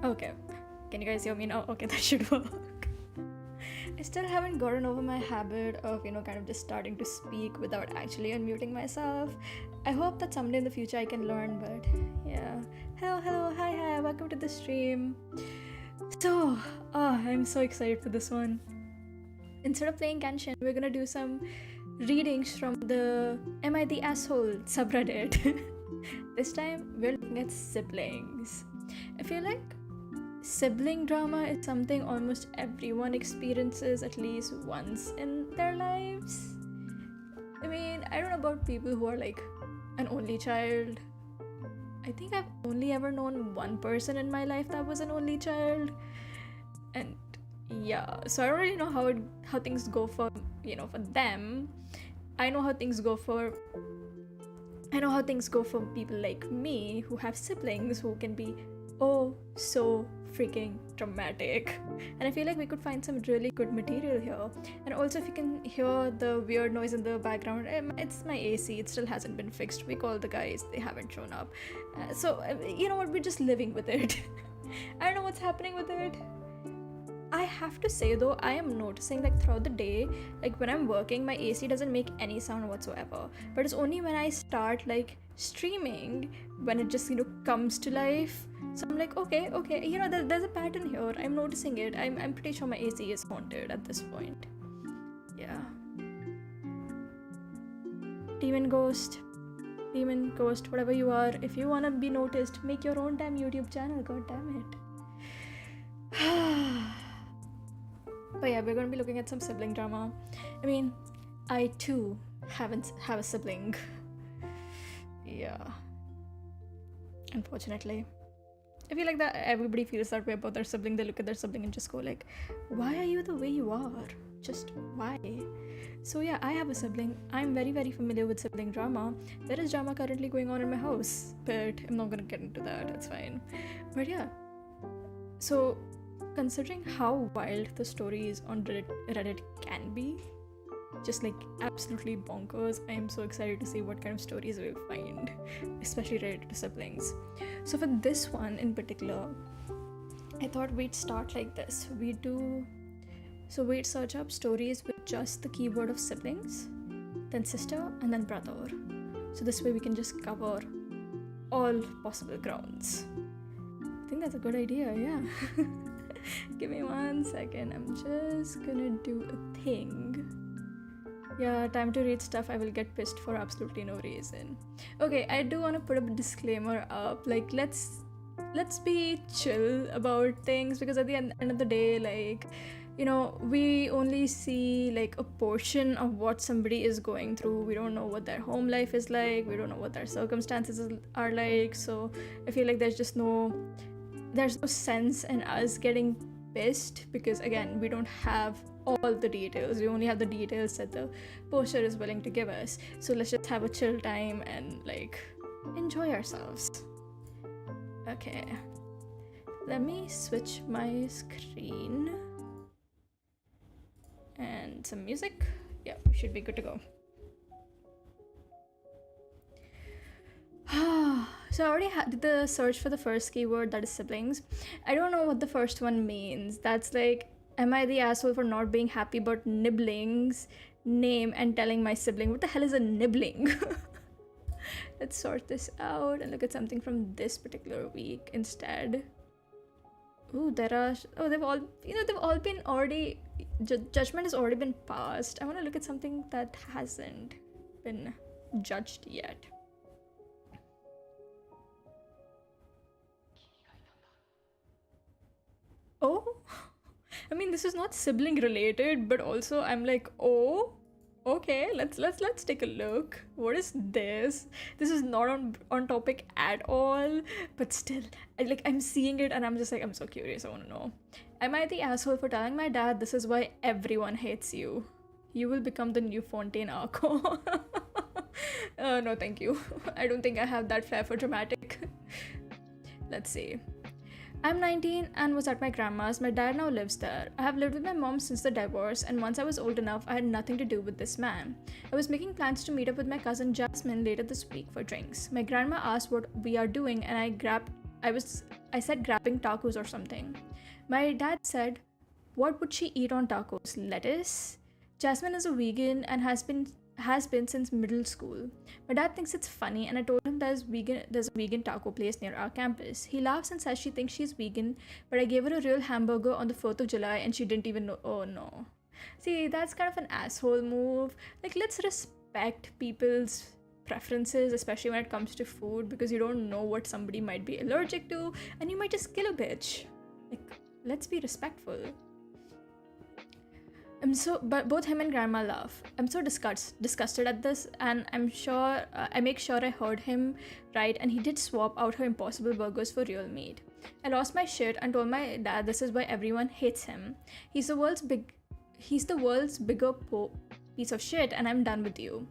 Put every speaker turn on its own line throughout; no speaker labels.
Okay, can you guys hear me now? Okay, that should work. I still haven't gotten over my habit of, kind of just starting to speak without actually unmuting myself. I hope that someday in the future I can learn, but yeah. Hello, hi, welcome to the stream. So, I'm so excited for this one. Instead of playing Genshin, we're gonna do some readings from the Am I the Asshole subreddit. This time, we're looking at siblings. I feel like sibling drama is something almost everyone experiences at least once in their lives. I mean, I don't know about people who are like an only child. I think I've only ever known one person in my life that was an only child. And yeah, so I don't really know how things go for, for them. I know how things go for people like me who have siblings who can be so freaking dramatic, and I feel like we could find some really good material here. And also, if you can hear the weird noise in the background, it's my AC. It still hasn't been fixed. We called the guys, they haven't shown up, so you know what, we're just living with it. I don't know what's happening with it. I have to say though, I am noticing like throughout the day, like when I'm working, my AC doesn't make any sound whatsoever. But it's only when I start like streaming when it just comes to life. So I'm like, okay, there's a pattern here. I'm noticing it. I'm pretty sure my AC is haunted at this point. Yeah. Demon ghost, whatever you are, if you wanna be noticed, make your own damn YouTube channel. God damn it. But yeah, we're gonna be looking at some sibling drama. I mean, I too have a sibling. Yeah. Unfortunately. I feel like that everybody feels that way about their sibling. They look at their sibling and just go like, why are you the way you are? Just why? So yeah, I have a sibling. I'm very, very familiar with sibling drama. There is drama currently going on in my house, but I'm not gonna get into that. It's fine. But yeah. So considering how wild the stories on Reddit can be, just like absolutely bonkers, I am so excited to see what kind of stories we'll find, especially related to siblings. So for this one in particular, I thought we'd start like this. We'd search up stories with just the keyword of siblings, then sister, and then brother. So this way we can just cover all possible grounds. I think that's a good idea, yeah. Give me 1 second. I'm just gonna do a thing. Yeah, time to read stuff I will get pissed for absolutely no reason. Okay, I do want to put a disclaimer up. Like, let's be chill about things, because at the end of the day, like, we only see like a portion of what somebody is going through. We don't know what their home life is like. We don't know what their circumstances are like. So I feel like there's no sense in us getting pissed, because again, we don't have all the details. We only have the details that the poster is willing to give us. So let's just have a chill time and like enjoy ourselves. Okay, let me switch my screen and some music. Yeah, we should be good to go. So I already did the search for the first keyword, that is siblings. I don't know what the first one means. That's like, am I the asshole for not being happy about nibbling's name and telling my sibling? What the hell is a nibbling? Let's sort this out and look at something from this particular week instead. Ooh, they've all been already, judgment has already been passed. I want to look at something that hasn't been judged yet. Oh, I mean, this is not sibling related, but also I'm like, oh, okay, let's take a look. What is this? This is not on topic at all, but still, I'm seeing it and I'm just like, I'm so curious. I want to know. Am I the asshole for telling my dad this is why everyone hates you? You will become the new Fontaine Arco. No, thank you. I don't think I have that flair for dramatic. Let's see. I'm 19 and was at my grandma's. My dad now lives there. I have lived with my mom since the divorce, and once I was old enough, I had nothing to do with this man. I was making plans to meet up with my cousin Jasmine later this week for drinks. My grandma asked what we are doing, and I grabbed I said grabbing tacos or something. My dad said, what would she eat on tacos? Lettuce? Jasmine is a vegan and has been since middle school. My dad thinks it's funny, and I told him there's a vegan taco place near our campus. He laughs and says she thinks she's vegan, but I gave her a real hamburger on the 4th of July and she didn't even know. Oh no. See, that's kind of an asshole move. Like, let's respect people's preferences, especially when it comes to food, because you don't know what somebody might be allergic to and you might just kill a bitch. Like, let's be respectful. But both him and grandma laugh. I'm so disgusted at this, and I make sure I heard him right, and he did swap out her Impossible burgers for real meat. I lost my shit and told my dad this is why everyone hates him. He's the world's bigger piece of shit, and I'm done with you.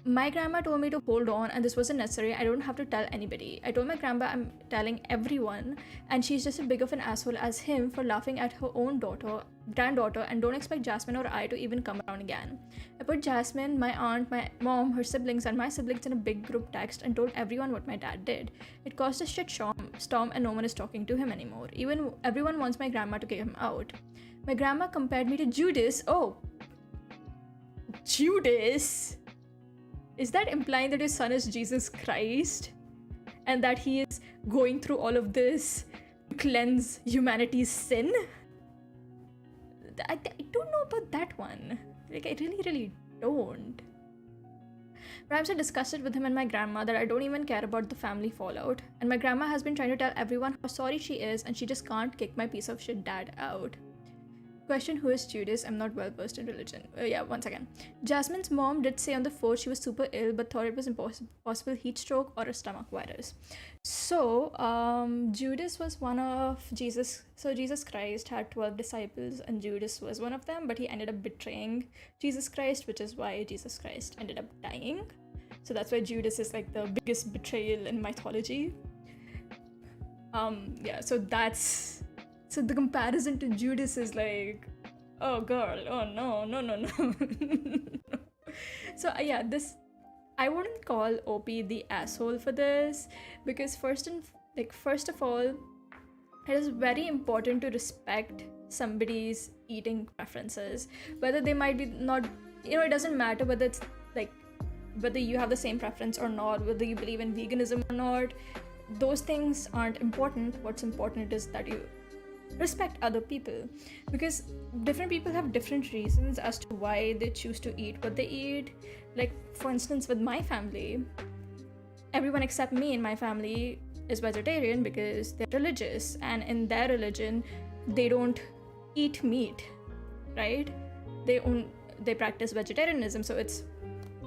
My grandma told me to hold on, and this wasn't necessary. I don't have to tell anybody. I told my grandma I'm telling everyone, and she's just as big of an asshole as him for laughing at her own granddaughter, and don't expect Jasmine or I to even come around again. I put Jasmine, my aunt, my mom, her siblings, and my siblings in a big group text and told everyone what my dad did. It caused a shit storm, and no one is talking to him anymore. Even everyone wants my grandma to kick him out. My grandma compared me to Judas. Oh, Judas? Is that implying that his son is Jesus Christ? And that he is going through all of this to cleanse humanity's sin? I don't know about that one. Like, I really, really don't. But I'm so disgusted with him and my grandma that I don't even care about the family fallout. And my grandma has been trying to tell everyone how sorry she is, and she just can't kick my piece of shit dad out. Question, who is Judas? I'm not well versed in religion. Once again. Jasmine's mom did say on the 4th she was super ill, but thought it was possible heat stroke or a stomach virus. So, Judas was one of Jesus. So Jesus Christ had 12 disciples, and Judas was one of them, but he ended up betraying Jesus Christ, which is why Jesus Christ ended up dying. So that's why Judas is like the biggest betrayal in mythology. So the comparison to Judas is like, oh girl, oh no. So I wouldn't call OP the asshole for this, because first of all, it is very important to respect somebody's eating preferences, whether they might be not, it doesn't matter whether it's like, whether you have the same preference or not, whether you believe in veganism or not, those things aren't important. What's important is that you respect other people, because different people have different reasons as to why they choose to eat what they eat. Like, for instance, with my family, everyone except me in my family is vegetarian because they're religious, and in their religion they don't eat meat, right? They practice vegetarianism, so it's,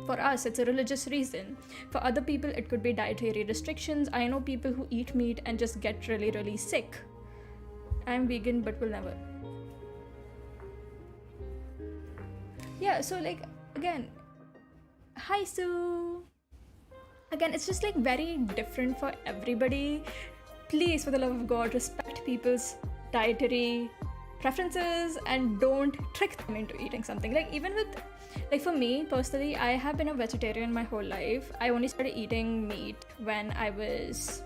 for us, it's a religious reason. For other people, it could be dietary restrictions. I know people who eat meat and just get really, really sick. I'm vegan, but will never. Yeah, so like, again, hi Sue. Again, it's just like very different for everybody. Please, for the love of God, respect people's dietary preferences and don't trick them into eating something. Like, even with, like, for me personally, I have been a vegetarian my whole life. I only started eating meat when I was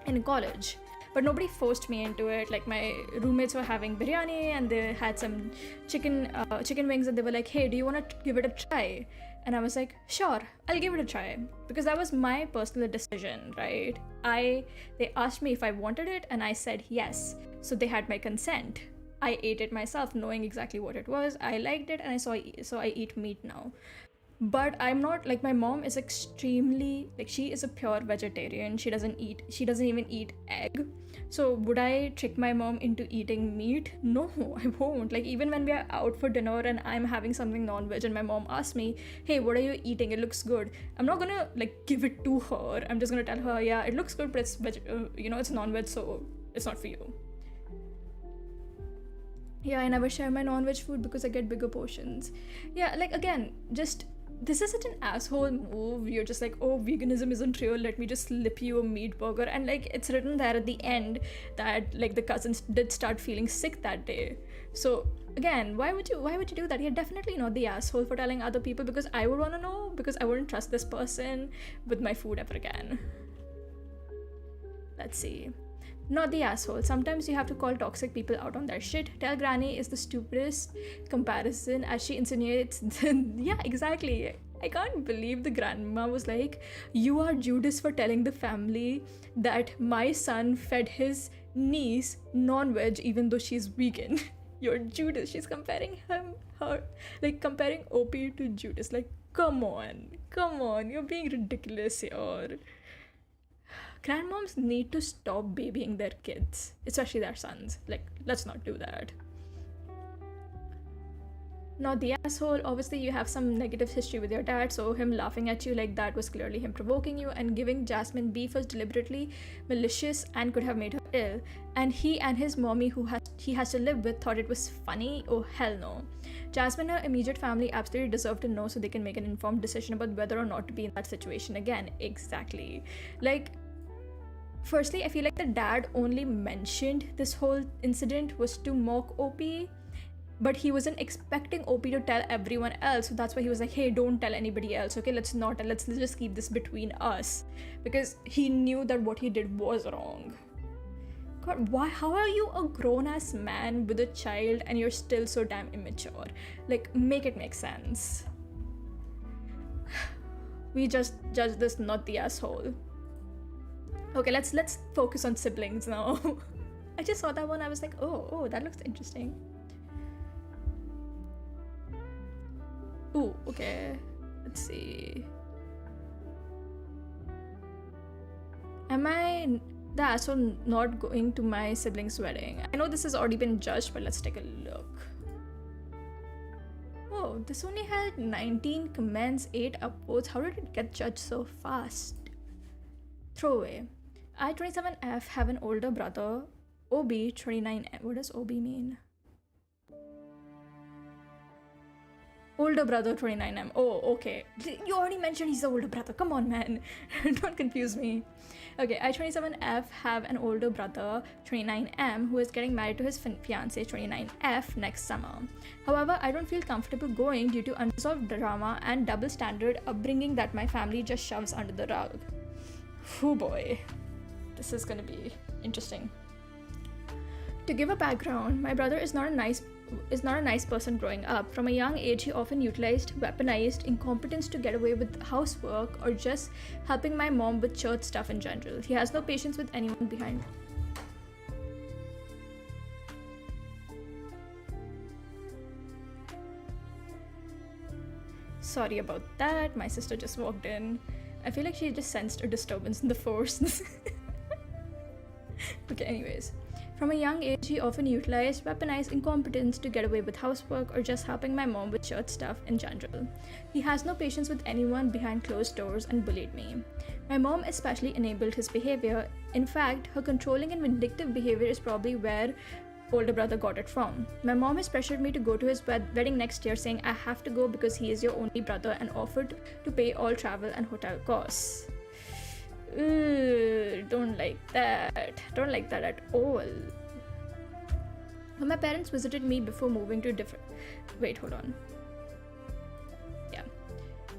in college, but nobody forced me into it. Like, my roommates were having biryani and they had some chicken wings, and they were like, hey, do you want to give it a try? And I was like, sure, I'll give it a try, because that was my personal decision, right? They asked me if I wanted it, and I said yes. So they had my consent. I ate it myself, knowing exactly what it was. I liked it, and so I eat meat now. But I'm not, like, my mom is extremely, like, she is a pure vegetarian. She doesn't even eat egg. So would I trick my mom into eating meat? No, I won't. Like, even when we are out for dinner and I'm having something non-veg and my mom asks me, hey, what are you eating? It looks good. I'm not gonna, like, give it to her. I'm just gonna tell her, yeah, it looks good, but it's it's non-veg, so it's not for you. Yeah, I never share my non-veg food because I get bigger portions. Yeah, like, again, just, this is such an asshole move. You're just like, oh, veganism isn't real, let me just slip you a meat burger. And, like, it's written there at the end that, like, the cousins did start feeling sick that day. So, again, why would you do that? You're definitely not the asshole for telling other people, because I would want to know, because I wouldn't trust this person with my food ever again. Let's see. Not the asshole. Sometimes you have to call toxic people out on their shit. Tell granny is the stupidest comparison as she insinuates. Yeah, exactly. I can't believe the grandma was like, you are Judas for telling the family that my son fed his niece non-veg even though she's vegan. You're Judas. She's comparing her, like comparing OP to Judas. Like, come on, you're being ridiculous here. Grandmoms need to stop babying their kids, especially their sons. Like, let's not do that. Not the asshole. Obviously, you have some negative history with your dad, so him laughing at you like that was clearly him provoking you, and giving Jasmine beef was deliberately malicious and could have made her ill. And he and his mommy, who he has to live with, thought it was funny. Oh, hell no. Jasmine and her immediate family absolutely deserve to know so they can make an informed decision about whether or not to be in that situation again. Exactly. Like, firstly, I feel like the dad only mentioned this whole incident was to mock OP, but he wasn't expecting OP to tell everyone else, so that's why he was like, hey, don't tell anybody else, okay? Let's just keep this between us, because he knew that what he did was wrong. God, why? How are you a grown-ass man with a child and you're still so damn immature? Like, make it make sense. We just judge this, not the asshole. Okay, let's focus on siblings now. I just saw that one, I was like, oh, that looks interesting. Ooh, okay. Let's see. Am I the asshole not going to my sibling's wedding? I know this has already been judged, but let's take a look. Oh, this only had 19 comments, 8 upvotes. How did it get judged so fast? Throwaway. I 27F have an older brother. OB 29F. What does OB mean? Older brother 29M. Oh, okay. You already mentioned he's the older brother. Come on, man. Don't confuse me. Okay, I 27F have an older brother 29M who is getting married to his fiancée 29F next summer. However, I don't feel comfortable going due to unresolved drama and double standard upbringing that my family just shoves under the rug. Oh boy. This is gonna be interesting. To give a background, my brother is not a nice person growing up. From a young age, he often weaponized incompetence to get away with housework or just helping my mom with church stuff in general. He has no patience with anyone behind. Sorry about that. My sister just walked in. I feel like she just sensed a disturbance in the force. Okay, anyways. From a young age, he often weaponized incompetence to get away with housework or just helping my mom with church stuff in general. He has no patience with anyone behind closed doors and bullied me. My mom especially enabled his behavior. In fact, her controlling and vindictive behavior is probably where older brother got it from. My mom has pressured me to go to his wedding next year, saying I have to go because he is your only brother, and offered to pay all travel and hotel costs. Don't like that. Don't like that at all. When my parents visited me before moving to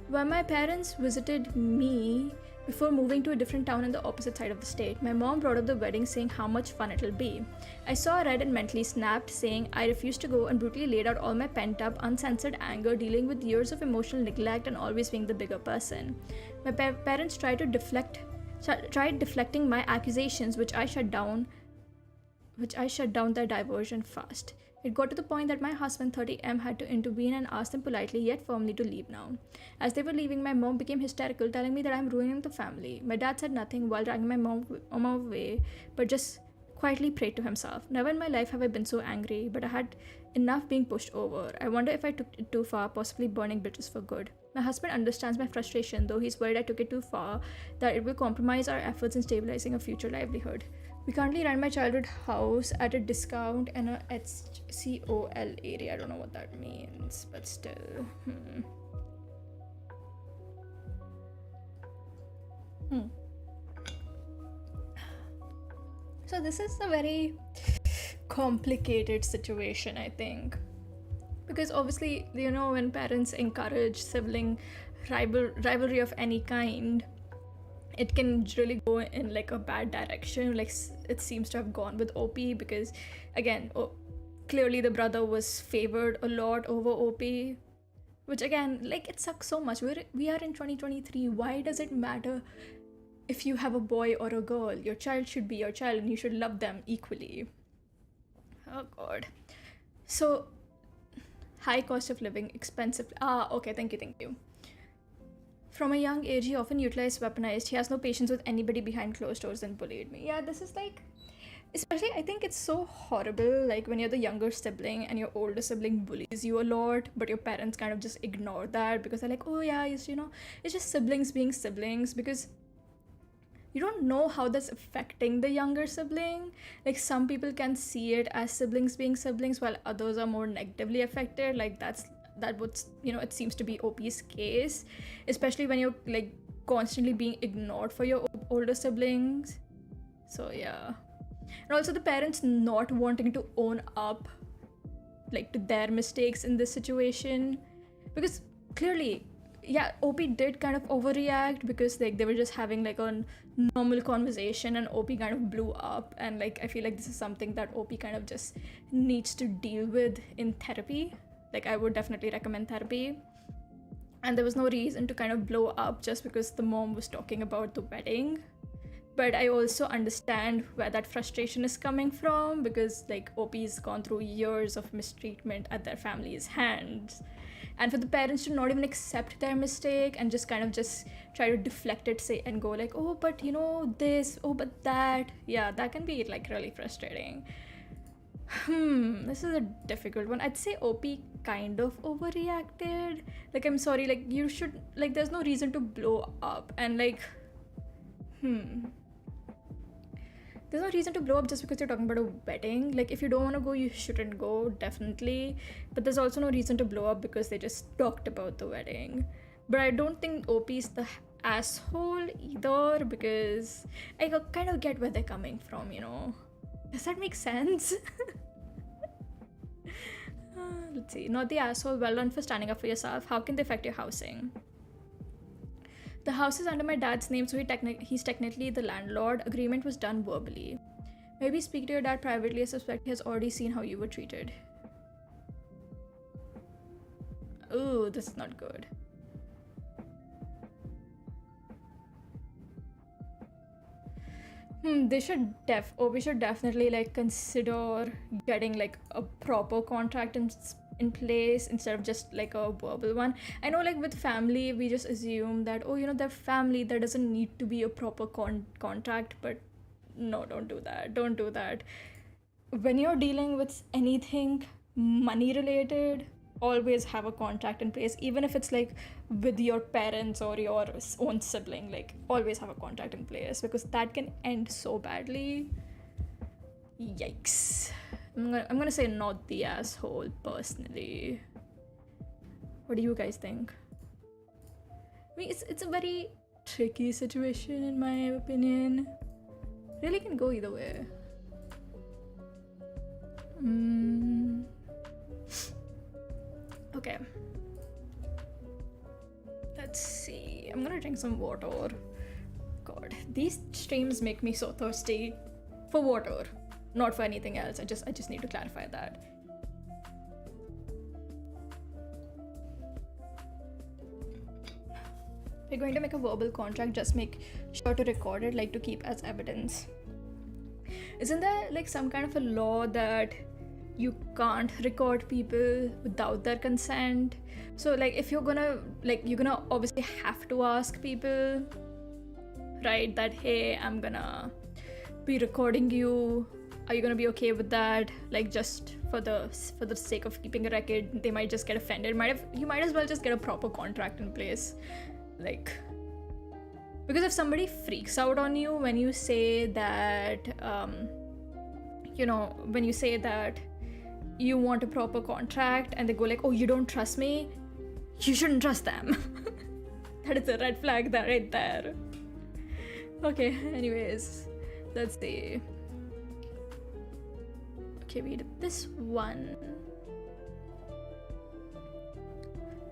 When my parents visited me before moving to a different town on the opposite side of the state, my mom brought up the wedding, saying how much fun it'll be. I saw red and mentally snapped, saying I refused to go, and brutally laid out all my pent-up, uncensored anger, dealing with years of emotional neglect and always being the bigger person. My parents tried deflecting my accusations, which I shut down their diversion fast. It got to the point that my husband 30M had to intervene and ask them politely yet firmly to leave now. As they were leaving, my mom became hysterical, telling me that I'm ruining the family. My dad said nothing while dragging my mom away, but just quietly prayed to himself. Never in my life have I been so angry, but I had enough being pushed over. I wonder if I took it too far, possibly burning bridges for good. My husband understands my frustration, though he's worried I took it too far, that it will compromise our efforts in stabilizing a future livelihood. We currently rent my childhood house at a discount in a COL area. I don't know what that means, but still. So this is a very complicated situation, I think. Because obviously, when parents encourage sibling rivalry of any kind, it can really go in like a bad direction. Like it seems to have gone with OP, because again, clearly the brother was favored a lot over OP, which again, like, it sucks so much. We are in 2023. Why does it matter if you have a boy or a girl? Your child should be your child and you should love them equally. Oh god. So high cost of living, expensive. Okay, thank you. From a young age, he often utilized, weaponized. He has no patience with anybody behind closed doors and bullied me. Yeah, this is like, especially, I think it's so horrible, like when you're the younger sibling and your older sibling bullies you a lot, but your parents kind of just ignore that because they're like, oh yeah, it's, it's just siblings being siblings, because you don't know how that's affecting the younger sibling. Like, some people can see it as siblings being siblings, while others are more negatively affected. Like, that would, it seems to be OP's case, especially when you're like constantly being ignored for your older siblings. So yeah. And also the parents not wanting to own up like to their mistakes in this situation, because clearly, yeah, OP did kind of overreact, because like they were just having like a normal conversation and OP kind of blew up, and like I feel like this is something that OP kind of just needs to deal with in therapy. Like, I would definitely recommend therapy. And there was no reason to kind of blow up just because the mom was talking about the wedding. But I also understand where that frustration is coming from, because like OP's gone through years of mistreatment at their family's hands. And for the parents to not even accept their mistake and just kind of just try to deflect it, say, and go like, oh, but this, oh, but that. Yeah, that can be like really frustrating. This is a difficult one. I'd say OP kind of overreacted. Like, I'm sorry, like, you should, like, there's no reason to blow up. And like, there's no reason to blow up just because you're talking about a wedding. Like, if you don't want to go, you shouldn't go, definitely. But there's also no reason to blow up because they just talked about the wedding. But I don't think OP is the asshole either, because I kind of get where they're coming from, Does that make sense? Let's see. Not the asshole. Well done for standing up for yourself. How can they affect your housing? The house is under my dad's name, so he's technically the landlord. Agreement was done verbally. Maybe speak to your dad privately. I suspect he has already seen how you were treated. Ooh, this is not good. We should definitely like consider getting like a proper contract in place instead of just like a verbal one. I know, like, with family we just assume that, oh, they're family, there doesn't need to be a proper contract, but no, don't do that. When you're dealing with anything money related, always have a contract in place, even if it's like with your parents or your own sibling. Like, always have a contract in place, because that can end so badly. Yikes. I'm gonna say not the asshole, personally. What do you guys think? I mean, it's a very tricky situation, in my opinion. Really can go either way. Okay. Let's see. I'm gonna drink some water. God, these streams make me so thirsty for water, not for anything else. I just need to clarify that. If you're going to make a verbal contract, just make sure to record it, like, to keep as evidence. Isn't there like some kind of a law that you can't record people without their consent? So like, if you're gonna obviously have to ask people, right, that, hey, I'm gonna be recording you, are you gonna be okay with that? Like, just for the sake of keeping a record. They might just get offended. You might as well just get a proper contract in place, like, because if somebody freaks out on you when you say that when you say that you want a proper contract, and they go like, oh, you don't trust me, you shouldn't trust them. That is a red flag there, right there. Okay, anyways, let's see. Okay, read this one.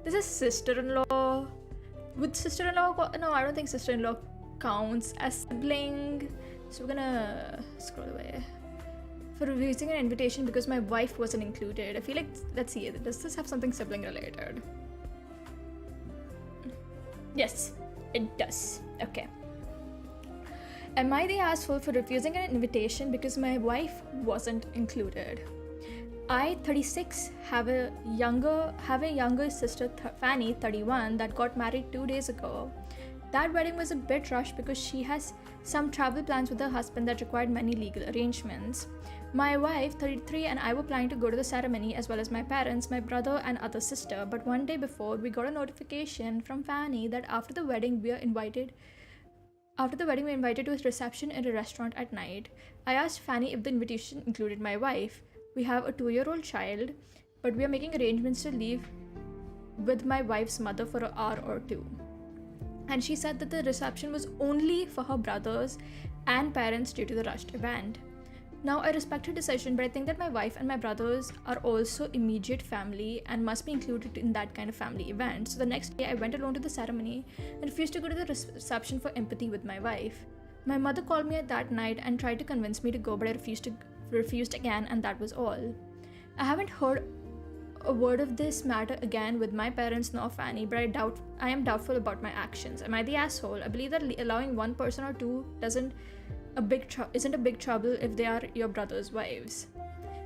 This is sister-in-law. With sister-in-law, no, I don't think sister-in-law counts as sibling. So we're gonna scroll away. For refusing an invitation because my wife wasn't included. I feel like, let's see, does this have something sibling related? Yes, it does. Okay. Am I the asshole for refusing an invitation because my wife wasn't included? I, 36, have a younger sister, Fanny, 31, that got married 2 days ago. That wedding was a bit rushed because she has some travel plans with her husband that required many legal arrangements. My wife, 33, and I were planning to go to the ceremony as well as my parents, my brother, and other sister. But one day before, we got a notification from Fanny that after the wedding, we were invited to a reception in a restaurant at night. I asked Fanny if the invitation included my wife. We have a 2-year-old child, but we are making arrangements to leave with my wife's mother for an hour or two. And she said that the reception was only for her brothers and parents due to the rushed event. Now, I respect her decision, but I think that my wife and my brothers are also immediate family and must be included in that kind of family event. So the next day, I went alone to the ceremony and refused to go to the reception for empathy with my wife. My mother called me that night and tried to convince me to go, but I refused again, and that was all. I haven't heard a word of this matter again with my parents nor Fanny, but I am doubtful about my actions. Am I the asshole? I believe that allowing one person or two isn't a big trouble if they are your brother's wives.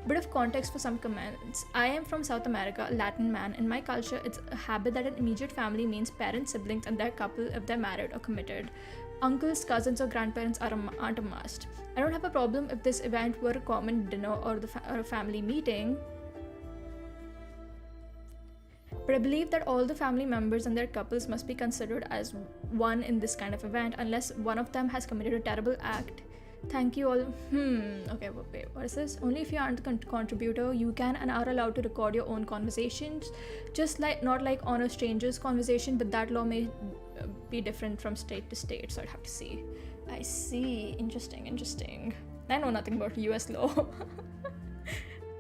Bit of context for some comments. I am from South America, a Latin man. In my culture, it's a habit that an immediate family means parents, siblings, and their couple if they're married or committed. Uncles, cousins, or grandparents aren't a must. I don't have a problem if this event were a common dinner or a family meeting, but I believe that all the family members and their couples must be considered as one in this kind of event, unless one of them has committed a terrible act. Thank you all. Okay, wait, what is this? Only if you aren't the contributor, you can and are allowed to record your own conversations. Not like on a stranger's conversation, but that law may be different from state to state, so I'd have to see. I see. Interesting. I know nothing about US law.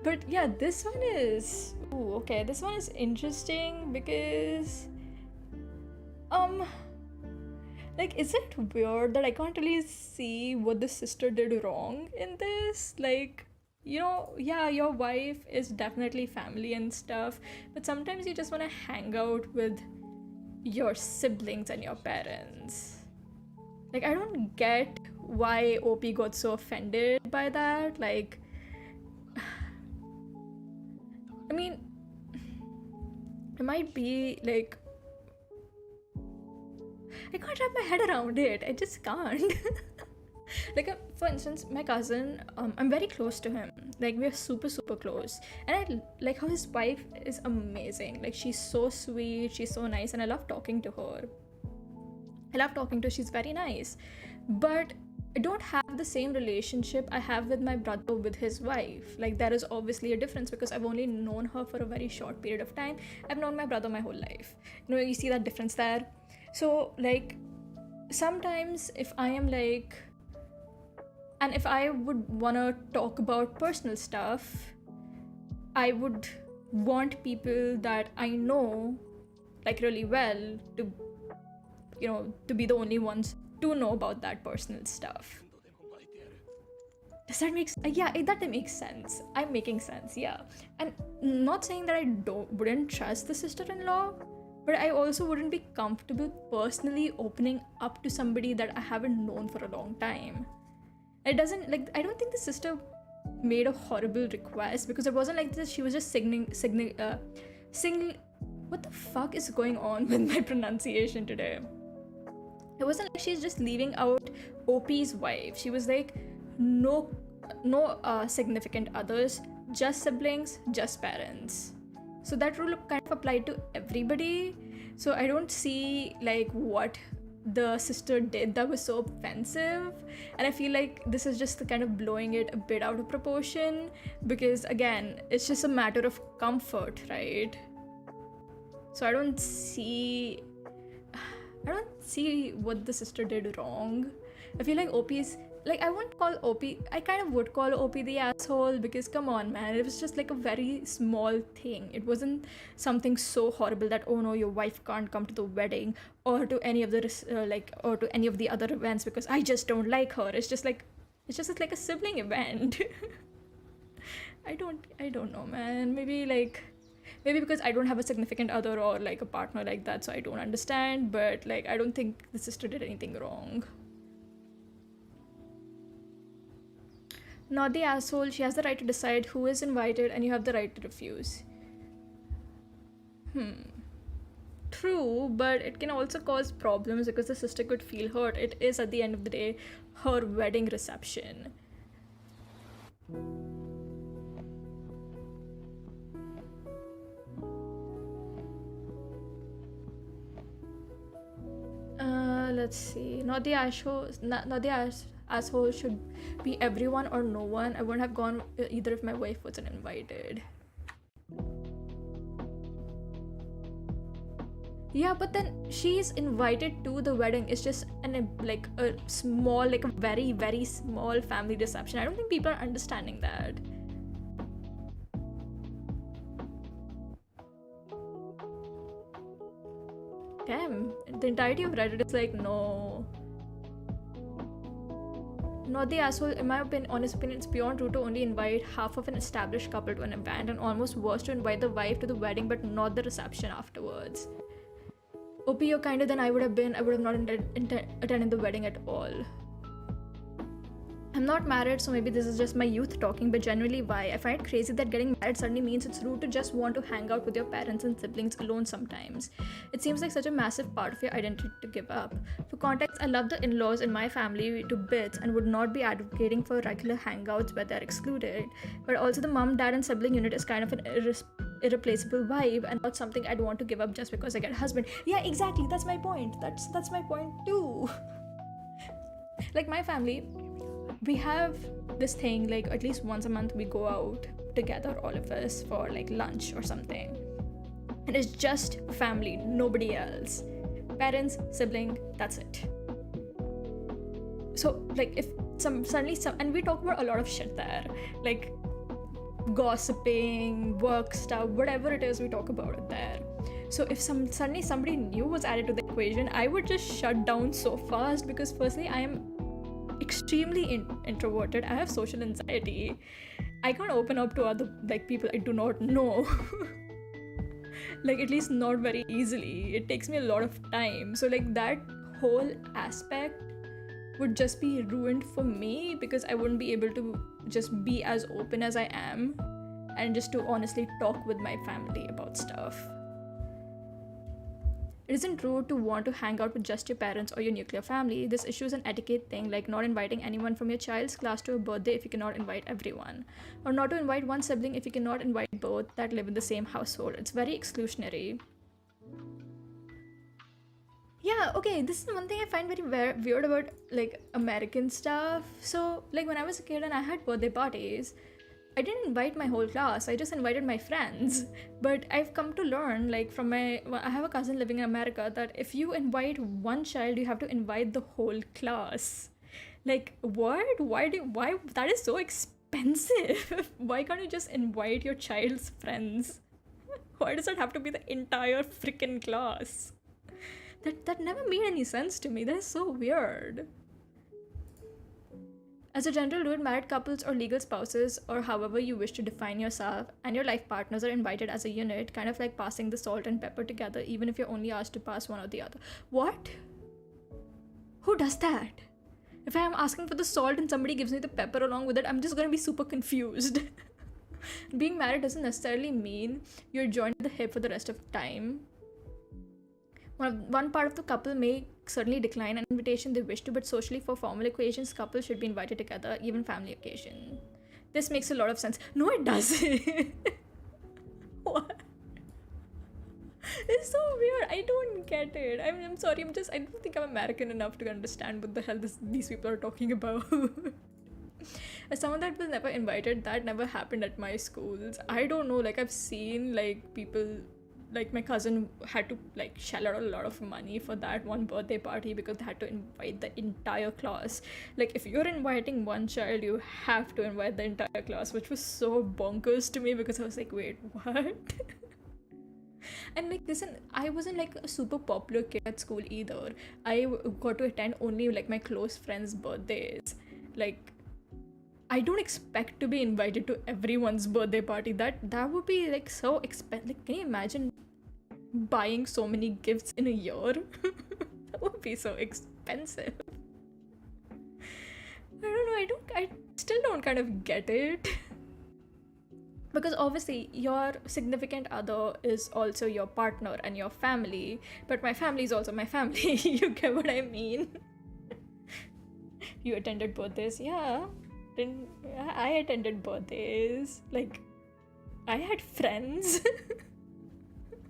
But yeah, this one is... Ooh, okay, this one is interesting because... Like, is it weird that I can't really see what the sister did wrong in this? Like, you know, yeah, your wife is definitely family and stuff, but sometimes you just want to hang out with your siblings and your parents. Like, I don't get why OP got so offended by that. Like, I mean, it might be like, I can't wrap my head around it. I just can't. Like, for instance, my cousin, I'm very close to him. Like, we're super close, and I like how his wife is amazing. Like, she's so sweet, she's so nice, and I love talking to her. She's very nice, but I don't have the same relationship I have with my brother with his wife. Like, there is obviously a difference because I've only known her for a very short period of time. I've known my brother my whole life. You know, you see that difference there. So, like, sometimes if I am like, and if I would want to talk about personal stuff, I would want people that I know, like, really well to, you know, to be the only ones to know about that personal stuff. Does that make sense? Yeah, that makes sense. I'm making sense, yeah. And not saying that I wouldn't trust the sister-in-law, but I also wouldn't be comfortable personally opening up to somebody that I haven't known for a long time. I don't think the sister made a horrible request, because it wasn't like this. She was just singing. What the fuck is going on with my pronunciation today? It wasn't like she's just leaving out OP's wife. She was like, no significant others, just siblings, just parents. So that rule kind of applied to everybody. So I don't see like what the sister did that was so offensive, and I feel like this is just the kind of blowing it a bit out of proportion, because again, it's just a matter of comfort, right? So I don't see what the sister did wrong. I feel like OP's like, I wouldn't call OP, I kind of would call OP the asshole, because come on, man, it was just like a very small thing. It wasn't something so horrible that, oh no, your wife can't come to the wedding, or to any of the or to any of the other events because I just don't like her. It's just like a sibling event. I don't know, man. Maybe because I don't have a significant other or like a partner like that, so I don't understand, but like I don't think the sister did anything wrong. Not the asshole. She has the right to decide who is invited, and you have the right to refuse. True, but it can also cause problems because the sister could feel hurt. It is, at the end of the day, her wedding reception. Let's see. Not the asshole should be everyone or no one. I wouldn't have gone either if my wife wasn't invited. Yeah, but then she's invited to the wedding. It's just a small, like a very, very small family reception. I don't think people are understanding that. Damn, the entirety of Reddit is like, no. Not the asshole. In my honest opinion, it's beyond rude to only invite half of an established couple to an event, and almost worse to invite the wife to the wedding but not the reception afterwards. OP, you're kinder than I would have been. I would have not attended the wedding at all. I'm not married, so maybe this is just my youth talking, but generally why? I find it crazy that getting married suddenly means it's rude to just want to hang out with your parents and siblings alone sometimes. It seems like such a massive part of your identity to give up. For context, I love the in-laws in my family to bits and would not be advocating for regular hangouts where they're excluded, but also the mom, dad and sibling unit is kind of an irreplaceable vibe and not something I'd want to give up just because I get a husband. Yeah, exactly, that's my point. That's my point too. Like my family, we have this thing, like at least once a month we go out together, all of us, for like lunch or something, and it's just family, nobody else. Parents, sibling, that's it. So like if suddenly and we talk about a lot of shit there, like gossiping, work stuff, whatever it is, we talk about it there. So if suddenly somebody new was added to the equation, I would just shut down so fast, because firstly I am extremely introverted. I have social anxiety. I can't open up to other people I do not know. Like at least not very easily. It takes me a lot of time. So like that whole aspect would just be ruined for me, because I wouldn't be able to just be as open as I am and just to honestly talk with my family about stuff. It isn't rude to want to hang out with just your parents or your nuclear family. This issue is an etiquette thing, like not inviting anyone from your child's class to a birthday if you cannot invite everyone, or not to invite one sibling if you cannot invite both that live in the same household. It's very exclusionary. Yeah, okay, this is one thing I find very weird about like American stuff. So like when I was a kid and I had birthday parties, I didn't invite my whole class, I just invited my friends. But I've come to learn, like I have a cousin living in America, that if you invite one child, you have to invite the whole class. Like, what? Why? That is so expensive. Why can't you just invite your child's friends? Why does it have to be the entire freaking class? That never made any sense to me. That is so weird. As a general rule, married couples or legal spouses, or however you wish to define yourself, and your life partners are invited as a unit, kind of like passing the salt and pepper together, even if you're only asked to pass one or the other. What? Who does that? If I am asking for the salt and somebody gives me the pepper along with it, I'm just gonna be super confused. Being married doesn't necessarily mean you're joined at the hip for the rest of the time. One part of the couple may certainly decline an invitation they wish to, but socially, for formal occasions, couples should be invited together, even family occasion. This makes a lot of sense. No, it doesn't. What? It's so weird. I don't get it. I'm sorry. I don't think I'm American enough to understand what the hell these people are talking about. As someone that was never invited, that never happened at my schools. I don't know. Like I've seen like people like my cousin had to like shell out a lot of money for that one birthday party because they had to invite the entire class. Like if you're inviting one child, you have to invite the entire class, which was so bonkers to me because I was like, wait, what? And like listen, I wasn't like a super popular kid at school either. I got to attend only like my close friends' birthdays. Like I don't expect to be invited to everyone's birthday party. That would be like so expensive. Like, can you imagine buying so many gifts in a year? That would be so expensive. I don't know. I still don't kind of get it. Because obviously your significant other is also your partner and your family, but my family is also my family. You get what I mean? You attended birthdays? Yeah. I attended birthdays. Like, I had friends.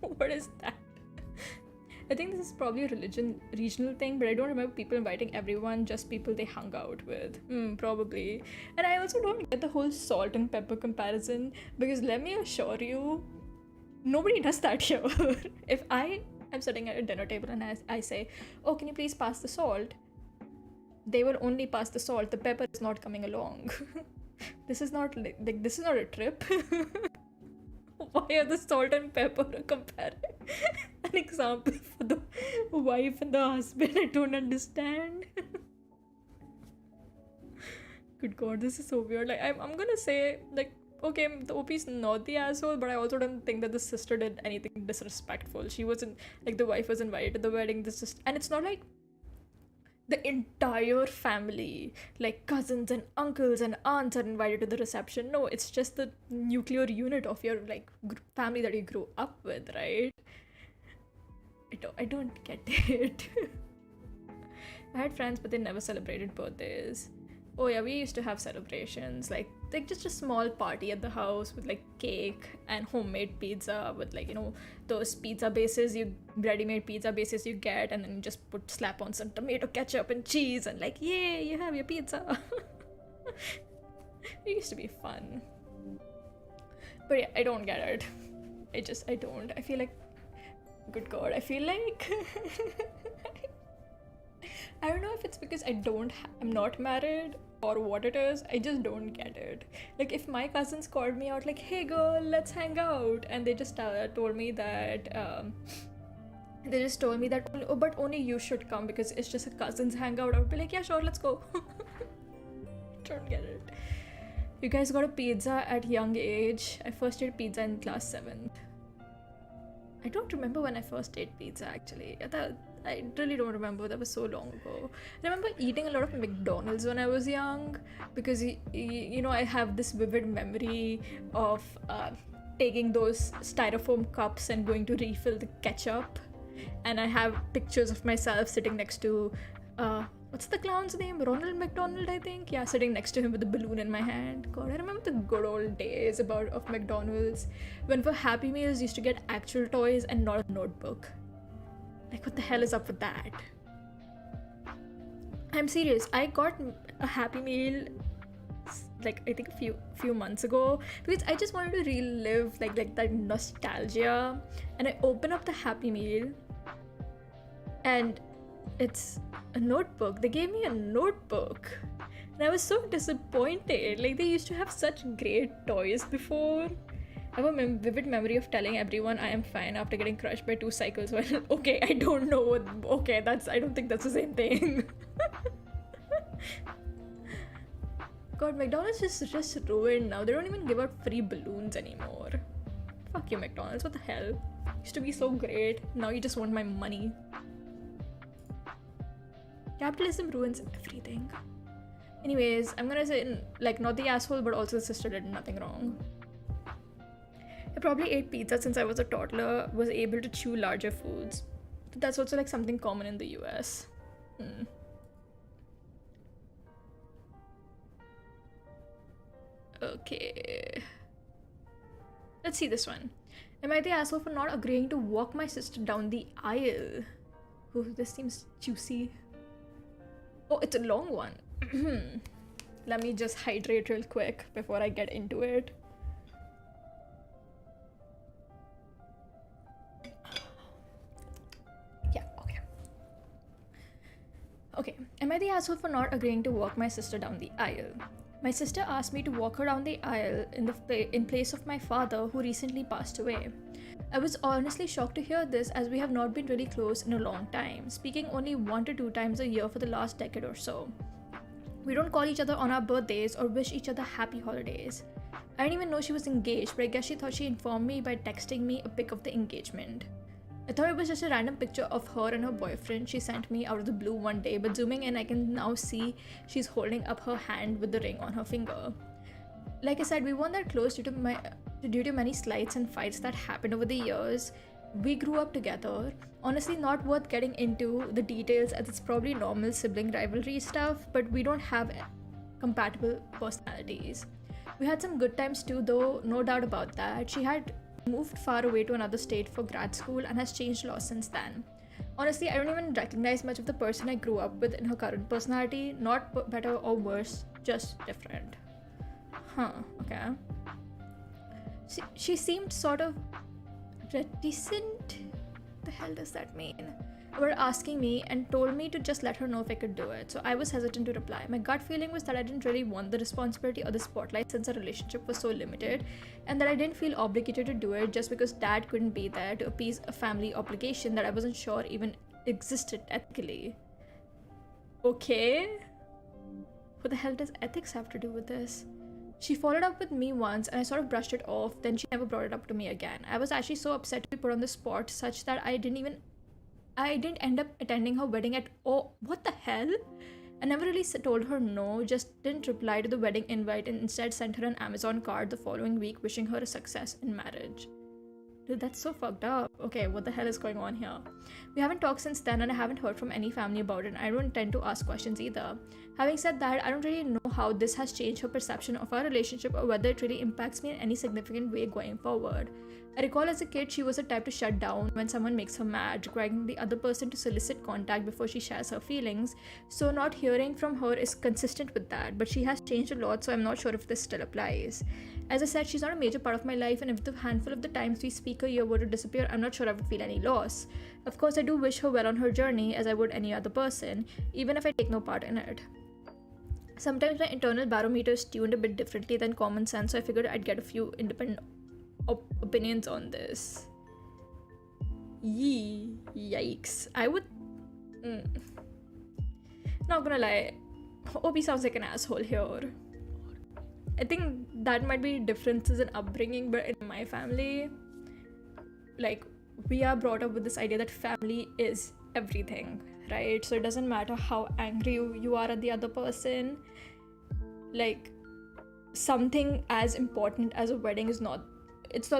What is that? I think this is probably a regional thing, but I don't remember people inviting everyone, just people they hung out with. Probably. And I also don't get the whole salt and pepper comparison, because let me assure you, nobody does that here. If I am sitting at a dinner table and I say, oh, can you please pass the salt? They will only pass the salt. The pepper is not coming along. This is not like this is not a trip. Why are the salt and pepper an example for the wife and the husband? I don't understand. Good God, this is so weird. Like I'm gonna say like, okay, the OP is not the asshole, but I also don't think that the sister did anything disrespectful. She wasn't like, the wife was invited to the wedding. And it's not like the entire family, like cousins and uncles and aunts, are invited to the reception. No, it's just the nuclear unit of your like family that you grew up with, right? I don't get it. I had friends, but they never celebrated birthdays. Oh yeah, we used to have celebrations, like just a small party at the house with like cake and homemade pizza with like, you know, those ready-made pizza bases you get, and then you just slap on some tomato ketchup and cheese and like, yay, you have your pizza. It used to be fun. But yeah, I don't get it. I don't. I feel like, good God, I feel like I don't know if it's because I'm not married or what it is. I just don't get it. Like if my cousins called me out like, hey girl, let's hang out, and they just told me that oh, but only you should come because it's just a cousins hangout, I would be like, yeah, sure, let's go. Don't get it. You guys got a pizza at young age. I first ate pizza in class 7th. I don't remember when I first ate pizza actually. I really don't remember. That was so long ago. I remember eating a lot of McDonald's when I was young because, you know, I have this vivid memory of taking those styrofoam cups and going to refill the ketchup. And I have pictures of myself sitting next to, what's the clown's name? Ronald McDonald, I think? Yeah, sitting next to him with a balloon in my hand. God, I remember the good old days of McDonald's. When for Happy Meals, used to get actual toys and not a notebook. Like, what the hell is up with that? I'm serious. I got a Happy Meal like I think a few months ago because I just wanted to relive like that nostalgia, and I open up the Happy Meal and it's a notebook. They gave me a notebook and I was so disappointed. Like, they used to have such great toys before. I have a vivid memory of telling everyone I am fine after getting crushed by 2 cycles. Well, okay, I don't know what... Okay, I don't think that's the same thing. God, McDonald's is just ruined now. They don't even give out free balloons anymore. Fuck you, McDonald's. What the hell? Used to be so great. Now you just want my money. Capitalism ruins everything. Anyways, I'm gonna say, like, not the asshole, but also the sister did nothing wrong. I probably ate pizza since I was a toddler, was able to chew larger foods. That's also like something common in the US. Okay. Let's see this one. Am I the asshole for not agreeing to walk my sister down the aisle? Oh, this seems juicy. Oh, it's a long one. Let me just hydrate real quick before I get into it. Okay, am I the asshole for not agreeing to walk my sister down the aisle? My sister asked me to walk her down the aisle in place of my father, who recently passed away. I was honestly shocked to hear this, as we have not been really close in a long time, speaking only 1 to 2 times a year for the last decade or so. We don't call each other on our birthdays or wish each other happy holidays. I didn't even know she was engaged, but I guess she thought she informed me by texting me a pic of the engagement. I thought it was just a random picture of her and her boyfriend she sent me out of the blue one day, but zooming in, I can now see she's holding up her hand with the ring on her finger. Like I said, we weren't that close due to many slights and fights that happened over the years. We grew up together. Honestly, not worth getting into the details, as it's probably normal sibling rivalry stuff, but we don't have compatible personalities. We had some good times too, though, no doubt about that. She had moved far away to another state for grad school and has changed a lot since then. Honestly, I don't even recognize much of the person I grew up with in her current personality. Not better or worse, just different. Okay. She seemed sort of reticent. The hell does that mean? Were asking me and told me to just let her know if I could do it. So I was hesitant to reply. My gut feeling was that I didn't really want the responsibility or the spotlight, since our relationship was so limited, and that I didn't feel obligated to do it just because dad couldn't be there to appease a family obligation that I wasn't sure even existed ethically. Okay? What the hell does ethics have to do with this? She followed up with me once and I sort of brushed it off, then she never brought it up to me again. I was actually so upset to be put on the spot, such that I didn't end up attending her wedding at all. What the hell? I never really told her no, just didn't reply to the wedding invite and instead sent her an Amazon card the following week wishing her a success in marriage. Dude, that's so fucked up. Okay, what the hell is going on here? We haven't talked since then and I haven't heard from any family about it, and I don't intend to ask questions either. Having said that, I don't really know how this has changed her perception of our relationship or whether it really impacts me in any significant way going forward. I recall as a kid, she was the type to shut down when someone makes her mad, requiring the other person to solicit contact before she shares her feelings, so not hearing from her is consistent with that, but she has changed a lot, so I'm not sure if this still applies. As I said, she's not a major part of my life, and if the handful of the times we speak a year were to disappear, I'm not sure I would feel any loss. Of course, I do wish her well on her journey, as I would any other person, even if I take no part in it. Sometimes my internal barometer is tuned a bit differently than common sense, so I figured I'd get a few independent opinions on this. Yikes. I would... Not gonna lie, Obi sounds like an asshole here. I think that might be differences in upbringing, but in my family, like, we are brought up with this idea that family is everything, right? So it doesn't matter how angry you are at the other person, like, something as important as a wedding is not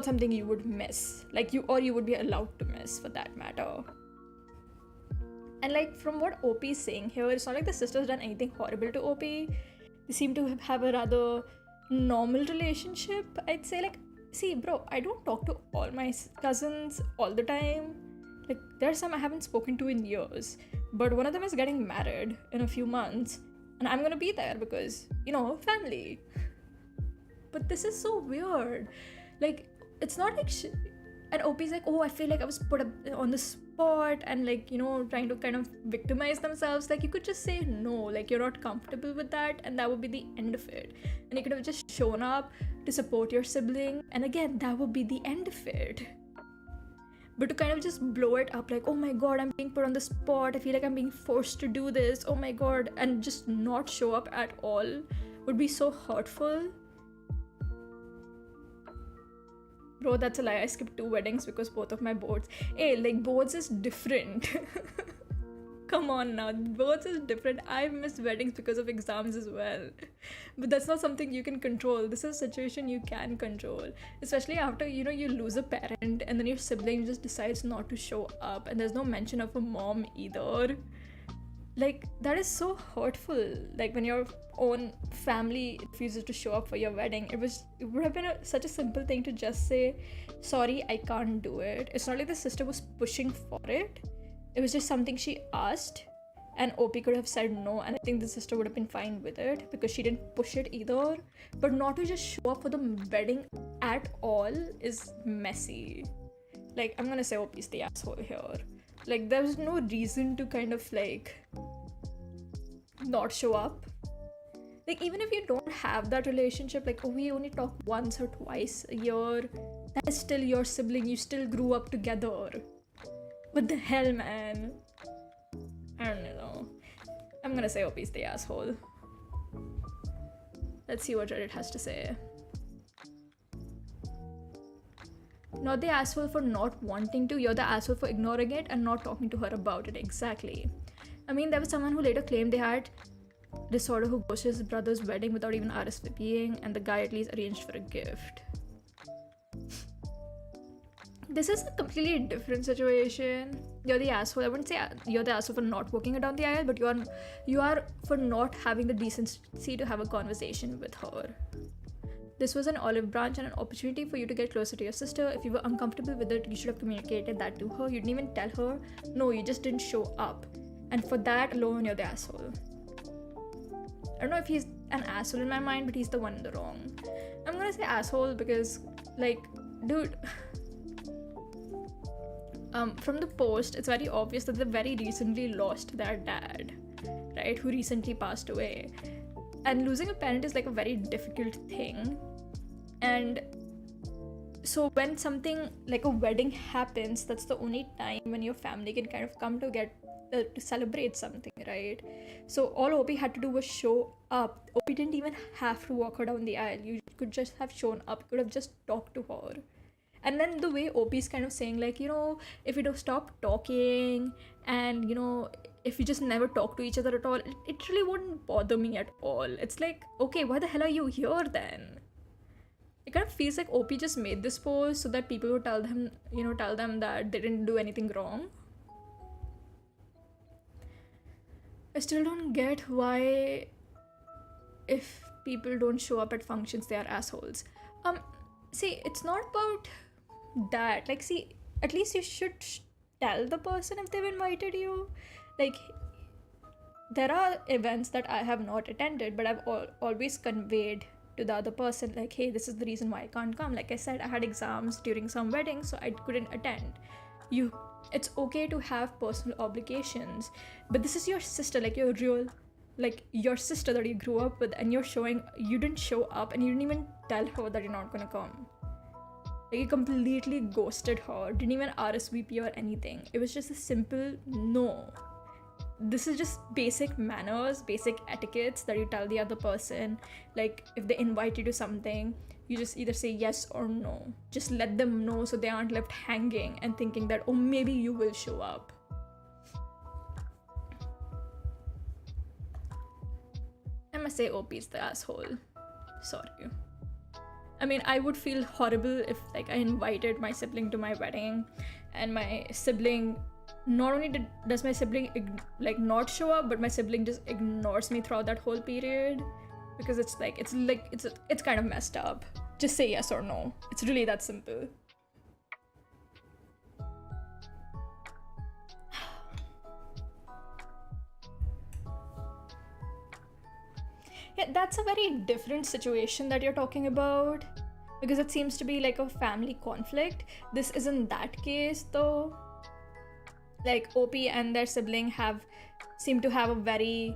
something you would miss, like, you would be allowed to miss, for that matter. And like, from what OP is saying here, it's not like the sister's done anything horrible to OP. They seem to have a rather normal relationship, I'd say. Like, see, bro, I don't talk to all my cousins all the time. Like, there are some I haven't spoken to in years, but one of them is getting married in a few months, and I'm gonna be there because, family. But this is so weird. Like, it's not like and OP's like, oh, I feel like I was put up on the spot, and like, trying to kind of victimize themselves. Like, you could just say no, like, you're not comfortable with that, and that would be the end of it. And you could have just shown up to support your sibling, and again, that would be the end of it. But to kind of just blow it up like, oh my god, I'm being put on the spot, I feel like I'm being forced to do this, oh my god, and just not show up at all would be so hurtful. Bro, that's a lie. I skipped 2 weddings because both of my boards. Hey, like, boards is different. Come on now, boards is different. I've missed weddings because of exams as well. But that's not something you can control. This is a situation you can control. Especially after, you lose a parent and then your sibling just decides not to show up, and there's no mention of a mom either. Like, that is so hurtful. Like, when your own family refuses to show up for your wedding, it would have been such a simple thing to just say, sorry, I can't do it. It's not like the sister was pushing for it. It was just something she asked, and OP could have said no, and I think the sister would have been fine with it because she didn't push it either. But not to just show up for the wedding at all is messy. Like, I'm gonna say OP's the asshole here. Like, there's no reason to kind of, like, not show up. Like, even if you don't have that relationship, like, oh, we only talk once or twice a year, that is still your sibling. You still grew up together. What the hell, man? I don't know. I'm gonna say OP's the asshole. Let's see what Reddit has to say. Not the asshole for not wanting to, you're the asshole for ignoring it and not talking to her about it. Exactly. I mean, there was someone who later claimed they had disorder who goes to his brother's wedding without even RSVPing, and the guy at least arranged for a gift. This is a completely different situation. You're the asshole. I wouldn't say you're the asshole for not walking her down the aisle, but you are for not having the decency to have a conversation with her. This was an olive branch and an opportunity for you to get closer to your sister. If you were uncomfortable with it, you should have communicated that to her. You didn't even tell her. No, you just didn't show up. And for that alone, you're the asshole. I don't know if he's an asshole in my mind, but he's the one in the wrong. I'm gonna say asshole because, like, dude, from the post, it's very obvious that they very recently lost their dad, right? Who recently passed away. And losing a parent is like a very difficult thing. And so when something like a wedding happens, that's the only time when your family can kind of come to celebrate something, right? So all OP had to do was show up. OP didn't even have to walk her down the aisle. You could just have shown up. You could have just talked to her. And then the way OP is kind of saying, like, you know, if we don't stop talking and, you know, if we just never talk to each other at all, it really wouldn't bother me at all. It's like, okay, why the hell are you here then? It kind of feels like OP just made this post so that people would tell them that they didn't do anything wrong. I still don't get why if people don't show up at functions, they are assholes. See, it's not about that. Like, see, at least you should tell the person if they've invited you. Like, there are events that I have not attended, but I've always conveyed to the other person, like, hey, this is the reason why I can't come. Like I said, I had exams during some weddings, so I couldn't attend. It's okay to have personal obligations, but this is your sister, like your sister that you grew up with, and you didn't show up, and you didn't even tell her that you're not gonna come. Like, you completely ghosted her, didn't even RSVP or anything. It was just a simple no. This is just basic manners, basic etiquettes that you tell the other person. Like, if they invite you to something, you just either say yes or no. Just let them know so they aren't left hanging and thinking that, oh, maybe you will show up. I must say OP is the asshole. Sorry. I mean, I would feel horrible if, like, I invited my sibling to my wedding and my sibling, not only does my sibling not show up, but my sibling just ignores me throughout that whole period, because it's kind of messed up. Just say yes or no. It's really that simple. Yeah, that's a very different situation that you're talking about, because it seems to be like a family conflict. This isn't that case though. Like, OP and their sibling seem to have a very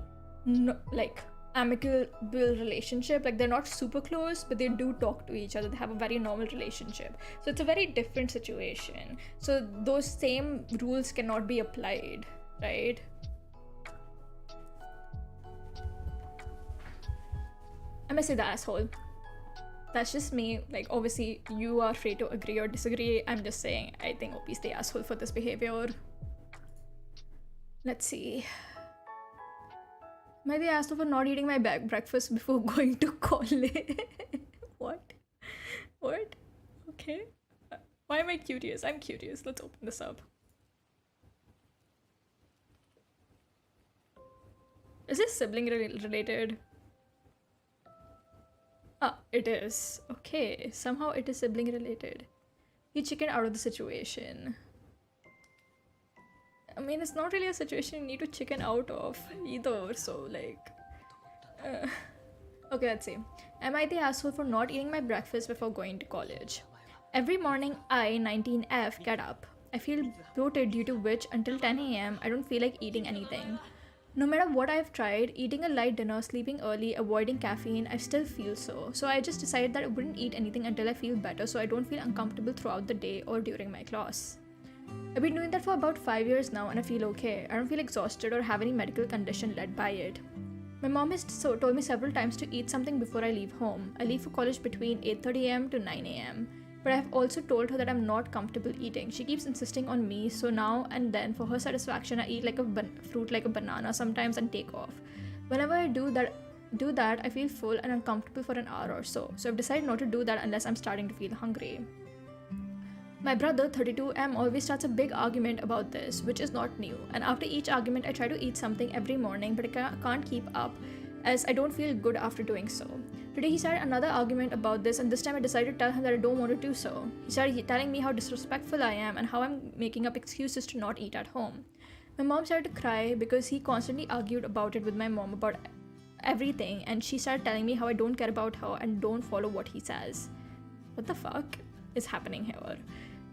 amicable relationship. Like, they're not super close, but they do talk to each other. They have a very normal relationship. So it's a very different situation. So those same rules cannot be applied, right? I must say the asshole. That's just me. Like, obviously, you are free to agree or disagree. I'm just saying, I think OP is the asshole for this behavior. Let's see. Maybe I asked for not eating my breakfast before going to college. What? Okay. Why am I curious? I'm curious. Let's open this up. Is this sibling related? It is. Okay. Somehow it is sibling related. He chickened out of the situation. I mean, it's not really a situation you need to chicken out of either, so like... Okay, let's see. Am I the asshole for not eating my breakfast before going to college? Every morning, I, 19F, get up. I feel bloated, due to which, until 10 a.m., I don't feel like eating anything. No matter what I've tried, eating a light dinner, sleeping early, avoiding caffeine, I still feel so. So I just decided that I wouldn't eat anything until I feel better so I don't feel uncomfortable throughout the day or during my class. I've been doing that for about 5 years now and I feel okay. I don't feel exhausted or have any medical condition led by it. My mom has told me several times to eat something before I leave home. I leave for college between 8:30 am to 9 am. But I've also told her that I'm not comfortable eating. She keeps insisting on me, so now and then, for her satisfaction, I eat like a fruit like a banana sometimes and take off. Whenever I do that, I feel full and uncomfortable for an hour or so. So I've decided not to do that unless I'm starting to feel hungry. My brother, 32M, always starts a big argument about this, which is not new. And after each argument, I try to eat something every morning, but I can't keep up as I don't feel good after doing so. Today he started another argument about this, and this time I decided to tell him that I don't want to do so. He started telling me how disrespectful I am and how I'm making up excuses to not eat at home. My mom started to cry because he constantly argued about it with my mom about everything, and she started telling me how I don't care about her and don't follow what he says. What the fuck is happening here?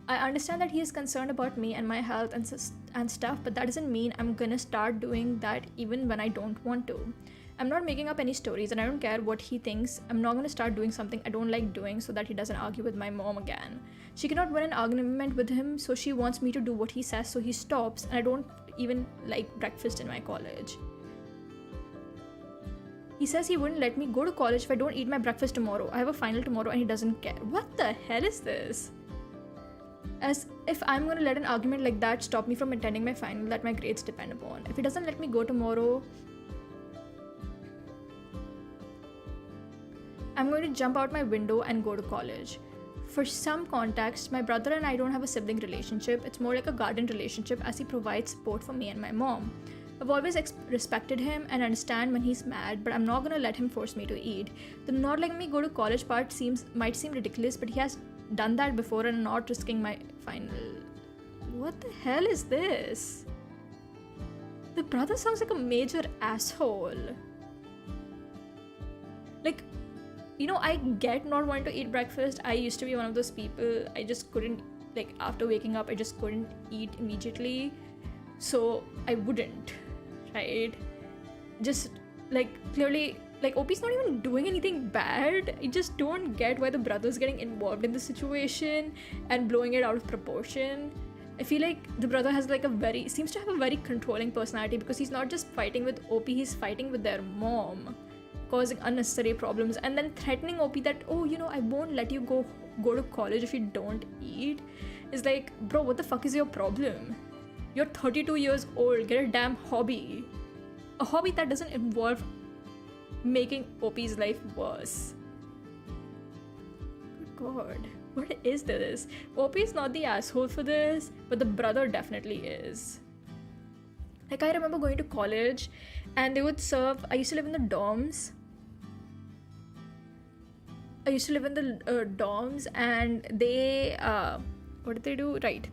I understand that he is concerned about me and my health and stuff, but that doesn't mean I'm gonna start doing that even when I don't want to. I'm not making up any stories and I don't care what he thinks. I'm not gonna start doing something I don't like doing so that he doesn't argue with my mom again. She cannot win an argument with him, so she wants me to do what he says, so he stops, and I don't even like breakfast in my college. He says he wouldn't let me go to college if I don't eat my breakfast tomorrow. I have a final tomorrow and he doesn't care. What the hell is this? As if I'm going to let an argument like that stop me from attending my final that my grades depend upon. If he doesn't let me go tomorrow, I'm going to jump out my window and go to college. For some context, my brother and I don't have a sibling relationship. It's more like a guardian relationship as he provides support for me and my mom. I've always respected him and understand when he's mad, but I'm not going to let him force me to eat. The not letting me go to college part might seem ridiculous, but he has done that before and not risking my final. What the hell is this? The brother sounds like a major asshole. Like, you know, I get not wanting to eat breakfast. I used to be one of those people. I just couldn't, like, after waking up, I just couldn't eat immediately. So I wouldn't, right? Just, like, clearly, like, OP's not even doing anything bad. I just don't get why the brother's getting involved in the situation and blowing it out of proportion. I feel like the brother has like seems to have a very controlling personality, because he's not just fighting with OP, he's fighting with their mom, causing unnecessary problems, and then threatening OP that, oh, you know, I won't let you go to college if you don't eat. It's like, bro, what the fuck is your problem? You're 32 years old, get a damn hobby. A hobby that doesn't involve making OP's life worse. Good God, what is this? OP is not the asshole for this, but the brother definitely is. Like, I remember going to college and they would serve, I used to live in the dorms. And they, what did they do? Right.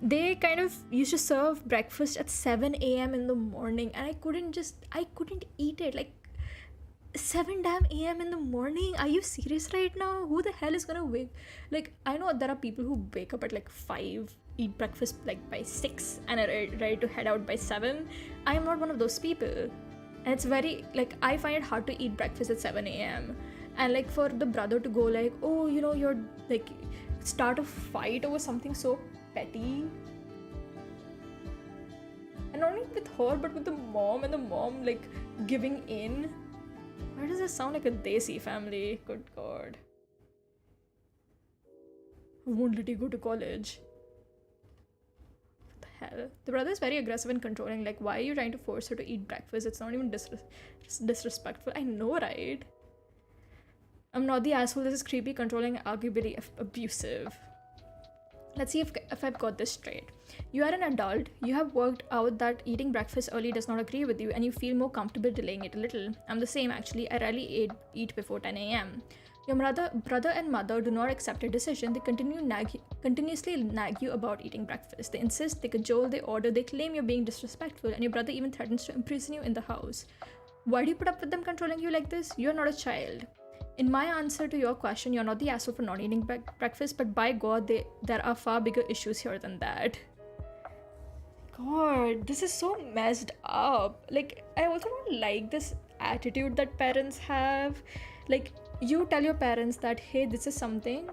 They kind of used to serve breakfast at 7 a.m. in the morning, and I couldn't eat it. Like, 7 damn a.m. in the morning? Are you serious right now? Who the hell is gonna wake? Like, I know there are people who wake up at like 5, eat breakfast like by 6, and are ready to head out by 7. I am not one of those people. And it's very, like, I find it hard to eat breakfast at 7 a.m. And like, for the brother to go like, oh, you know, you're like, start a fight over something so petty. And not only with her, but with the mom, and the mom like giving in. Why does this sound like a Desi family? Good God. I won't let you go to college. What the hell? The brother is very aggressive and controlling. Like, why are you trying to force her to eat breakfast? It's not even disrespectful. I know, right? I'm not the asshole. This is creepy, controlling, arguably abusive. Let's see if I've got this straight. You are an adult, you have worked out that eating breakfast early does not agree with you, and you feel more comfortable delaying it a little. I'm the same actually. I rarely eat before 10 a.m. Your brother and mother do not accept your decision. They continuously nag you about eating breakfast. They insist, they cajole, they order, they claim you're being disrespectful, and your brother even threatens to imprison you in the house. Why do you put up with them controlling you like this? You're not a child. In my answer to your question, you're not the asshole for not eating breakfast, but by God, there are far bigger issues here than that. God, this is so messed up. Like, I also don't like this attitude that parents have. Like, you tell your parents that, hey, this is something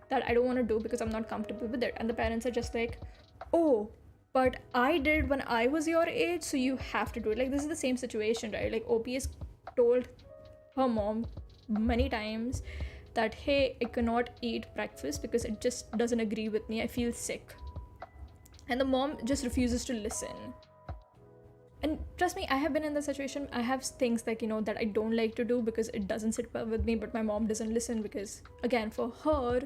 that I don't want to do because I'm not comfortable with it. And the parents are just like, oh, but I did it when I was your age, so you have to do it. Like, this is the same situation, right? Like, OP has told her mom many times that, hey, I cannot eat breakfast because it just doesn't agree with me. I feel sick. And the mom just refuses to listen. And trust me, I have been in the situation. I have things like, that I don't like to do because it doesn't sit well with me, but my mom doesn't listen because, again, for her,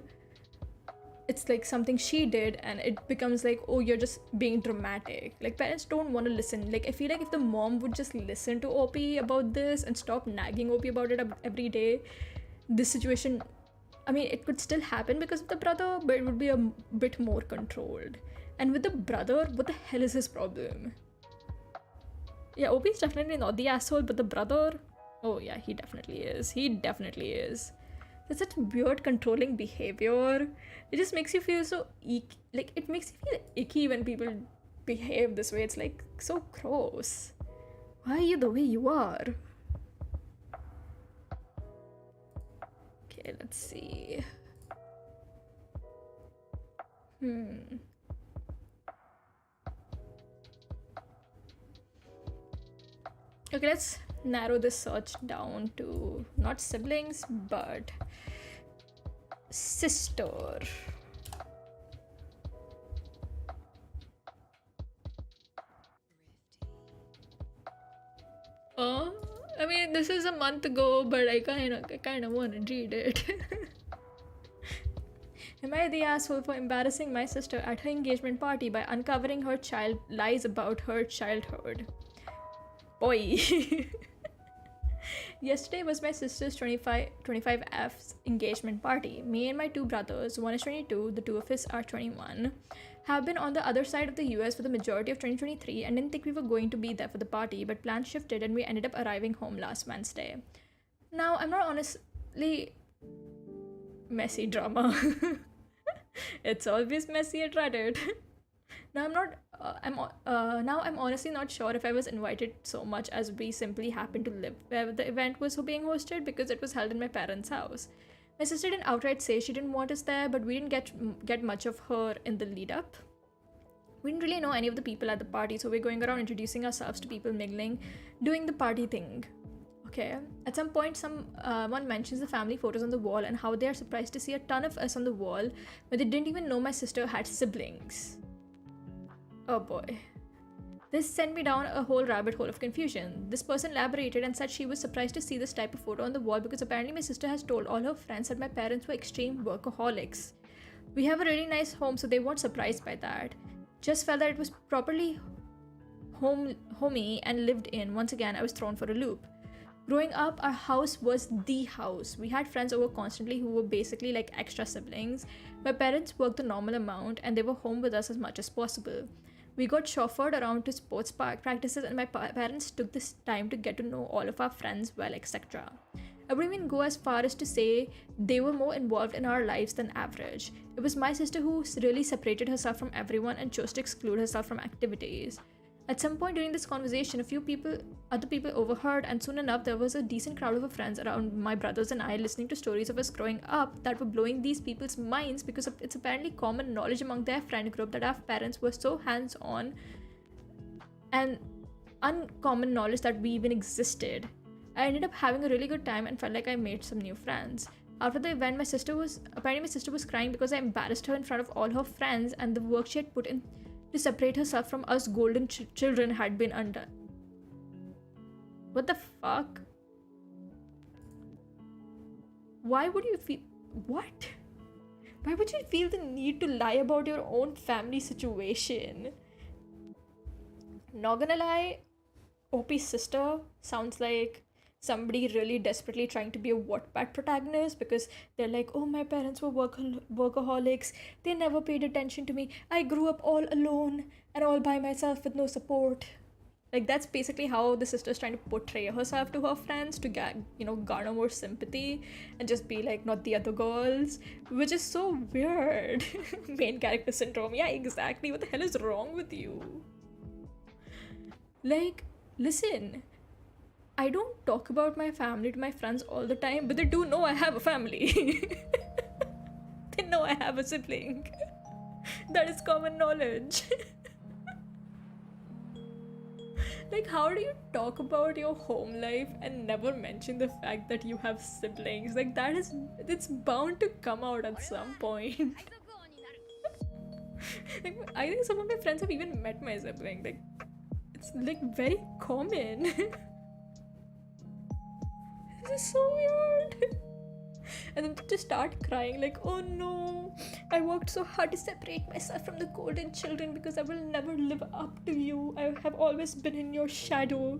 it's like something she did, and it becomes like, oh, you're just being dramatic. Like, parents don't want to listen. Like, I feel like if the mom would just listen to OP about this and stop nagging OP about it every day, this situation, I mean, it could still happen because of the brother, but it would be a bit more controlled. And with the brother, what the hell is his problem? Yeah, OP is definitely not the asshole, but the brother, oh yeah, he definitely is. He definitely is. It's such weird controlling behavior. It just makes you feel so icky. Like, it makes you feel icky when people behave this way. It's like so gross. Why are you the way you are? Okay, let's see. Okay, let's narrow this search down to not siblings, but sister. I mean, this is a month ago, but I kind of want to read it. Am I the asshole for embarrassing my sister at her engagement party by uncovering her lies about her childhood? Boy. Yesterday was my sister's 25F's engagement party. Me and my two brothers, one is 22, the two of us are 21, have been on the other side of the US for the majority of 2023 and didn't think we were going to be there for the party, but plans shifted and we ended up arriving home last Wednesday. Now, I'm not honestly messy drama. It's always messy at Reddit. Now I'm honestly not sure if I was invited so much as we simply happened to live where the event was being hosted because it was held in my parents' house. My sister didn't outright say she didn't want us there, but we didn't get much of her in the lead up. We didn't really know any of the people at the party, so we're going around introducing ourselves to people, mingling, doing the party thing. Okay. At some point, someone mentions the family photos on the wall and how they are surprised to see a ton of us on the wall, but they didn't even know my sister had siblings. Oh boy. This sent me down a whole rabbit hole of confusion. This person elaborated and said she was surprised to see this type of photo on the wall because apparently my sister has told all her friends that my parents were extreme workaholics. We have a really nice home, so they weren't surprised by that. Just felt that it was properly homey and lived in. Once again, I was thrown for a loop. Growing up, our house was the house. We had friends over constantly who were basically like extra siblings. My parents worked the normal amount and they were home with us as much as possible. We got chauffeured around to sports park practices and my parents took this time to get to know all of our friends well, etc. I wouldn't even go as far as to say they were more involved in our lives than average. It was my sister who really separated herself from everyone and chose to exclude herself from activities. At some point during this conversation, a few other people overheard, and soon enough there was a decent crowd of friends around my brothers and I listening to stories of us growing up that were blowing these people's minds because it's apparently common knowledge among their friend group that our parents were so hands-on, and uncommon knowledge that we even existed. I ended up having a really good time and felt like I made some new friends. After the event, my sister was crying because I embarrassed her in front of all her friends and the work she had put in to separate herself from us golden children had been undone. What the fuck? Why would you feel... What? Why would you feel the need to lie about your own family situation? Not gonna lie, OP's sister sounds like somebody really desperately trying to be a Wattpad protagonist because they're like, oh, my parents were workaholics. They never paid attention to me. I grew up all alone and all by myself with no support. Like, that's basically how the sister's trying to portray herself to her friends to garner more sympathy and just be like, not the other girls, which is so weird. Main character syndrome. Yeah, exactly. What the hell is wrong with you? Like, listen, I don't talk about my family to my friends all the time, but they do know I have a family. They know I have a sibling. That is common knowledge. Like, how do you talk about your home life and never mention the fact that you have siblings? Like, it's bound to come out at some point. Like, I think some of my friends have even met my sibling. Like, it's like very common. This is so weird. And then to start crying, like, oh no, I worked so hard to separate myself from the golden children because I will never live up to you. I have always been in your shadow.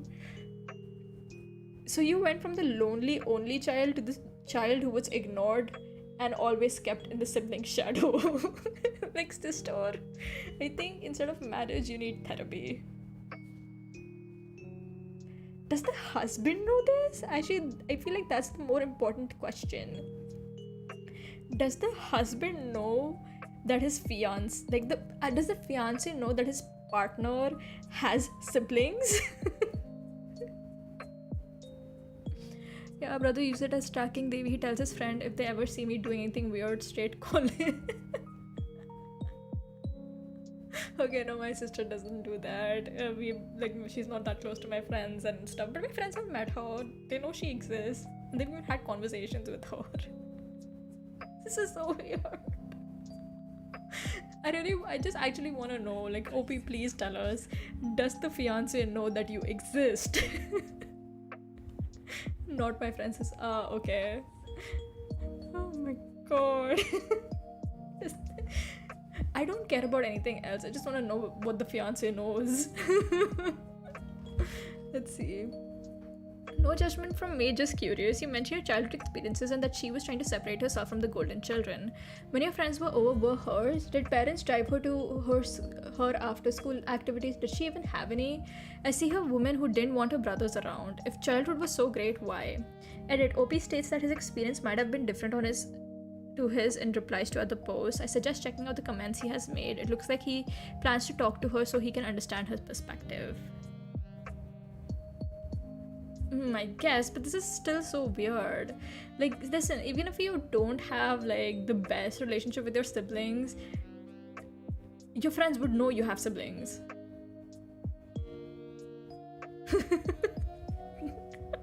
So you went from the lonely only child to the child who was ignored and always kept in the sibling shadow. Like, sister, I think instead of marriage, you need therapy. Does the husband know this? Actually, I feel like that's the more important question. Does the husband know that his fiance, does the fiance know that his partner has siblings? Yeah, brother use it as tracking. He tells his friend if they ever see me doing anything weird, straight call him. Okay, no, my sister doesn't do that. She's not that close to my friends and stuff. But my friends have met her. They know she exists. And they've even had conversations with her. This is so weird. I just actually want to know, like, OP, please tell us, does the fiance know that you exist? Not my friends. Okay. Oh my god. I don't care about anything else. I just want to know what the fiance knows. Let's see. No judgment from me, just curious. You mentioned your childhood experiences and that she was trying to separate herself from the golden children. When your friends were over, were hers? Did parents drive her to her after school activities? Did she even have any? I see her woman who didn't want her brothers around. If childhood was so great, why? Edit. OP states that his experience might have been different to his in replies to other posts. I suggest checking out the comments he has made. It looks like he plans to talk to her so he can understand her perspective. I guess, but this is still so weird. Like, listen, even if you don't have like the best relationship with your siblings, your friends would know you have siblings.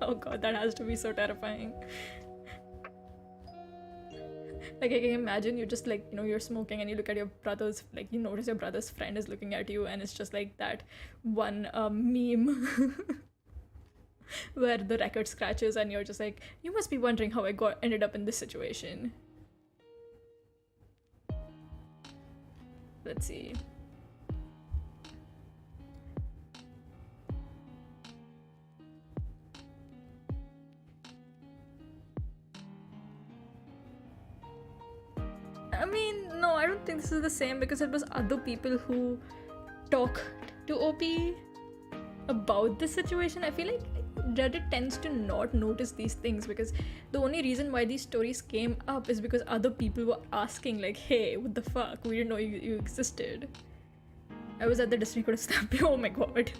Oh god, that has to be so terrifying. Like, I can imagine you just like, you're smoking and you look at your brother's, like, you notice your brother's friend is looking at you and it's just like that one meme where the record scratches and you're just like, you must be wondering how I ended up in this situation. Let's see. I mean, no, I don't think this is the same because it was other people who talked to OP about this situation. I feel like Reddit tends to not notice these things because the only reason why these stories came up is because other people were asking, like, hey, what the fuck? We didn't know you existed. I was at the Disney, could have snapped you. Oh my god.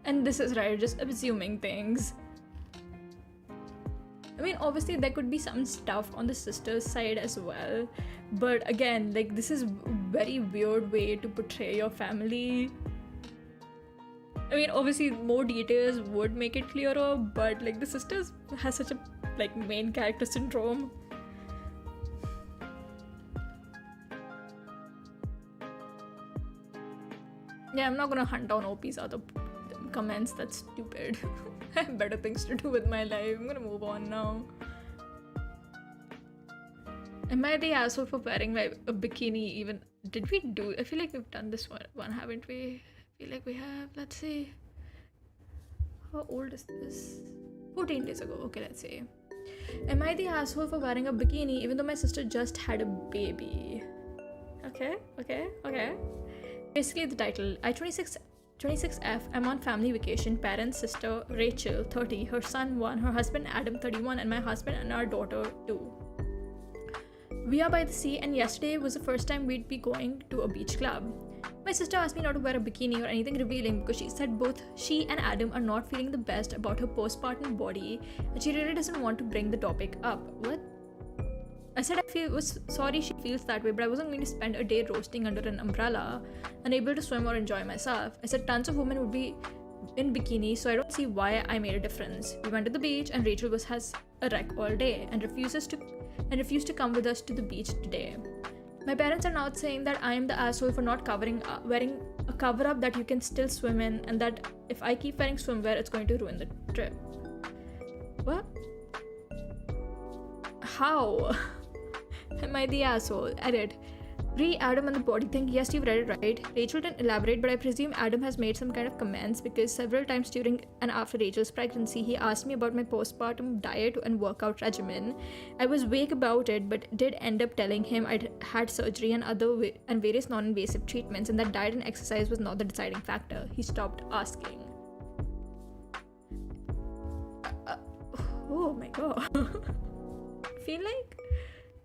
And this is right, just assuming things. I mean, obviously there could be some stuff on the sister's side as well, but again, like, this is very weird way to portray your family. I mean, obviously more details would make it clearer, but like the sisters has such a like main character syndrome. Yeah, I'm not gonna hunt down OP's other comments. That's stupid. I have better things to do with my life. I'm gonna move on now. Am I the asshole for wearing like a bikini even? Did we do? I feel like we've done this one, haven't we? I feel like we have. Let's see. How old is this? 14 days ago. Okay, let's see. Am I the asshole for wearing a bikini even though my sister just had a baby? Okay. Basically, the title, I 26F, I'm on family vacation, parents, sister, Rachel, 30, her son, 1, her husband, Adam, 31, and my husband and our daughter, 2. We are by the sea, and yesterday was the first time we'd be going to a beach club. My sister asked me not to wear a bikini or anything revealing because she said both she and Adam are not feeling the best about her postpartum body, and she really doesn't want to bring the topic up. What? I said was sorry she feels that way, but I wasn't going to spend a day roasting under an umbrella, unable to swim or enjoy myself. I said tons of women would be in bikini, so I don't see why I made a difference. We went to the beach, and Rachel has a wreck all day and refused to come with us to the beach today. My parents are now saying that I am the asshole for not wearing a cover-up that you can still swim in, and that if I keep wearing swimwear, it's going to ruin the trip. What? How? Am I the asshole? Edit. Adam and the body thing. Yes, you've read it right. Rachel didn't elaborate, but I presume Adam has made some kind of comments because several times during and after Rachel's pregnancy, he asked me about my postpartum diet and workout regimen. I was vague about it, but did end up telling him I'd had surgery and various non-invasive treatments, and that diet and exercise was not the deciding factor. He stopped asking. Oh my god. I feel like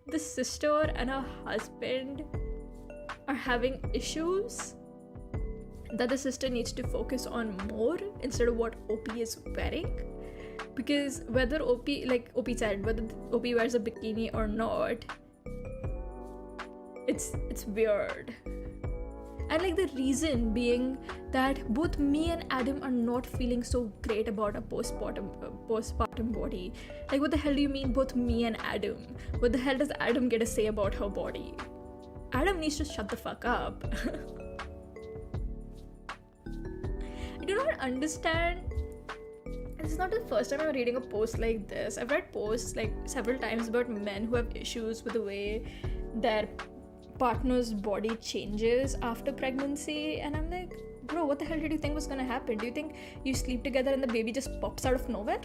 the sister and her husband are having issues that the sister needs to focus on more instead of what OP is wearing, because whether OP said, whether OP wears a bikini or not, it's weird. And like the reason being that both me and Adam are not feeling so great about a postpartum body. Like, what the hell do you mean both me and Adam? What the hell does Adam get to say about her body? Adam needs to shut the fuck up. I do not understand. This is not the first time I'm reading a post like this. I've read posts like several times about men who have issues with the way their partner's body changes after pregnancy, and I'm like, bro, what the hell did you think was gonna happen? Do you think you sleep together and the baby just pops out of nowhere?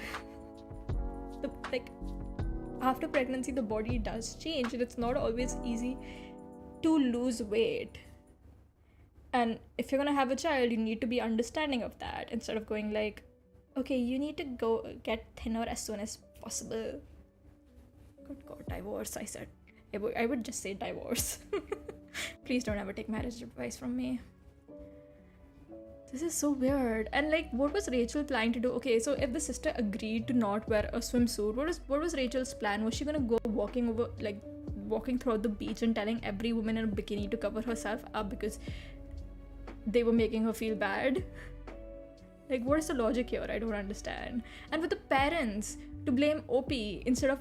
After pregnancy, the body does change, and it's not always easy to lose weight. And if you're gonna have a child, you need to be understanding of that instead of going like, okay, you need to go get thinner as soon as possible. Good god, divorce, I said. I would just say divorce. Please don't ever take marriage advice from me. This is so weird. And like, what was Rachel planning to do? Okay, so if the sister agreed to not wear a swimsuit, what was Rachel's plan? Was she gonna go walking throughout the beach and telling every woman in a bikini to cover herself up because they were making her feel bad? Like, what is the logic here? I don't understand. And with the parents to blame OP instead of,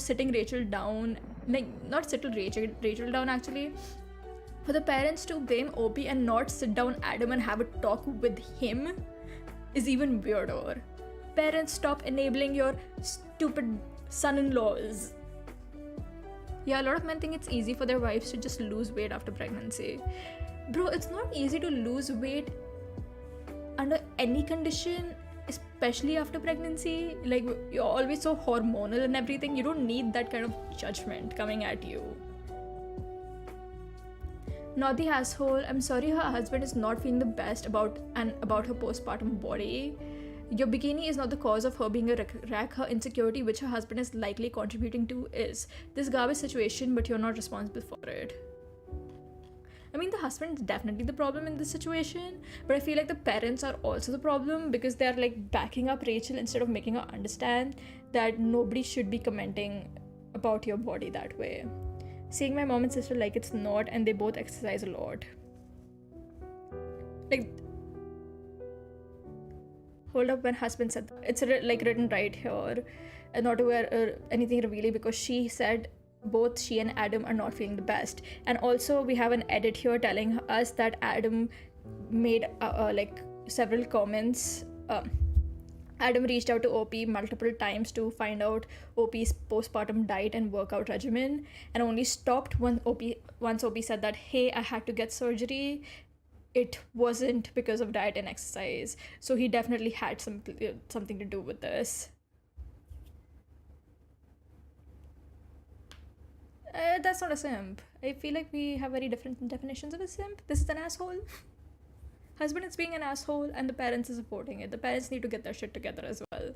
sitting Rachel down, like, not sit Rachel down actually, for the parents to blame OP and not sit down Adam and have a talk with him is even weirder. Parents, stop enabling your stupid son-in-laws. Yeah, a lot of men think it's easy for their wives to just lose weight after pregnancy. Bro, it's not easy to lose weight under any condition, especially after pregnancy. Like, you're always so hormonal and everything. You don't need that kind of judgment coming at you. Not the asshole. I'm sorry her husband is not feeling the best about her postpartum body. Your bikini is not the cause of her being a wreck. Her insecurity, which her husband is likely contributing to, is this garbage situation, but you're not responsible for it. I mean, the husband is definitely the problem in this situation, but I feel like the parents are also the problem because they're like backing up Rachel instead of making her understand that nobody should be commenting about your body that way. Seeing my mom and sister like it's not, and they both exercise a lot. Like, hold up, when husband said that. It's written right here, and not to wear anything revealing because she said both she and Adam are not feeling the best. And also we have an edit here telling us that Adam made several comments. Adam reached out to OP multiple times to find out OP's postpartum diet and workout regimen, and only stopped once OP said that, hey, I had to get surgery. It wasn't because of diet and exercise. So he definitely had something to do with this. That's not a simp. I feel like we have very different definitions of a simp. This is an asshole. Husband is being an asshole and the parents are supporting it. The parents need to get their shit together as well.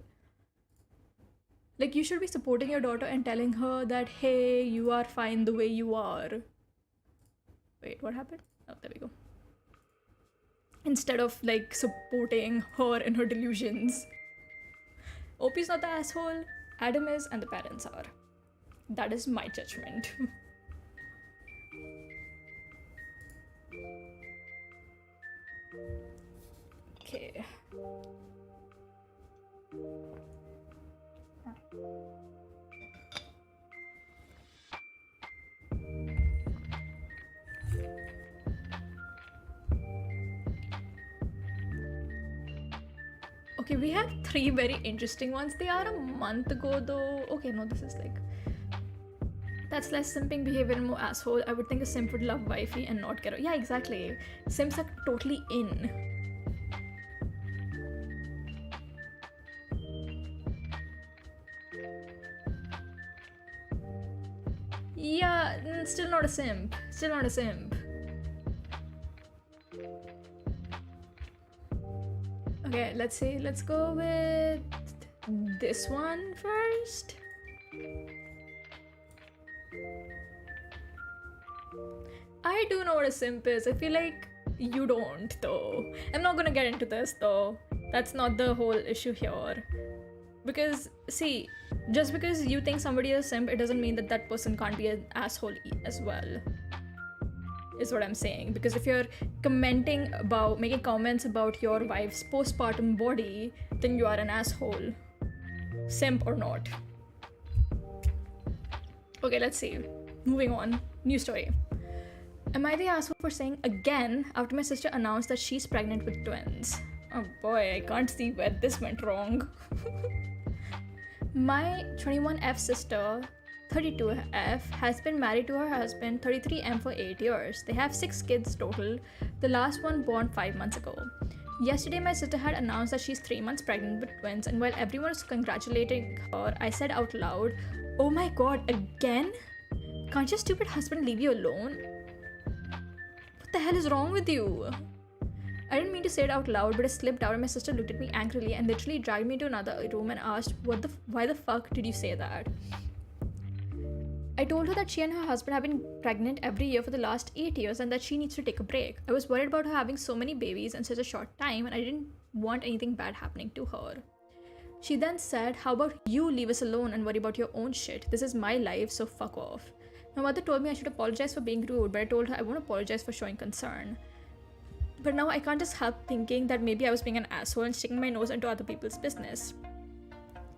Like, you should be supporting your daughter and telling her that, hey, you are fine the way you are. Wait, what happened? Oh, there we go. Instead of, like, supporting her in her delusions. OP's not the asshole, Adam is, and the parents are. That is my judgment. Okay. Okay, we have 3 very interesting ones. They are a month ago though. Okay, no, this is like... That's less simping behavior and more asshole. I would think a simp would love wifey and not get... Yeah, exactly. Simps are totally in. Yeah, still not a simp. Still not a simp. Okay, let's see. Let's go with this one first. I do know what a simp is. I feel like you don't though. I'm not gonna get into this though. That's not the whole issue here. Because, see, just because you think somebody is a simp, it doesn't mean that that person can't be an asshole as well. Is what I'm saying. Because if you're commenting about, making comments about your wife's postpartum body, then you are an asshole. Simp or not. Okay, let's see. Moving on. New story. Am I the asshole for saying again after my sister announced that she's pregnant with twins? Oh boy, I can't see where this went wrong. My 21F sister, 32F, has been married to her husband, 33M, for 8 years. They have 6 kids total, the last one born 5 months ago. Yesterday, my sister had announced that she's 3 months pregnant with twins, and while everyone was congratulating her, I said out loud, "Oh my god, again? Can't your stupid husband leave you alone? What the hell is wrong with you?" I didn't mean to say it out loud, but it slipped out and my sister looked at me angrily and literally dragged me to another room and asked, why the fuck did you say that? I told her that she and her husband have been pregnant every year for the last 8 years and that she needs to take a break. I was worried about her having so many babies in such a short time and I didn't want anything bad happening to her. She then said, "How about you leave us alone and worry about your own shit? This is my life, so fuck off." My mother told me I should apologize for being rude, but I told her I won't apologize for showing concern. But now I can't just help thinking that maybe I was being an asshole and sticking my nose into other people's business.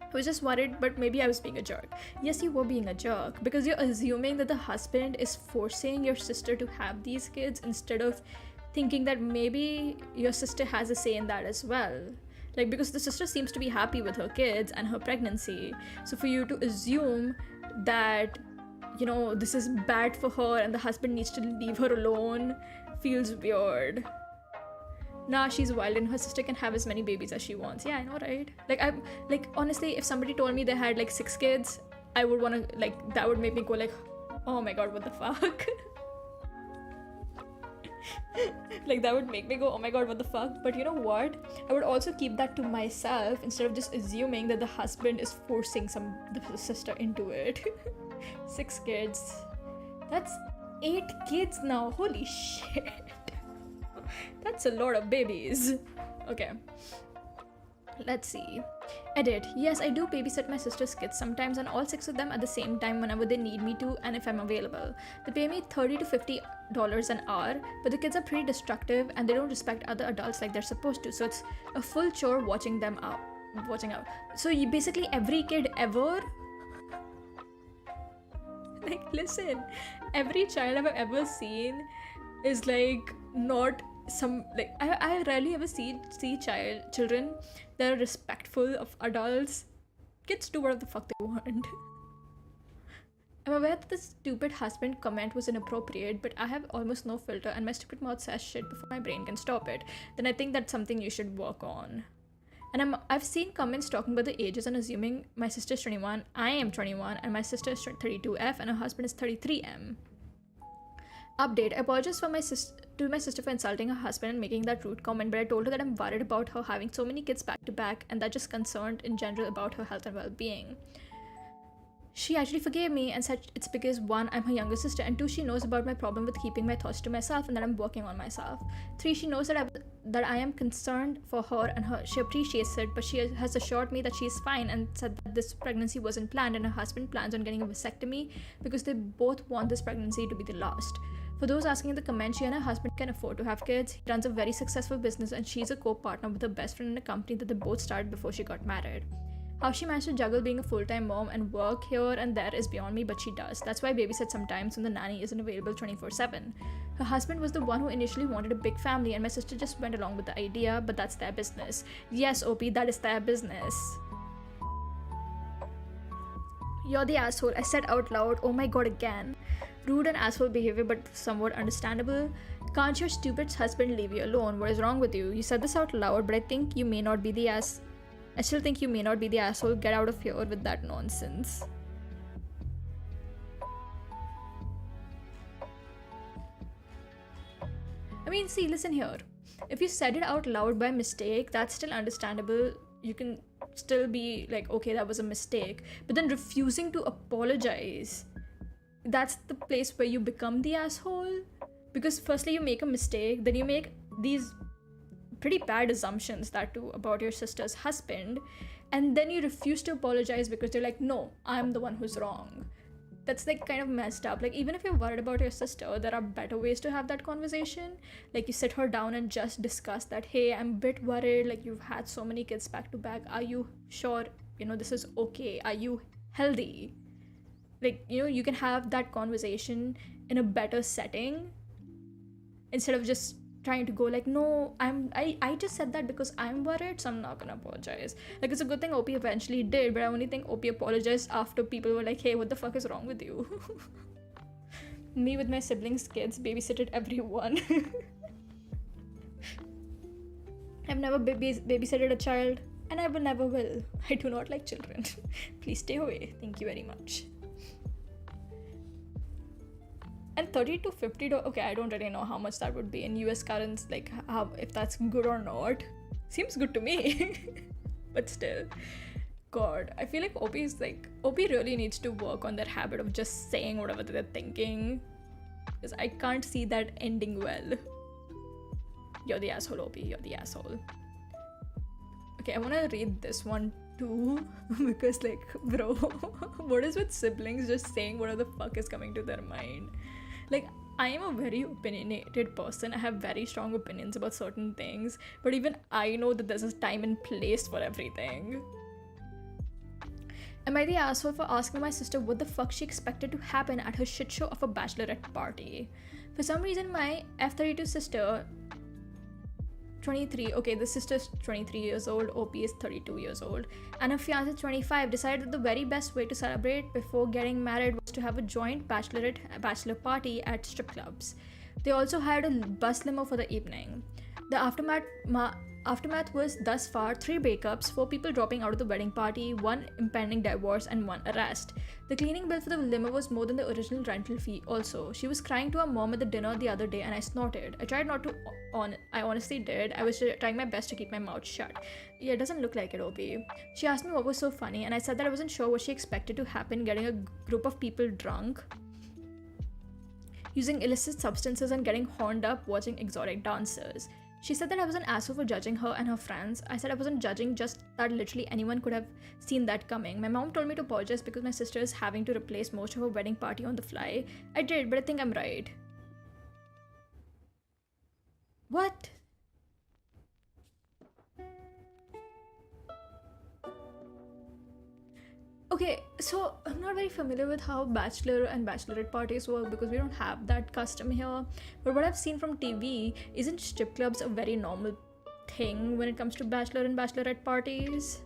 I was just worried, but maybe I was being a jerk. Yes, you were being a jerk, because you're assuming that the husband is forcing your sister to have these kids instead of thinking that maybe your sister has a say in that as well. Like, because the sister seems to be happy with her kids and her pregnancy. So for you to assume that, you know, this is bad for her and the husband needs to leave her alone feels weird. Nah, she's wild and her sister can have as many babies as she wants. Yeah, I know, right? Like, honestly, if somebody told me they had like 6 kids, I would want to, like, that would make me go like, oh my god, what the fuck? Like, that would make me go, oh my god, what the fuck? But you know what? I would also keep that to myself instead of just assuming that the husband is forcing the sister into it. 6 kids. That's 8 kids now. Holy shit. That's a lot of babies. Okay. Let's see. Edit. Yes, I do babysit my sister's kids sometimes and all 6 of them at the same time whenever they need me to and if I'm available. They pay me $30 to $50 an hour, but the kids are pretty destructive and they don't respect other adults like they're supposed to. So it's a full chore watching them out. So you basically every kid ever... Like, listen, every child I've ever seen is like not some, like, I rarely ever see children that are respectful of adults. Kids do whatever the fuck they want. I'm aware that the stupid husband comment was inappropriate, but I have almost no filter and my stupid mouth says shit before my brain can stop it. Then I think that's something you should work on. And I've seen comments talking about the ages and assuming my sister's 21, I am 21, and my sister is 32F, and her husband is 33M. Update: I apologize to my sister for insulting her husband and making that rude comment, but I told her that I'm worried about her having so many kids back to back, and that just concerned in general about her health and well-being. She actually forgave me and said it's because 1, I'm her younger sister, and 2, she knows about my problem with keeping my thoughts to myself and that I'm working on myself. 3, she knows that I am concerned for her and she appreciates it, but she has assured me that she is fine and said that this pregnancy wasn't planned and her husband plans on getting a vasectomy because they both want this pregnancy to be the last. For those asking in the comments, she and her husband can afford to have kids. He runs a very successful business and she's a co-partner with her best friend in a company that they both started before she got married. How she managed to juggle being a full-time mom and work here and there is beyond me, but she does. That's why I babysit sometimes when the nanny isn't available 24/7. Her husband was the one who initially wanted a big family and my sister just went along with the idea, but that's their business. Yes, OP, that is their business. You're the asshole, I said out loud. Oh my god, again. Rude and asshole behavior, but somewhat understandable. Can't your stupid husband leave you alone? What is wrong with you? You said this out loud, but I still think you may not be the asshole. Get out of here with that nonsense. I mean, see, listen here. If you said it out loud by mistake, that's still understandable. You can still be like, okay, that was a mistake. But then refusing to apologize, that's the place where you become the asshole. Because firstly, you make a mistake, then you make these pretty bad assumptions that too about your sister's husband, and then you refuse to apologize because you're like, no, I'm the one who's wrong. That's like kind of messed up. Like, even if you're worried about your sister, there are better ways to have that conversation. Like, you sit her down and just discuss that, hey, I'm a bit worried, like you've had so many kids back to back, are you sure this is okay, are you healthy? Like, you can have that conversation in a better setting instead of just trying to go like, no, I just said that because I'm worried, so I'm not gonna apologize. Like, it's a good thing OP eventually did, but I only think OP apologized after people were like, hey, what the fuck is wrong with you? Me with my siblings' kids babysitted everyone. I've never babysitted a child, and I will never will. I do not like children. Please stay away. Thank you very much. And $30 to $50, okay, I don't really know how much that would be in US currency, like how, if that's good or not. Seems good to me. But still, God, I feel like OP really needs to work on their habit of just saying whatever they're thinking, because I can't see that ending well. You're the asshole, OP, you're the asshole. Okay, I want to read this one too, because like, bro, what is with siblings just saying whatever the fuck is coming to their mind? Like, I am a very opinionated person. I have very strong opinions about certain things, but even I know that there's a time and place for everything. Am I the asshole for asking my sister what the fuck she expected to happen at her shit show of a bachelorette party? For some reason, my F32 sister, 23, okay, the sister's 23 years old, OP is 32 years old, and her fiance 25, decided that the very best way to celebrate before getting married was to have a joint bachelor party at strip clubs. They also hired a bus limo for the evening. The aftermath was thus far 3 breakups, 4 people dropping out of the wedding party, 1 impending divorce, and 1 arrest. The cleaning bill for the limo was more than the original rental fee also. She was crying to her mom at the dinner the other day and I snorted. I tried not to I honestly did. I was trying my best to keep my mouth shut. Yeah, it doesn't look like it, OP. She asked me what was so funny and I said that I wasn't sure what she expected to happen getting a group of people drunk, using illicit substances and getting horned up watching exotic dancers. She said that I was an asshole for judging her and her friends. I said I wasn't judging, just that literally anyone could have seen that coming. My mom told me to apologize because my sister is having to replace most of her wedding party on the fly. I did, but I think I'm right. What? Okay, so I'm not very familiar with how bachelor and bachelorette parties work because we don't have that custom here. But what I've seen from TV, isn't strip clubs a very normal thing when it comes to bachelor and bachelorette parties?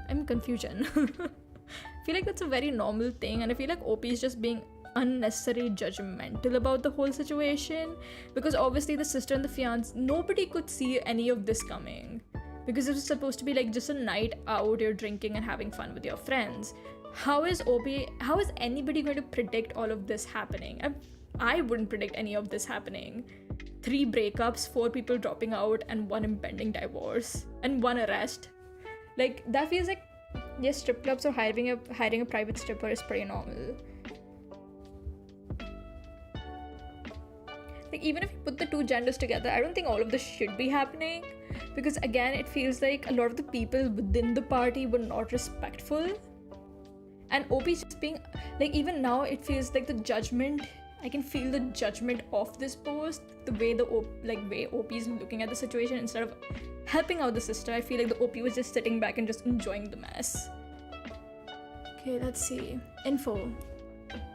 I'm in confusion. I feel like that's a very normal thing, and I feel like OP is just being unnecessary judgmental about the whole situation, because obviously the sister and the fiance, nobody could see any of this coming, because it was supposed to be like just a night out, you're drinking and having fun with your friends. How is anybody going to predict all of this happening? I wouldn't predict any of this happening. 3 breakups, 4 people dropping out, and 1 impending divorce, and 1 arrest. Like, that feels like, yes, strip clubs or hiring a private stripper is pretty normal. Like, even if you put the 2 genders together, I don't think all of this should be happening, because again, it feels like a lot of the people within the party were not respectful, and OP's just being like, even now it feels like the judgment, I can feel the judgment of this post, the way way OP is looking at the situation. Instead of helping out the sister, I feel like the OP was just sitting back and just enjoying the mess. Okay, let's see. Info.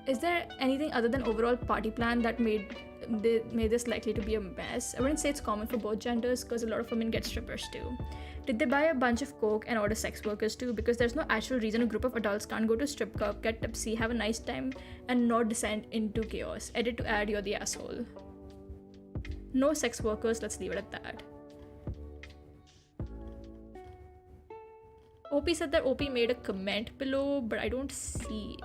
Is there anything other than overall party plan that made this likely to be a mess? I wouldn't say it's common for both genders, because a lot of women get strippers too. Did they buy a bunch of coke and order sex workers too? Because there's no actual reason a group of adults can't go to a strip club, get tipsy, have a nice time, and not descend into chaos. Edit to add, you're the asshole. No sex workers, let's leave it at that. OP said that OP made a comment below, but I don't see.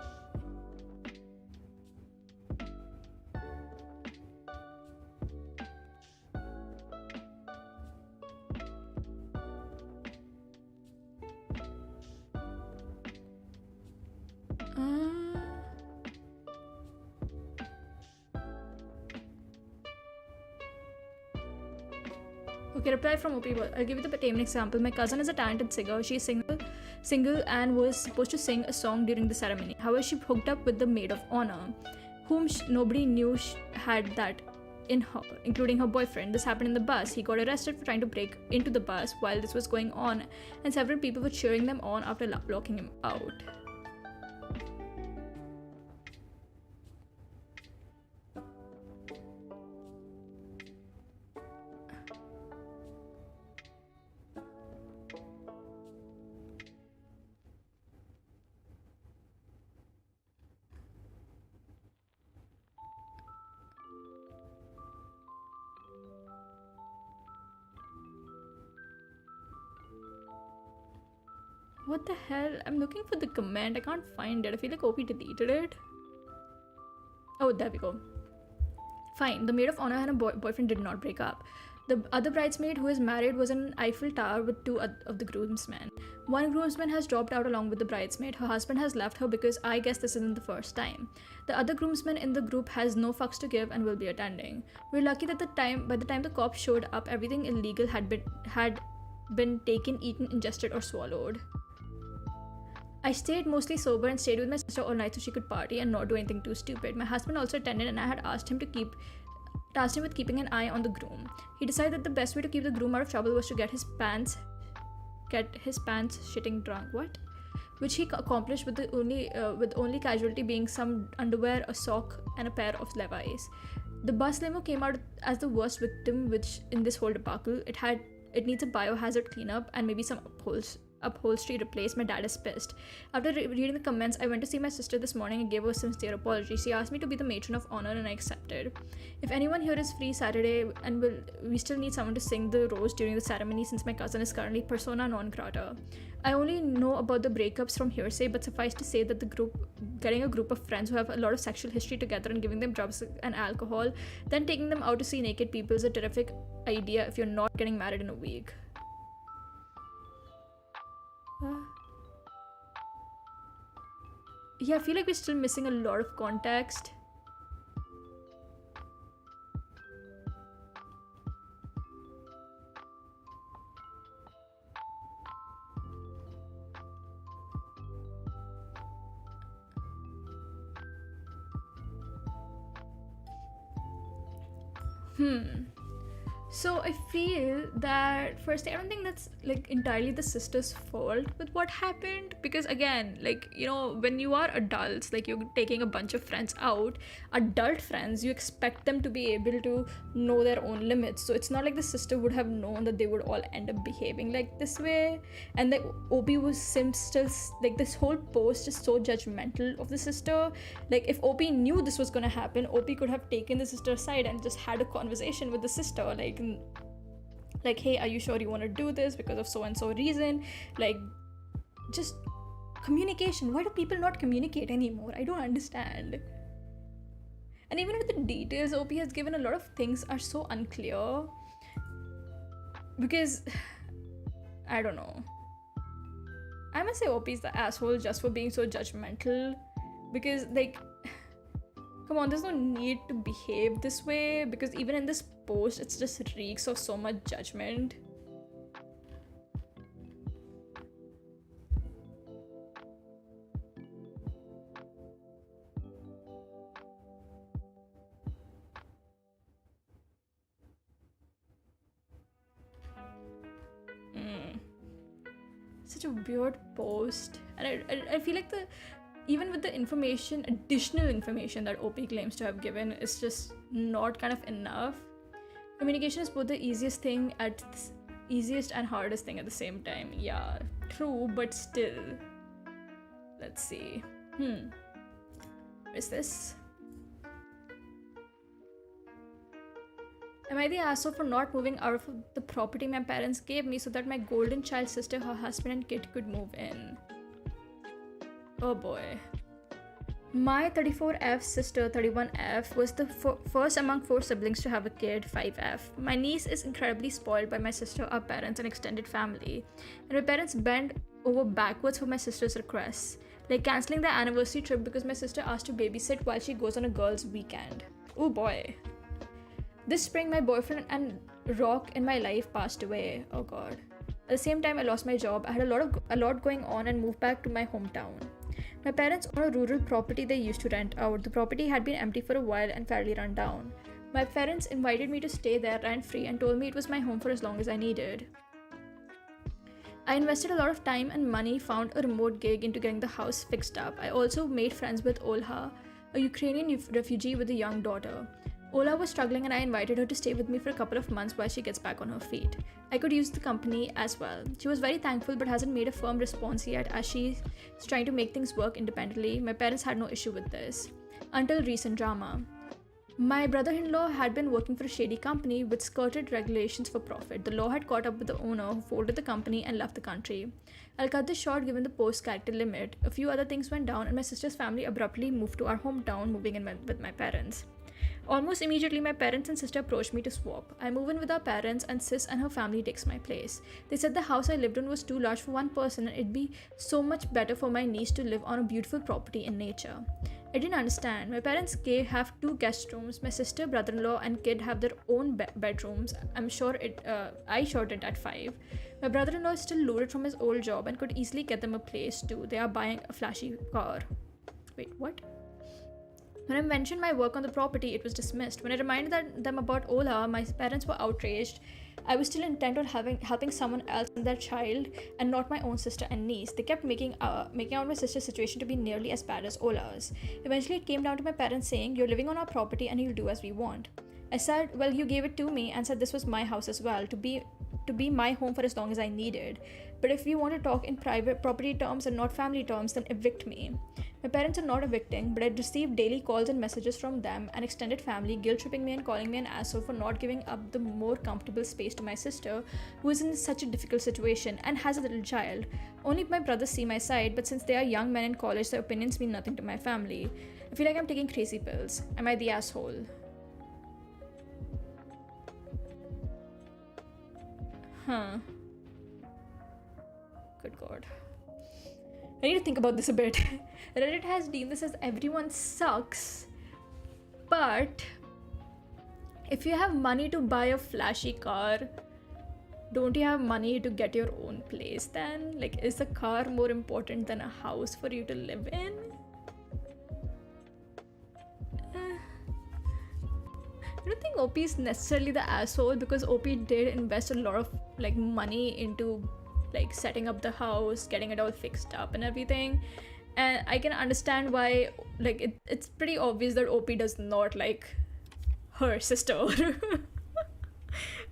Okay, reply from OP. I'll give you the tame example. My cousin is a talented singer. She's single and was supposed to sing a song during the ceremony. However, she hooked up with the maid of honor, whom nobody knew had that in her, including her boyfriend. This happened in the bus. He got arrested for trying to break into the bus while this was going on, and several people were cheering them on after locking him out. What the hell? I'm looking for the comment. I can't find it. I feel like OP deleted it. Oh, there we go. Fine. The maid of honor and her boyfriend did not break up. The other bridesmaid, who is married, was in an Eiffel Tower with 2 of the groomsmen. One groomsman has dropped out along with the bridesmaid. Her husband has left her because I guess this isn't the first time. The other groomsman in the group has no fucks to give and will be attending. We're lucky that by the time the cops showed up, everything illegal had been taken, eaten, ingested, or swallowed. I stayed mostly sober and stayed with my sister all night so she could party and not do anything too stupid. My husband also attended, and I had tasked him with keeping an eye on the groom. He decided that the best way to keep the groom out of trouble was to get his pants shitting drunk. What? Which he accomplished with only casualty being some underwear, a sock, and a pair of Levi's. The bus limo came out as the worst victim, which in this whole debacle, it needs a biohazard cleanup and maybe some upholstery replaced. My dad is pissed. After reading the comments, I went to see my sister this morning and gave her a sincere apology. She asked me to be the matron of honor and I accepted. If anyone here is free Saturday, and we still need someone to sing the rose during the ceremony since my cousin is currently persona non grata. I only know about the breakups from hearsay, but suffice to say that getting a group of friends who have a lot of sexual history together and giving them drugs and alcohol, then taking them out to see naked people is a terrific idea if you're not getting married in a week. Yeah, I feel like we're still missing a lot of context. So I feel that firstly, I don't think that's like entirely the sister's fault with what happened, because again, like, you know, when you are adults, like you're taking a bunch of friends out, adult friends, you expect them to be able to know their own limits. So it's not like the sister would have known that they would all end up behaving like this way. And like Obi was still like, this whole post is so judgmental of the sister. Like if Obi knew this was gonna happen, Obi could have taken the sister aside and just had a conversation with the sister, like, hey, are you sure you want to do this because of so and so reason? Like, just communication. Why do people not communicate anymore? I don't understand. And even with the details OP has given, a lot of things are so unclear, because I don't know, I must say OP is the asshole just for being so judgmental, because like, come on, there's no need to behave this way, because even in this post, it's just reeks of so much judgment. Such a weird post. And I feel like even with the information, additional information that OP claims to have given is just not kind of enough. Communication is both the easiest and hardest thing at the same time. Yeah, true, but still. Let's see. What is this? Am I the asshole for not moving out of the property my parents gave me so that my golden child sister, her husband, and kid could move in? Oh boy. My 34F sister, 31F, was the first among 4 siblings to have a kid, 5F. My niece is incredibly spoiled by my sister, our parents, and extended family. And my parents bent over backwards for my sister's requests, like cancelling the anniversary trip because my sister asked to babysit while she goes on a girls' weekend. Oh boy. This spring, my boyfriend and rock in my life passed away. Oh god. At the same time, I lost my job. I had a lot going on and moved back to my hometown. My parents own a rural property they used to rent out. The property had been empty for a while and fairly run down. My parents invited me to stay there rent-free and told me it was my home for as long as I needed. I invested a lot of time and money, found a remote gig into getting the house fixed up. I also made friends with Olha, a Ukrainian refugee with a young daughter. Ola was struggling and I invited her to stay with me for a couple of months while she gets back on her feet. I could use the company as well. She was very thankful but hasn't made a firm response yet, as she's trying to make things work independently. My parents had no issue with this. Until recent drama. My brother-in-law had been working for a shady company with skirted regulations for profit. The law had caught up with the owner, who folded the company and left the country. I'll cut this short given the post character limit. A few other things went down and my sister's family abruptly moved to our hometown, moving in with my parents. Almost immediately, my parents and sister approached me to swap. I move in with our parents and sis and her family takes my place. They said the house I lived in was too large for one person and it'd be so much better for my niece to live on a beautiful property in nature. I didn't understand. My parents have 2 guest rooms. My sister, brother-in-law, and kid have their own bedrooms. I'm sure I shorted at 5. My brother-in-law is still loaded from his old job and could easily get them a place too. They are buying a flashy car. Wait, what? When I mentioned my work on the property, it was dismissed. When I reminded them about Ola, my parents were outraged. I was still intent on helping someone else and their child, and not my own sister and niece. They kept making out my sister's situation to be nearly as bad as Ola's. Eventually, it came down to my parents saying, "You're living on our property and you'll do as we want." I said, "Well, you gave it to me," and said this was my house as well, to be my home for as long as I needed. But if you want to talk in private property terms and not family terms, then evict me. My parents are not evicting, but I'd received daily calls and messages from them and extended family, guilt-tripping me and calling me an asshole for not giving up the more comfortable space to my sister, who is in such a difficult situation and has a little child. Only my brothers see my side, but since they are young men in college, their opinions mean nothing to my family. I feel like I'm taking crazy pills. Am I the asshole? Huh. Good God. I need to think about this a bit. Reddit has deemed this as everyone sucks, but if you have money to buy a flashy car, don't you have money to get your own place then? Like, is a car more important than a house for you to live in? I don't think OP is necessarily the asshole, because OP did invest a lot of like money into like setting up the house, getting it all fixed up and everything. And I can understand why, like, it's pretty obvious that OP does not like her sister.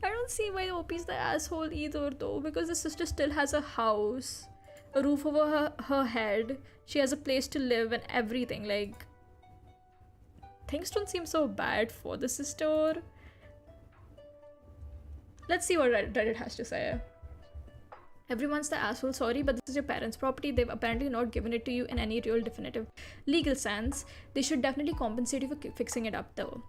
I don't see why OP is the asshole either, though, because the sister still has a house, a roof over her head, she has a place to live and everything. Like, things don't seem so bad for the sister. Let's see what Reddit has to say. Everyone's the asshole, sorry, but this is your parents' property. They've apparently not given it to you in any real definitive legal sense. They should definitely compensate you for fixing it up, though.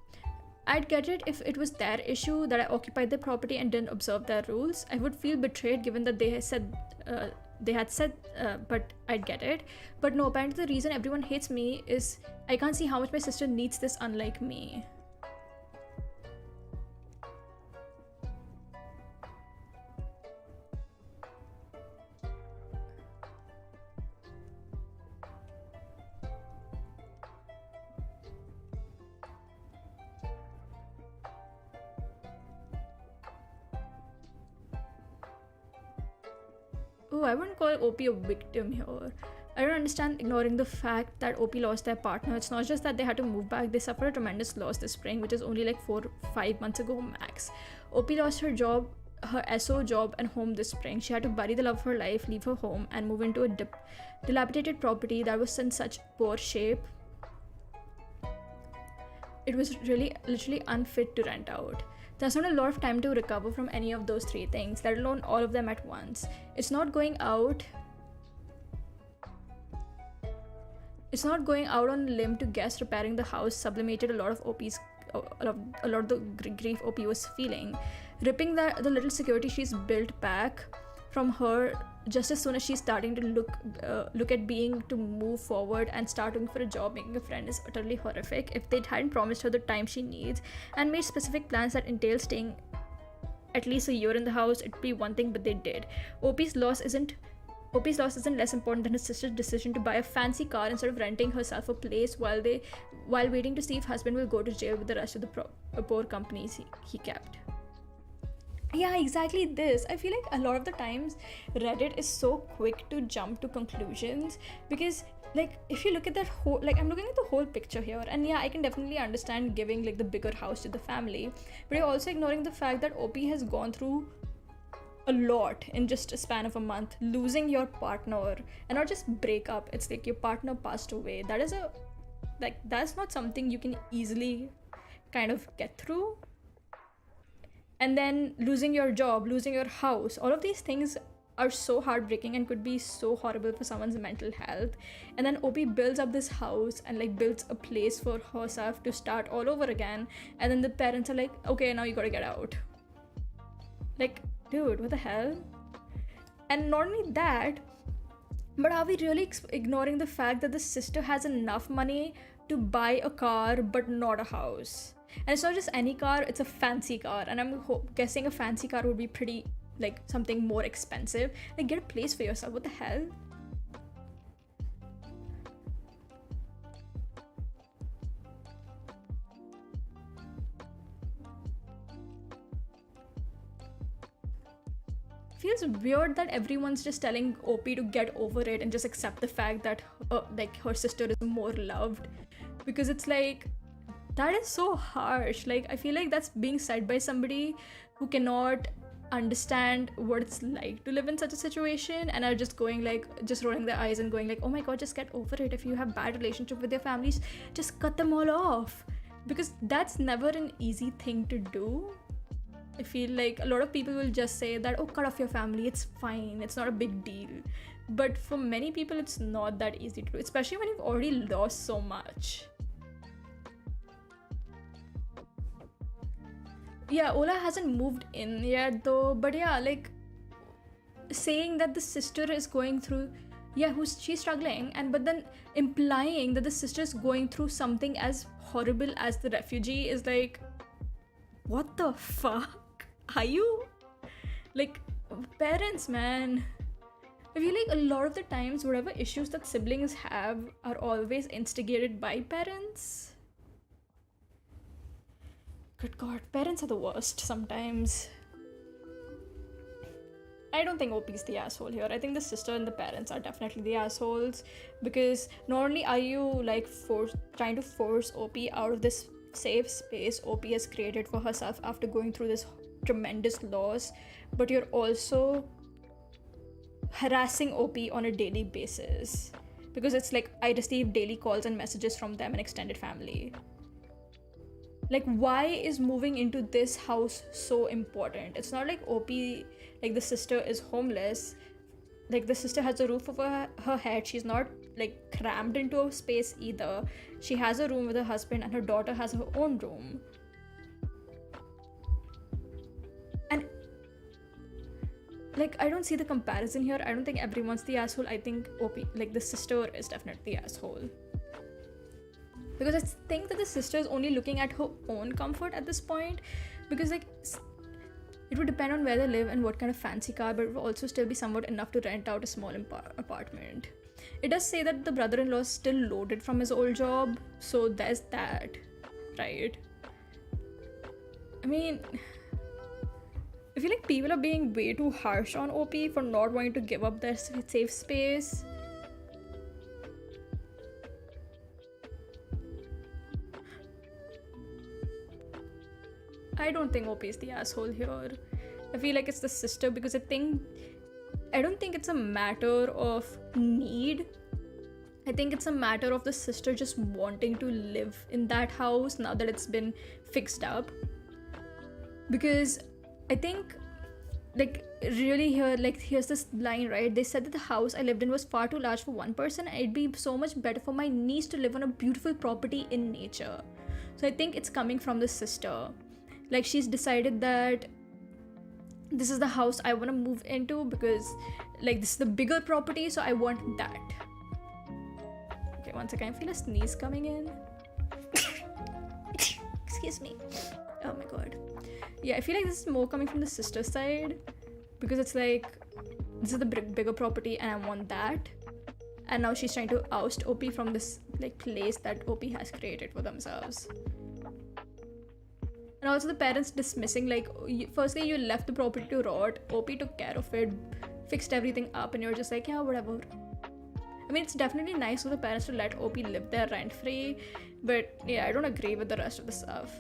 I'd get it if it was their issue that I occupied their property and didn't observe their rules. I would feel betrayed given that they had said, but I'd get it. But no, apparently the reason everyone hates me is I can't see how much my sister needs this, unlike me. Oh, I wouldn't call OP a victim here. I don't understand ignoring the fact that OP lost their partner. It's not just that they had to move back, they suffered a tremendous loss this spring, which is only like 4-5 months ago max. OP lost her job, her SO job and home this spring. She had to bury the love of her life, leave her home, and move into a dilapidated property that was in such poor shape. It was really literally unfit to rent out. There's not a lot of time to recover from any of those three things, let alone all of them at once. It's not going out on a limb to guess repairing the house sublimated a lot of the grief OP was feeling. Ripping the little security she's built back from her just as soon as she's starting to look at being to move forward and start looking for a job, making a friend is utterly horrific. If they hadn't promised her the time she needs and made specific plans that entail staying at least a year in the house, it'd be one thing, but they did. OP's loss isn't less important than his sister's decision to buy a fancy car instead of renting herself a place while waiting to see if husband will go to jail with the rest of the poor companies he kept. Yeah, exactly this. I feel like a lot of the times Reddit is so quick to jump to conclusions, because like if you look at that whole, like I'm looking at the whole picture here, and yeah, I can definitely understand giving like the bigger house to the family, but you're also ignoring the fact that OP has gone through a lot in just a span of a month. Losing your partner, and not just break up, it's like your partner passed away. That's not something you can easily kind of get through. And then losing your job, losing your house, all of these things are so heartbreaking and could be so horrible for someone's mental health. And then OP builds up this house and like builds a place for herself to start all over again, and then the parents are like, okay, now you gotta get out. Like, dude, what the hell? And not only that, but are we really ignoring the fact that the sister has enough money to buy a car but not a house? And it's not just any car, it's a fancy car, and I'm guessing a fancy car would be pretty, like, something more expensive. Like, get a place for yourself. What the hell? Feels weird that everyone's just telling OP to get over it and just accept the fact that like her sister is more loved, because it's like, that is so harsh. Like, I feel like that's being said by somebody who cannot understand what it's like to live in such a situation, and are just going like, just rolling their eyes and going like, oh my god, just get over it. If you have bad relationship with your families, just cut them all off, because that's never an easy thing to do. I feel like a lot of people will just say that, oh, cut off your family, it's fine, it's not a big deal. But for many people, it's not that easy to do, especially when you've already lost so much. Yeah, Ola hasn't moved in yet though, but yeah, like, saying that the sister is going through, she's struggling, but then implying that the sister is going through something as horrible as the refugee is like, what the fuck? Are you, like, parents, man? I feel like a lot of the times, whatever issues that siblings have are always instigated by parents. Good God, parents are the worst sometimes. I don't think OP is the asshole here. I think the sister and the parents are definitely the assholes, because not only are you like trying to force OP out of this safe space OP has created for herself after going through this tremendous loss, but you're also harassing OP on a daily basis, because it's like I receive daily calls and messages from them and extended family. Like, why is moving into this house so important? It's not like OP, like the sister is homeless. Like, the sister has a roof over her head. She's not like crammed into a space either. She has a room with her husband, and her daughter has her own room. And like, I don't see the comparison here. I don't think everyone's the asshole. I think OP, like the sister, is definitely the asshole. Because I think that the sister is only looking at her own comfort at this point, because like it would depend on where they live and what kind of fancy car, but it would also still be somewhat enough to rent out a small apartment. It does say that the brother-in-law is still loaded from his old job, so there's that, right? I mean, I feel like people are being way too harsh on OP for not wanting to give up their safe space. I don't think OP is the asshole here. I feel like it's the sister, because I don't think it's a matter of need. I think it's a matter of the sister just wanting to live in that house now that it's been fixed up. Because I think, like, really here, like, here's this line, right? They said that the house I lived in was far too large for one person, and it'd be so much better for my niece to live on a beautiful property in nature. So I think it's coming from the sister. Like, she's decided that this is the house I want to move into, because like this is the bigger property, so I want that. Okay, one second, I feel a sneeze coming in. Excuse me. Oh my god. Yeah, I feel like this is more coming from the sister side, because it's like, this is the bigger property and I want that. And now she's trying to oust OP from this like place that OP has created for themselves. And also the parents dismissing, like, firstly you left the property to rot, OP took care of it, fixed everything up, and you're just like, yeah, whatever. I mean, it's definitely nice for the parents to let OP live there rent-free, but yeah, I don't agree with the rest of the stuff.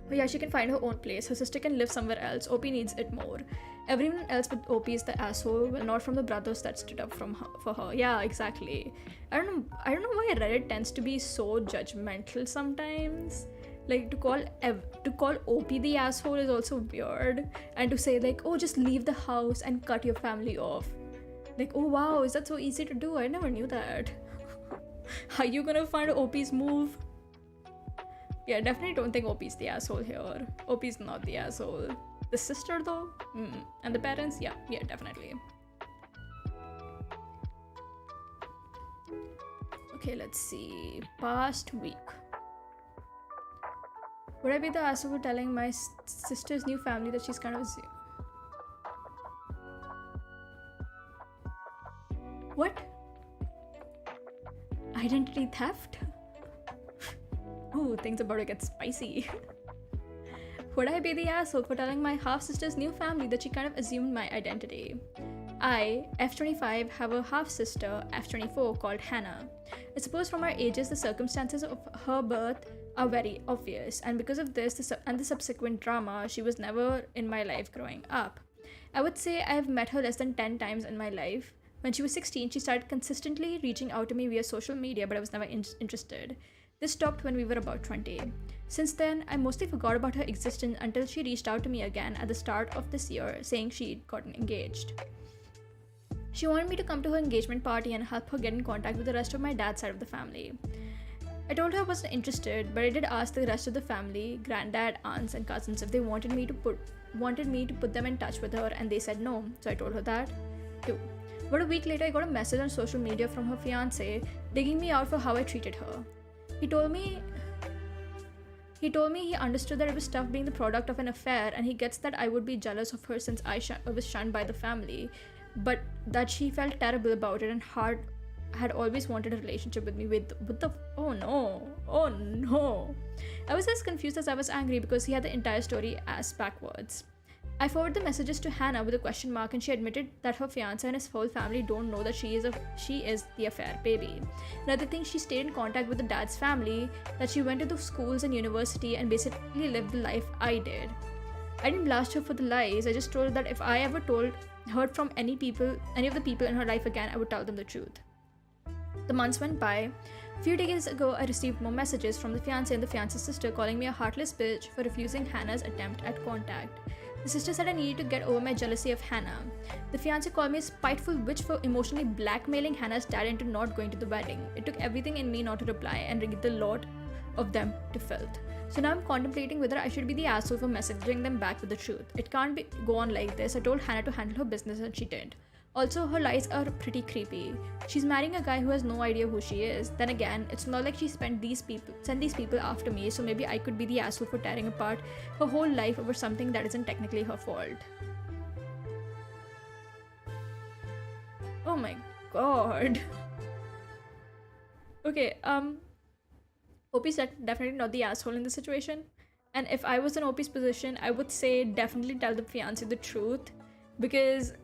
But yeah, she can find her own place, her sister can live somewhere else, OP needs it more. Everyone else with OP is the asshole, well, not from the brothers that stood up for her. Yeah, exactly. I don't know why Reddit tends to be so judgmental sometimes. Like, to call OP the asshole is also weird, and to say like, oh, just leave the house and cut your family off. Like, oh wow, is that so easy to do? I never knew that. Are you gonna find OP's move? Yeah, definitely don't think OP's the asshole here. OP's not the asshole. The sister though? And the parents? Yeah, definitely. Okay, let's see. Past week. Would I be the asshole for telling my sister's new family that she's kind of What? Identity theft? Ooh, things about to get spicy. Would I be the asshole for telling my half-sister's new family that she kind of assumed my identity? I, F25, have a half-sister, F24, called Hannah. I suppose from our ages, the circumstances of her birth are very obvious, and because of this and the subsequent drama, she was never in my life growing up. I would say I have met her less than 10 times in my life. When she was 16, she started consistently reaching out to me via social media, but I was never interested. This stopped when we were about 20. Since then, I mostly forgot about her existence until she reached out to me again at the start of this year, saying she'd gotten engaged. She wanted me to come to her engagement party and help her get in contact with the rest of my dad's side of the family. I told her I wasn't interested, but I did ask the rest of the family, granddad, aunts, and cousins if they wanted me to put them in touch with her, and they said no, so I told her that too. About a week later, I got a message on social media from her fiance, digging me out for how I treated her. He told me he understood that it was tough being the product of an affair, and he gets that I would be jealous of her since I was shunned by the family, but that she felt terrible about it and hard had always wanted a relationship with me with the oh no. I was as confused as I was angry because he had the entire story ass backwards. I forwarded the messages to Hannah with a question mark, and she admitted that her fiance and his whole family don't know that she is the affair baby. Another thing, she stayed in contact with the dad's family, that she went to the schools and university and basically lived the life I did. I didn't blast her for the lies. I just told her that if I ever heard from any of the people in her life again, I would tell them the truth. The months went by. A few days ago, I received more messages from the fiance and the fiance's sister calling me a heartless bitch for refusing Hannah's attempt at contact. The sister said I needed to get over my jealousy of Hannah. The fiance called me a spiteful witch for emotionally blackmailing Hannah's dad into not going to the wedding. It took everything in me not to reply and read the lot of them to filth. So now I'm contemplating whether I should be the asshole for messaging them back with the truth. It can't go on like this. I told Hannah to handle her business and she didn't. Also, her lies are pretty creepy. She's marrying a guy who has no idea who she is. Then again, it's not like she sent these people after me, so maybe I could be the asshole for tearing apart her whole life over something that isn't technically her fault. Oh my god. Okay, OP's definitely not the asshole in this situation. And if I was in OP's position, I would say definitely tell the fiancé the truth, because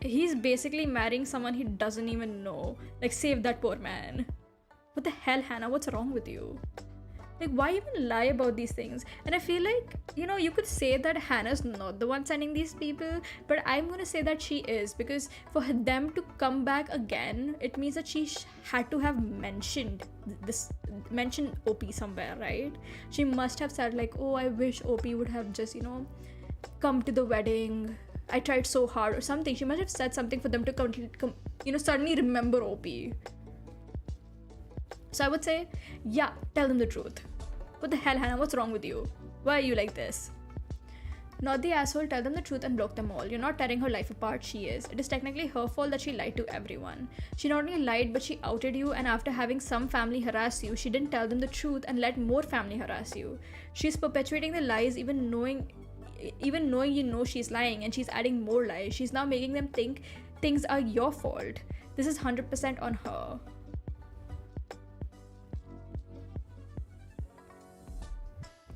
he's basically marrying someone he doesn't even know. Like, save that poor man. What the hell, Hannah? What's wrong with you? Like, why even lie about these things? And I feel like, you could say that Hannah's not the one sending these people, but I'm gonna say that she is, because for them to come back again, it means that she had to have mentioned OP somewhere, right? She must have said like, oh, I wish OP would have just, come to the wedding. I tried so hard or something. She must have said something for them to suddenly remember OP. So I would say, yeah, tell them the truth. What the hell, Hannah? What's wrong with you? Why are you like this? Not the asshole, tell them the truth and block them all. You're not tearing her life apart, she is. It is technically her fault that she lied to everyone. She not only lied, but she outed you, and after having some family harass you, she didn't tell them the truth and let more family harass you. She's perpetuating the lies even knowing she's lying, and she's adding more lies. She's now making them think things are your fault. This is 100% on her.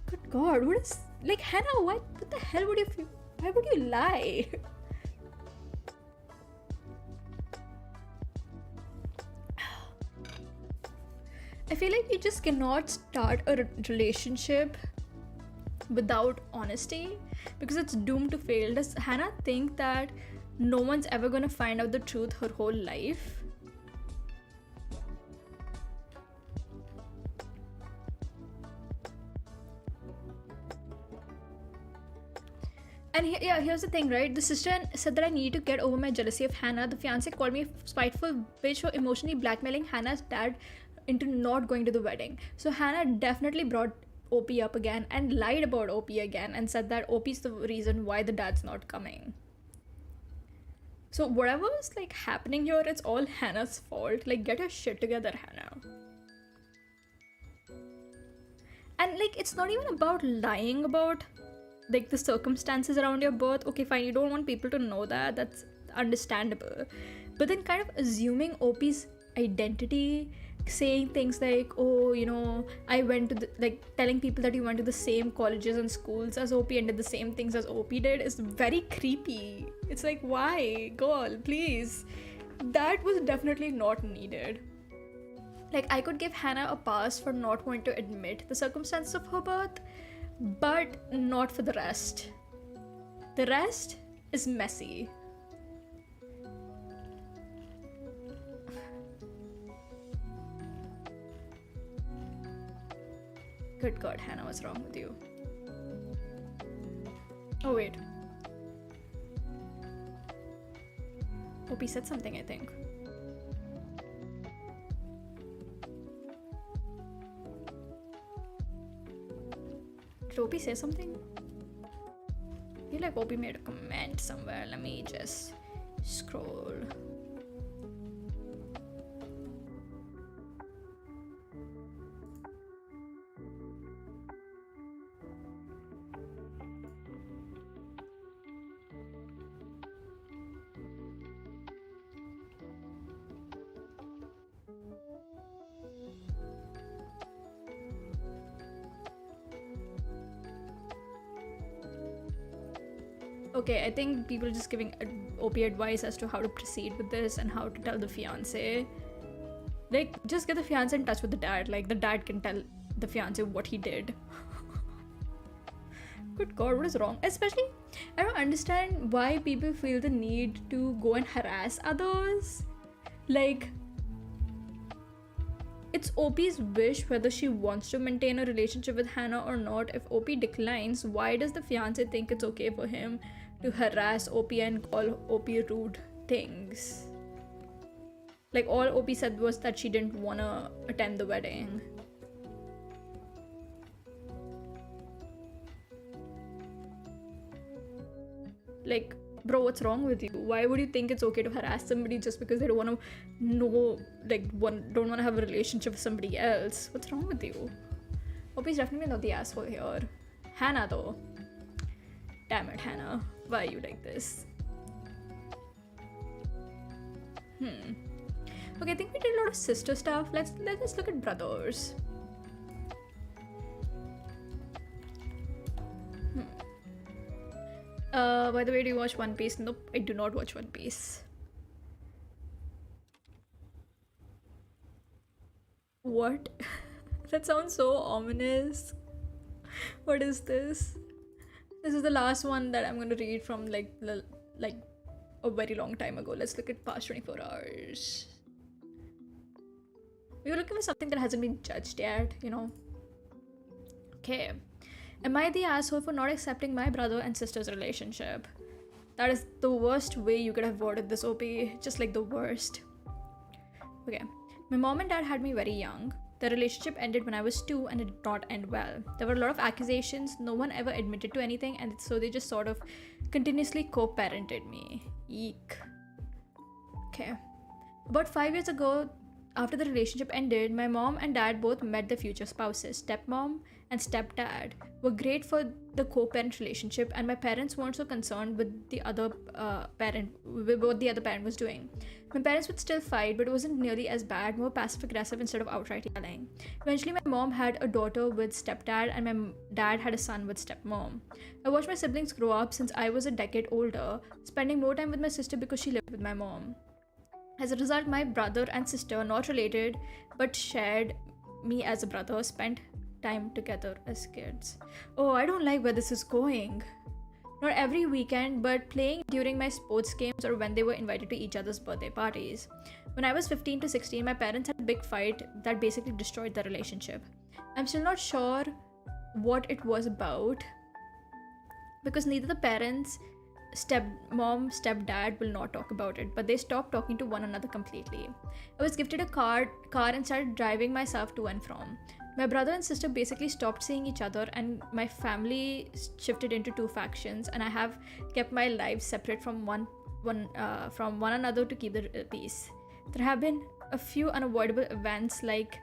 Good god, what is, like, Hannah, what the hell would you feel? Why would you lie? I feel like you just cannot start a relationship without honesty, because it's doomed to fail. Does Hannah think that no one's ever gonna find out the truth her whole life? And here's the thing, right? The sister said that I need to get over my jealousy of Hannah. The fiance called me a spiteful bitch for emotionally blackmailing Hannah's dad into not going to the wedding. So Hannah definitely brought OP up again and lied about OP again and said that OP's the reason why the dad's not coming. So whatever's like happening here, it's all Hannah's fault. Like, get your shit together, Hannah. And like, it's not even about lying about like the circumstances around your birth. Okay, fine, you don't want people to know that, that's understandable, but then kind of assuming OP's identity, saying things like, oh, I went to telling people that you went to the same colleges and schools as OP and did the same things as OP did, is very creepy. It's like, why, girl, please? That was definitely not needed. Like, I could give Hannah a pass for not wanting to admit the circumstances of her birth, but not for the rest. The rest is messy. Good god, Hannah, what's wrong with you? Oh wait. OP said something, I think. Did OP say something? I feel like OP made a comment somewhere. Let me just scroll. Okay, I think people are just giving OP advice as to how to proceed with this and how to tell the fiance. Like, just get the fiance in touch with the dad. Like, the dad can tell the fiance what he did. Good God, what is wrong? Especially, I don't understand why people feel the need to go and harass others. Like, it's OP's wish whether she wants to maintain a relationship with Hannah or not. If OP declines, why does the fiance think it's okay for him to harass OP and call OP rude things? Like, all OP said was that she didn't want to attend the wedding. Like, bro, what's wrong with you? Why would you think it's okay to harass somebody just because they don't want to know, like, don't want to have a relationship with somebody else? What's wrong with you? OP's definitely not the asshole here. Hannah, though. Damn it, Hannah. Why are you like this? Okay, I think we did a lot of sister stuff. Let's look at brothers. By the way, do you watch One Piece? Nope, I do not watch One Piece. What? That sounds so ominous. What is this? This is the last one that I'm going to read from like a very long time ago. Let's look at past 24 hours. We were looking for something that hasn't been judged yet, you know? Okay. Am I the asshole for not accepting my brother and sister's relationship? That is the worst way you could have worded this, OP. Just like the worst. Okay. My mom and dad had me very young. The relationship ended when I was 2 and it did not end well. There were a lot of accusations. No one ever admitted to anything, and so they just sort of continuously co-parented me. Eek. Okay. About 5 years ago, after the relationship ended, my mom and dad both met their future spouses. Stepmom and stepdad were great for the co-parent relationship, and my parents weren't so concerned with the other parent, with what the other parent was doing. My parents would still fight, but it wasn't nearly as bad, more passive-aggressive instead of outright yelling. Eventually, my mom had a daughter with stepdad, and my dad had a son with stepmom. I watched my siblings grow up since I was a decade older, spending more time with my sister because she lived with my mom. As a result, my brother and sister, not related but shared me as a brother, spent time together as kids. Oh, I don't like where this is going. Not every weekend, but playing during my sports games or when they were invited to each other's birthday parties. When I was 15 to 16, my parents had a big fight that basically destroyed the relationship. I'm still not sure what it was about because neither the parents, stepmom, stepdad will not talk about it, but they stopped talking to one another completely. I was gifted a car and started driving myself to and from. My brother and sister basically stopped seeing each other, and my family shifted into 2 factions, and I have kept my lives separate from one another to keep the peace. There have been a few unavoidable events like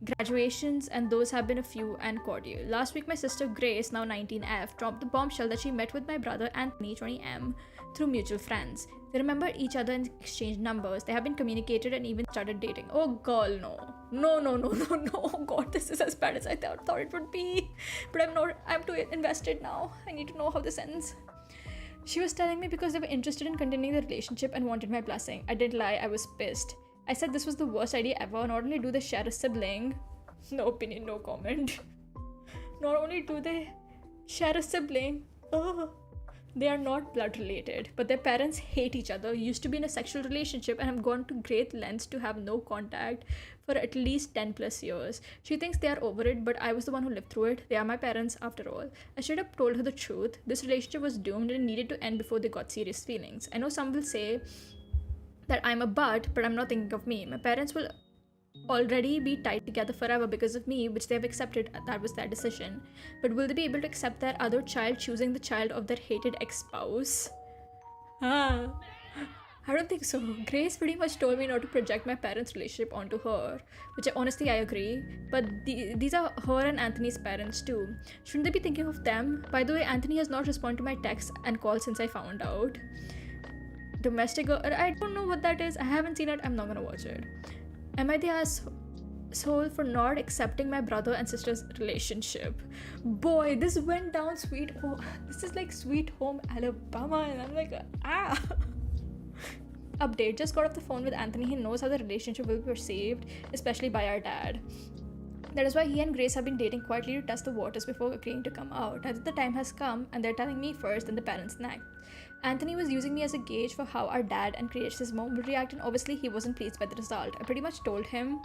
graduations, and those have been a few and cordial. Last week, my sister Grace, now 19F, dropped the bombshell that she met with my brother Anthony, 20M, through mutual friends. They remembered each other and exchanged numbers. They have been communicated and even started dating. Oh girl, no. Oh god, this is as bad as I thought it would be. But I'm too invested now. I need to know how this ends. She was telling me because they were interested in continuing the relationship and wanted my blessing. I didn't lie, I was pissed. I said this was the worst idea ever. Not only do they share a sibling, no opinion, no comment. Not only do they share a sibling, they are not blood related, but their parents hate each other, used to be in a sexual relationship, and have gone to great lengths to have no contact for at least 10 plus years. She thinks they are over it, but I was the one who lived through it. They are my parents after all. I should have told her the truth. This relationship was doomed and needed to end before they got serious feelings. I know some will say that I'm a butt, but I'm not thinking of me. My parents will already be tied together forever because of me, which they have accepted. That was their decision. But will they be able to accept their other child choosing the child of their hated ex-spouse? I don't think so. Grace pretty much told me not to project my parents' relationship onto her, which honestly I agree. But these are her and Anthony's parents too. Shouldn't they be thinking of them? By the way, Anthony has not responded to my texts and calls since I found out. Domestic, I don't know what that is. I haven't seen it. I'm not gonna watch it. Am I the asshole? soul for not accepting my brother and sister's relationship. Boy, this went down sweet home. This is like Sweet Home Alabama, and I'm like, ah. Update, just got off the phone with Anthony. He knows how the relationship will be perceived, especially by our dad. That is why he and Grace have been dating quietly to test the waters before agreeing to come out. Now that the time has come and they're telling me first, then the parents next. Anthony was using me as a gauge for how our dad and Grace's mom would react, and obviously he wasn't pleased by the result. I pretty much told him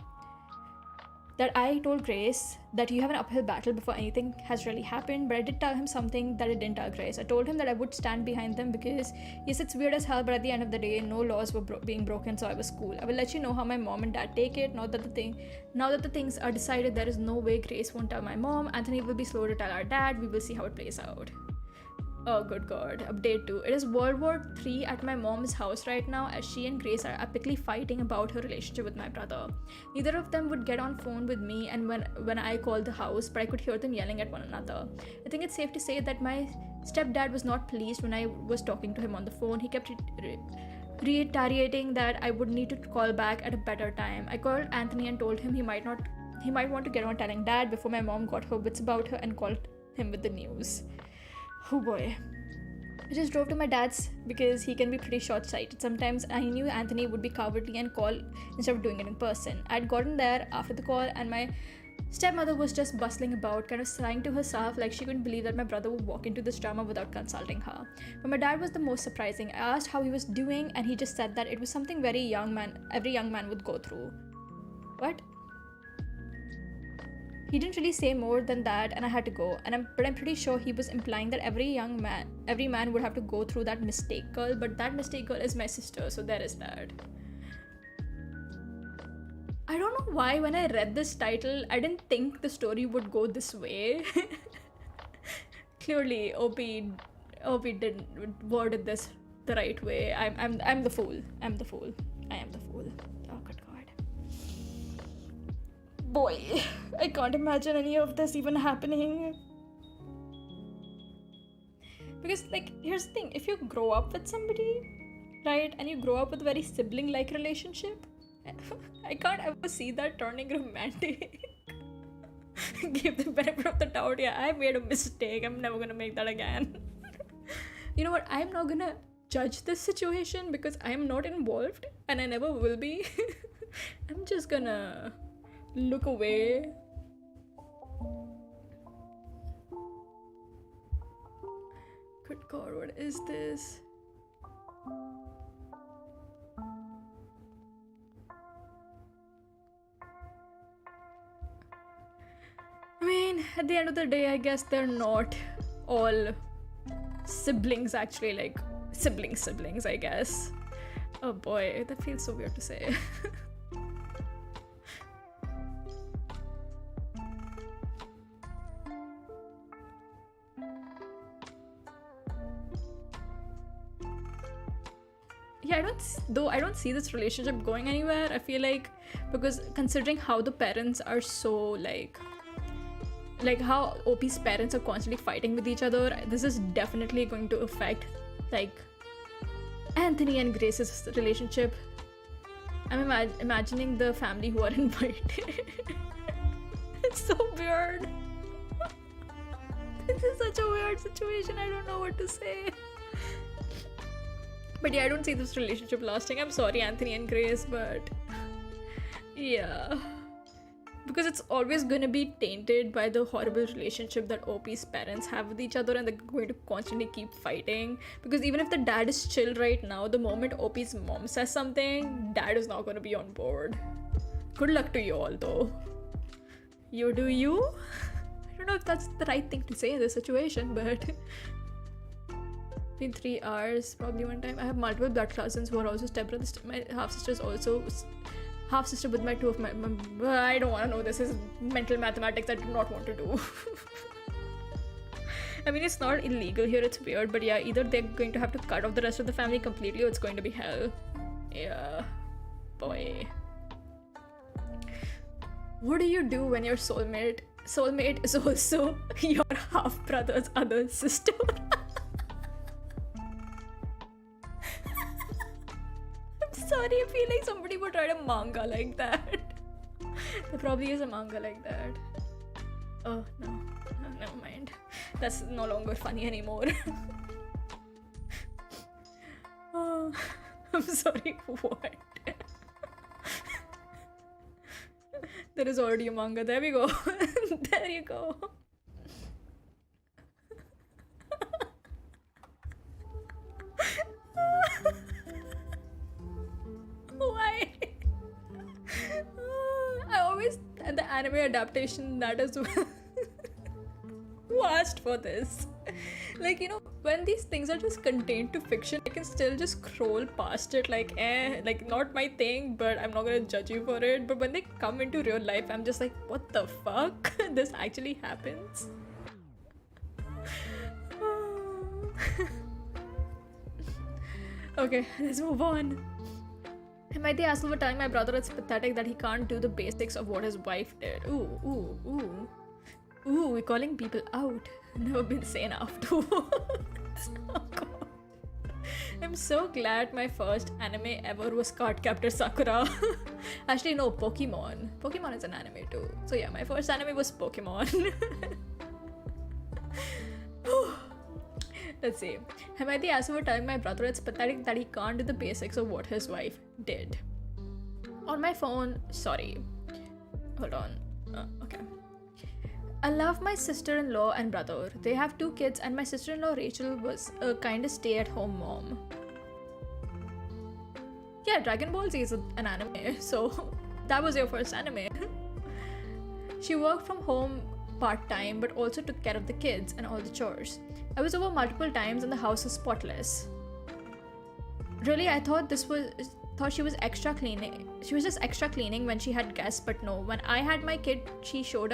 that I told Grace that you have an uphill battle before anything has really happened, but I did tell him something that I didn't tell Grace. I told him that I would stand behind them because, yes, it's weird as hell, but at the end of the day, no laws were being broken, so I was cool. I will let you know how my mom and dad take it. Now that the things are decided, there is no way Grace won't tell my mom. Anthony will be slow to tell our dad. We will see how it plays out. Oh, good God. Update 2. It is World War III at my mom's house right now, as she and Grace are epically fighting about her relationship with my brother. Neither of them would get on phone with me and when I called the house, but I could hear them yelling at one another. I think it's safe to say that my stepdad was not pleased when I was talking to him on the phone. He kept reiterating that I would need to call back at a better time. I called Anthony and told him he might want to get on telling dad before my mom got her wits about her and called him with the news. Oh boy. I just drove to my dad's because he can be pretty short-sighted. Sometimes I knew Anthony would be cowardly and call instead of doing it in person. I'd gotten there after the call and my stepmother was just bustling about, kind of sighing to herself like she couldn't believe that my brother would walk into this drama without consulting her. But my dad was the most surprising. I asked how he was doing and he just said that it was something every young man would go through. What? He didn't really say more than that, and I had to go. But I'm pretty sure he was implying that every man would have to go through that mistake girl. But that mistake girl is my sister, so there is that. I don't know why when I read this title, I didn't think the story would go this way. Clearly, OP didn't worded this the right way. I'm the fool. I am the fool. Oh good God. Boy, I can't imagine any of this even happening. Because, like, here's the thing, if you grow up with somebody, right, and you grow up with a very sibling-like relationship, I can't ever see that turning romantic. Give the benefit of the doubt. Yeah, I made a mistake. I'm never gonna make that again. You know what? I'm not gonna judge this situation because I'm not involved and I never will be. I'm just gonna look away. Good God, what is this? I mean, at the end of the day, I guess they're not all siblings, actually, like siblings, I guess. Oh boy, that feels so weird to say. Yeah, I don't see this relationship going anywhere. I feel like, because considering how the parents are so like how OP's parents are constantly fighting with each other, this is definitely going to affect like Anthony and Grace's relationship. I'm imagining the family who are invited. It's so weird. This is such a weird situation. I don't know what to say. But yeah, I don't see this relationship lasting. I'm sorry, Anthony and Grace, but yeah. Because it's always going to be tainted by the horrible relationship that OP's parents have with each other, and they're going to constantly keep fighting. Because even if the dad is chill right now, the moment OP's mom says something, dad is not going to be on board. Good luck to you all, though. You do you? I don't know if that's the right thing to say in this situation, but in 3 hours, probably one time. I have multiple blood cousins who are also stepbrothers. My half-sister is also half-sister with my two of my I don't want to know. This is mental mathematics I do not want to do. I mean, it's not illegal here, it's weird, but yeah, either they're going to have to cut off the rest of the family completely or it's going to be hell. Yeah, boy. What do you do when your soulmate is also your half-brother's other sister? Sorry, I feel like somebody would write a manga like that. There probably is a manga like that. Oh no, never mind. That's no longer funny anymore. Oh, I'm sorry. What? There is already a manga. There we go. There you go. Why? I always the anime adaptation that is who asked for this? Like, you know, when these things are just contained to fiction, I can still just scroll past it like like not my thing, but I'm not gonna judge you for it. But when they come into real life, I'm just like, what the fuck? This actually happens? Okay, let's move on. Might they ask over telling my brother it's pathetic that he can't do the basics of what his wife did. Ooh, we're calling people out. Never been sane afterwards. Oh god. I'm so glad my first anime ever was Cardcaptor Sakura. Actually, no, Pokemon. Pokemon is an anime too. So yeah, my first anime was Pokemon. Let's see. Hemati asked over telling my brother it's pathetic that he can't do the basics of what his wife did. On my phone, sorry. Hold on. Okay. I love my sister-in-law and brother. They have 2 kids and my sister-in-law Rachel was a kind of stay-at-home mom. Yeah, Dragon Ball Z is an anime, so that was your first anime. She worked from home part-time but also took care of the kids and all the chores. I was over multiple times and the house was spotless. Really, I thought she was extra cleaning. She was just extra cleaning when she had guests, but no. When I had my kid, she showed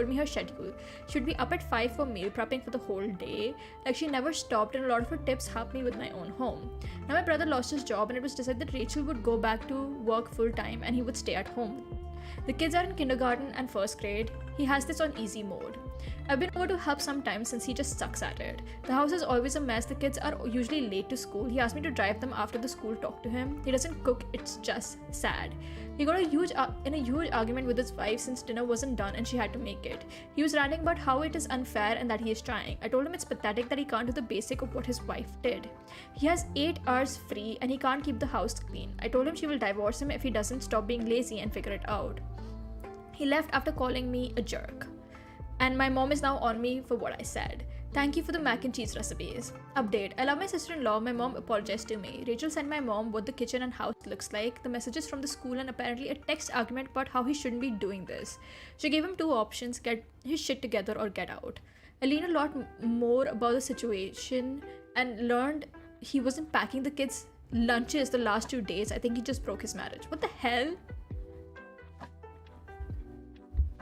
me her schedule. She would be up at 5 for meal prepping for the whole day. Like, she never stopped, and a lot of her tips helped me with my own home. Now my brother lost his job and it was decided that Rachel would go back to work full time and he would stay at home. The kids are in kindergarten and first grade. He has this on easy mode. I've been over to help sometimes since he just sucks at it. The house is always a mess. The kids are usually late to school. He asked me to drive them after the school talk to him. He doesn't cook, it's just sad. He got in a huge argument with his wife since dinner wasn't done and she had to make it. He was ranting about how it is unfair and that he is trying. I told him it's pathetic that he can't do the basic of what his wife did. He has 8 hours free and he can't keep the house clean. I told him she will divorce him if he doesn't stop being lazy and figure it out. He left after calling me a jerk. And my mom is now on me for what I said. Thank you for the mac and cheese recipes. Update. I love my sister-in-law. My mom apologized to me. Rachel sent my mom what the kitchen and house looks like, the messages from the school, and apparently a text argument about how he shouldn't be doing this. She gave him 2 options, get his shit together or get out. I learned a lot more about the situation and learned he wasn't packing the kids' lunches the last 2 days. I think he just broke his marriage. What the hell?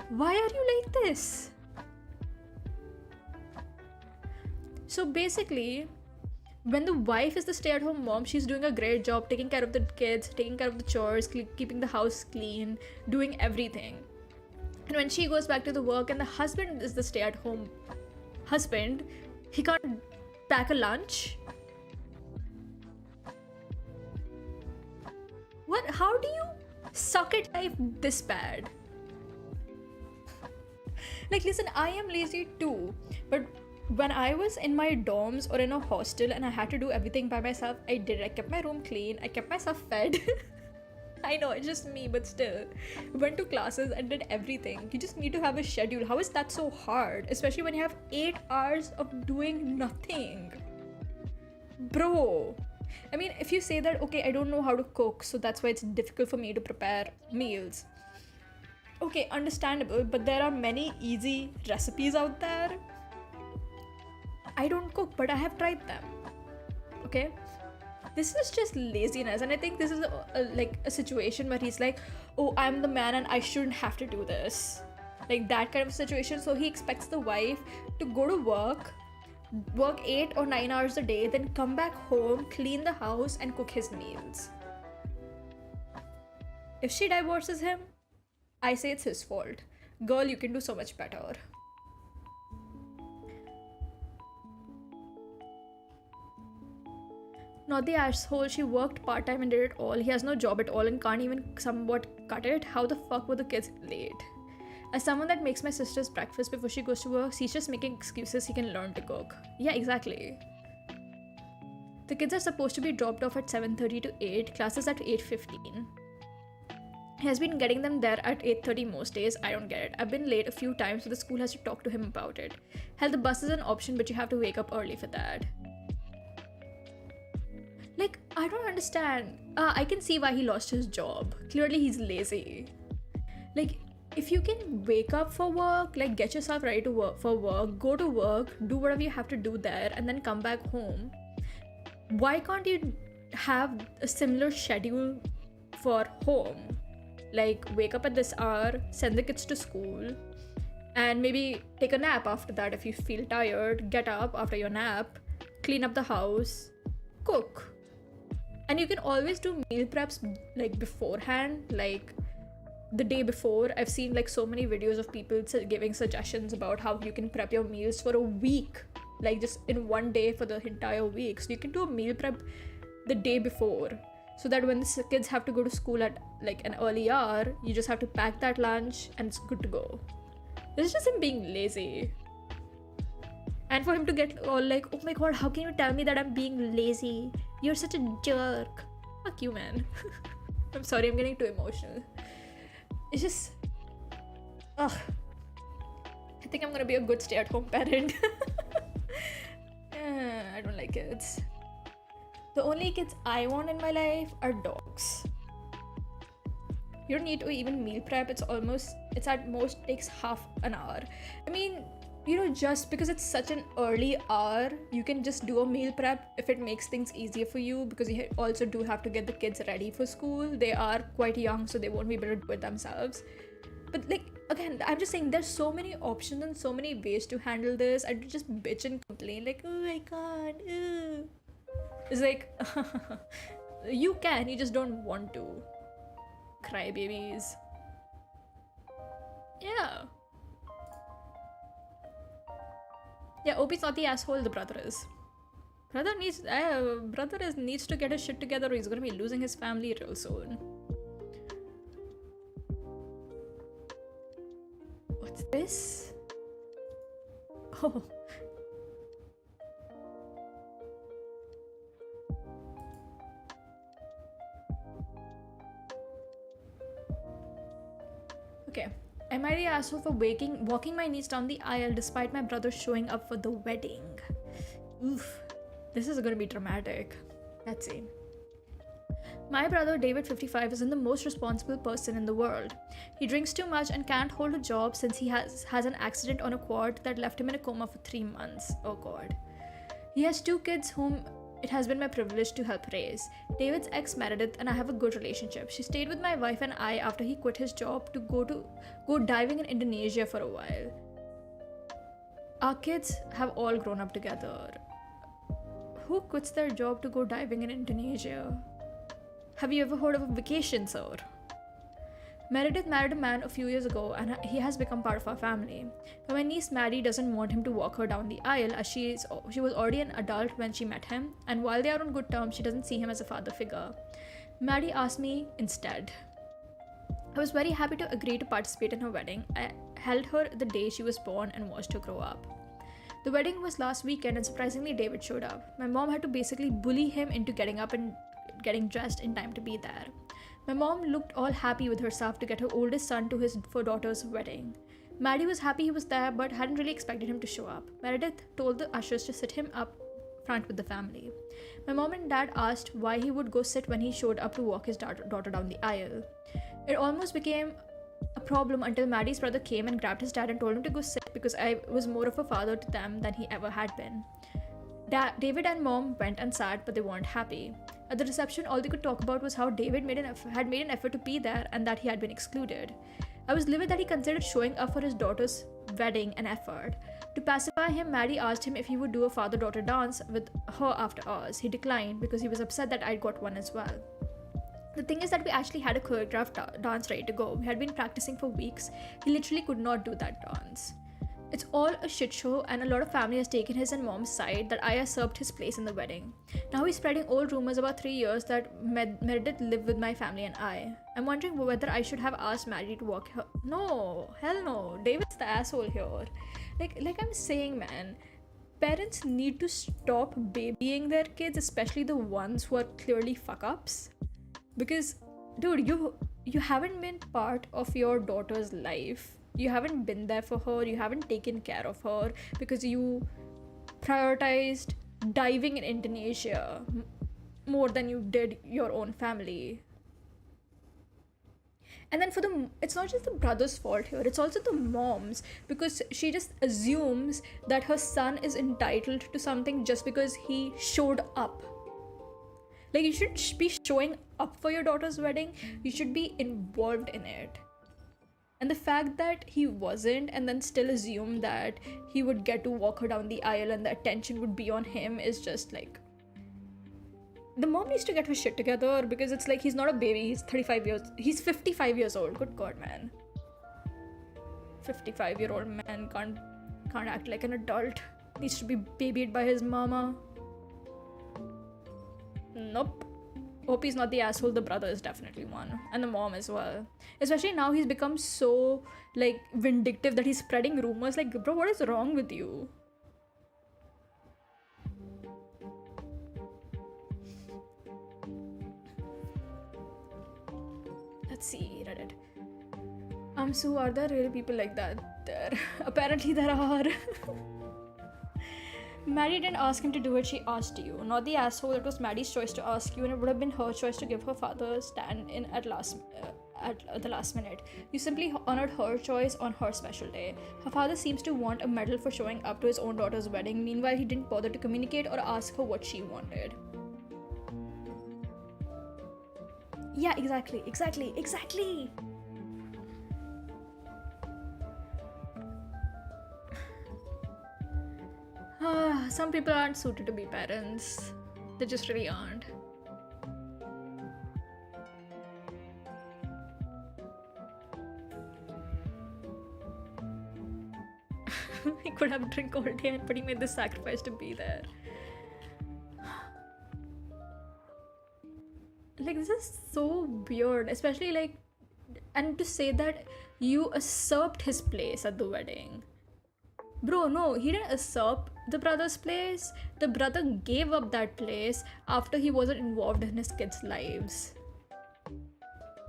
Why are you like this? So basically, when the wife is the stay-at-home mom, she's doing a great job taking care of the kids, taking care of the chores, keeping the house clean, doing everything. And when she goes back to the work and the husband is the stay-at-home husband, he can't pack a lunch. What? How do you suck at life this bad? Like, listen, I am lazy too, but when I was in my dorms or in a hostel and I had to do everything by myself, I did. I kept my room clean, I kept myself fed. I know, it's just me, but still. Went to classes and did everything. You just need to have a schedule. How is that so hard? Especially when you have 8 hours of doing nothing. Bro. I mean, if you say that, okay, I don't know how to cook, so that's why it's difficult for me to prepare meals. Okay, understandable, but there are many easy recipes out there. I don't cook, but I have tried them. Okay? This is just laziness, and I think this is a situation where he's like, oh, I'm the man and I shouldn't have to do this. Like that kind of situation. So he expects the wife to go to work 8 or 9 hours a day, then come back home, clean the house, and cook his meals. If she divorces him, I say it's his fault. Girl, you can do so much better. Not the asshole, she worked part-time and did it all. He has no job at all and can't even somewhat cut it. How the fuck were the kids late? As someone that makes my sister's breakfast before she goes to work, he's just making excuses he can learn to cook. Yeah, exactly. The kids are supposed to be dropped off at 7:30 to 8, classes at 8:15. He has been getting them there at 8:30 most days. I don't get it. I've been late a few times, so the school has to talk to him about it. Hell, the bus is an option, but you have to wake up early for that. Like, I don't understand. I can see why he lost his job. Clearly, he's lazy. Like, if you can wake up for work, like, get yourself ready to work for work, go to work, do whatever you have to do there, and then come back home. Why can't you have a similar schedule for home? Like, wake up at this hour, send the kids to school, and maybe take a nap after that if you feel tired. Get up after your nap, clean up the house, cook. And you can always do meal preps like beforehand, like the day before. I've seen like so many videos of people giving suggestions about how you can prep your meals for a week, like just in one day for the entire week. So you can do a meal prep the day before, so that when the kids have to go to school at like an early hour, you just have to pack that lunch and it's good to go. This is just him being lazy. And for him to get all like, oh my god, how can you tell me that I'm being lazy? You're such a jerk. Fuck you, man. I'm sorry, I'm getting too emotional. It's just... Ugh. I think I'm gonna be a good stay-at-home parent. I don't like kids. The only kids I want in my life are dogs. You don't need to even meal prep. It's at most takes half an hour. I mean, you know, just because it's such an early hour, you can just do a meal prep if it makes things easier for you, because you also do have to get the kids ready for school. They are quite young, so they won't be able to do it themselves. But like, again, I'm just saying there's so many options and so many ways to handle this. I just bitch and complain like, oh, I can't. It's like, you can, you just don't want to. Cry babies. Yeah. Yeah, OP's not the asshole, the brother is. Brother needs to get his shit together, or he's gonna be losing his family real soon. What's this? Oh. Okay. Am I the asshole for walking my niece down the aisle despite my brother showing up for the wedding? Oof. This is gonna be dramatic. Let's see. My brother, David, 55, isn't the most responsible person in the world. He drinks too much and can't hold a job since he has an accident on a quad that left him in a coma for 3 months. Oh god. He has 2 kids whom it has been my privilege to help raise. David's ex Meredith and I have a good relationship. She stayed with my wife and I after he quit his job to go diving in Indonesia for a while. Our kids have all grown up together. Who quits their job to go diving in Indonesia? Have you ever heard of a vacation, sir? Meredith married a man a few years ago and he has become part of our family. But my niece Maddie doesn't want him to walk her down the aisle, as she was already an adult when she met him, and while they are on good terms, she doesn't see him as a father figure. Maddie asked me instead. I was very happy to agree to participate in her wedding. I held her the day she was born and watched her grow up. The wedding was last weekend and surprisingly David showed up. My mom had to basically bully him into getting up and getting dressed in time to be there. My mom looked all happy with herself to get her oldest son to his daughter's wedding. Maddie was happy he was there but hadn't really expected him to show up. Meredith told the ushers to sit him up front with the family. My mom and dad asked why he would go sit when he showed up to walk his daughter down the aisle. It almost became a problem until Maddie's brother came and grabbed his dad and told him to go sit because I was more of a father to them than he ever had been. David and mom went and sat, but they weren't happy. At the reception, all they could talk about was how David had made an effort to be there and that he had been excluded. I was livid that he considered showing up for his daughter's wedding an effort. To pacify him, Maddie asked him if he would do a father-daughter dance with her after ours. He declined because he was upset that I'd got one as well. The thing is that we actually had a choreographed dance ready to go. We had been practicing for weeks. He literally could not do that dance. It's all a shit show, and a lot of family has taken his and mom's side that I usurped his place in the wedding. Now he's spreading old rumors about 3 years that Meredith lived with my family and I. I'm wondering whether I should have asked Maddie to walk her. No, hell no. David's the asshole here. Like I'm saying, man, parents need to stop babying their kids, especially the ones who are clearly fuck ups. Because, dude, you haven't been part of your daughter's life. You haven't been there for her, you haven't taken care of her because you prioritized diving in Indonesia more than you did your own family. And then it's not just the brother's fault here, it's also the mom's, because she just assumes that her son is entitled to something just because he showed up. Like, you should be showing up for your daughter's wedding, you should be involved in it. And the fact that he wasn't and then still assumed that he would get to walk her down the aisle and the attention would be on him is just like... The mom needs to get her shit together, because it's like he's not a baby, he's 55 years old. Good God, man. 55-year-old man can't act like an adult. Needs to be babied by his mama. Nope. Hope he's not the asshole. The brother is definitely one, and the mom as well. Especially now he's become so like vindictive that he's spreading rumors. Like, bro, what is wrong with you? Let's see, Reddit. So are there really people like that? There apparently there are. Maddie didn't ask him to do it, she asked you. Not the asshole, it was Maddie's choice to ask you, and it would have been her choice to give her father a stand in at the last minute. You simply honored her choice on her special day. Her father seems to want a medal for showing up to his own daughter's wedding. Meanwhile, he didn't bother to communicate or ask her what she wanted. Yeah, exactly. Some people aren't suited to be parents. They just really aren't. He could have drink all day, but he made the sacrifice to be there. Like, this is so weird, especially like, and to say that you usurped his place at the wedding. Bro, no, he didn't usurp the brother's place. The brother gave up that place after he wasn't involved in his kids' lives.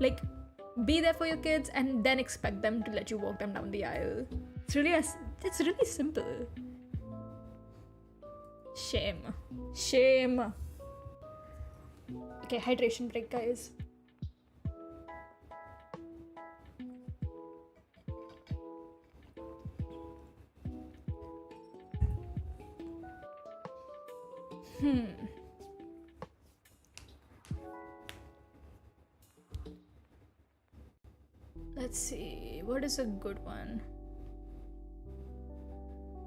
Like, be there for your kids and then expect them to let you walk them down the aisle. It's really simple. Shame. Okay, hydration break, guys. Let's see, what is a good one?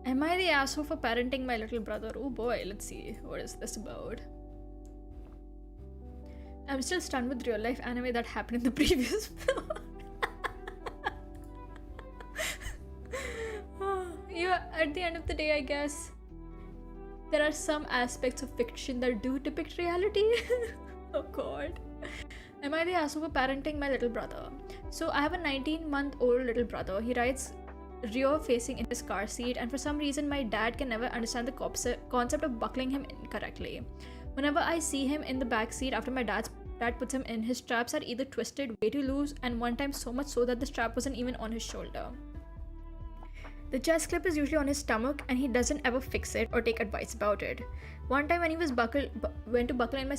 Am I the asshole for parenting my little brother? Oh boy, let's see, what is this about? I'm still stunned with real life anime that happened in the previous film. Yeah, at the end of the day, I guess there are some aspects of fiction that do depict reality. Oh god. Am I the asshole for parenting my little brother? So I have a 19-month-old little brother. He rides rear facing in his car seat, and for some reason my dad can never understand the concept of buckling him in correctly. Whenever I see him in the back seat after my dad puts him in, his straps are either twisted way too loose, and one time so much so that the strap wasn't even on his shoulder. The chest clip is usually on his stomach, and he doesn't ever fix it or take advice about it. One time when he was went to buckle in my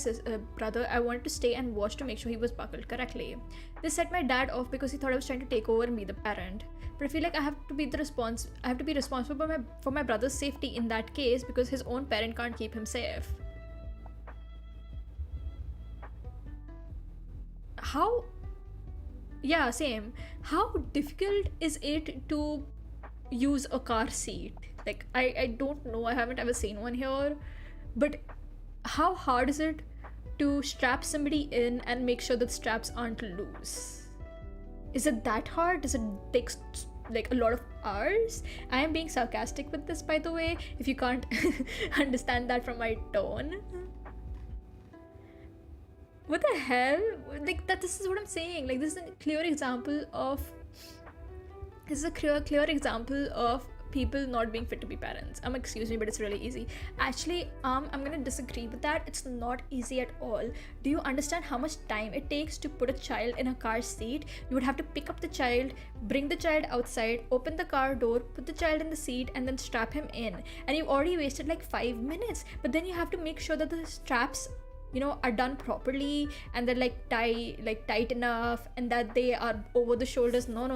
brother, I wanted to stay and watch to make sure he was buckled correctly. This set my dad off because he thought I was trying to take over and be the parent. But I feel like I have to be responsible for my brother's safety in that case, because his own parent can't keep him safe. How? Yeah, same. How difficult is it to use a car seat? Like, I don't know, I haven't ever seen one here, but how hard is it to strap somebody in and make sure that straps aren't loose? Is it that hard? Does it take like a lot of hours. I am being sarcastic with this, by the way, if you can't understand that from my tone. What the hell? Like that, this is what I'm saying. Like this is a clear example of people not being fit to be parents. Excuse me, but it's really easy. Actually, I'm gonna disagree with that. It's not easy at all. Do you understand how much time it takes to put a child in a car seat? You would have to pick up the child, bring the child outside, open the car door, put the child in the seat, and then strap him in. And you've already wasted like 5 minutes. But then you have to make sure that the straps, you know, are done properly and they're like tight enough and that they are over the shoulders. No,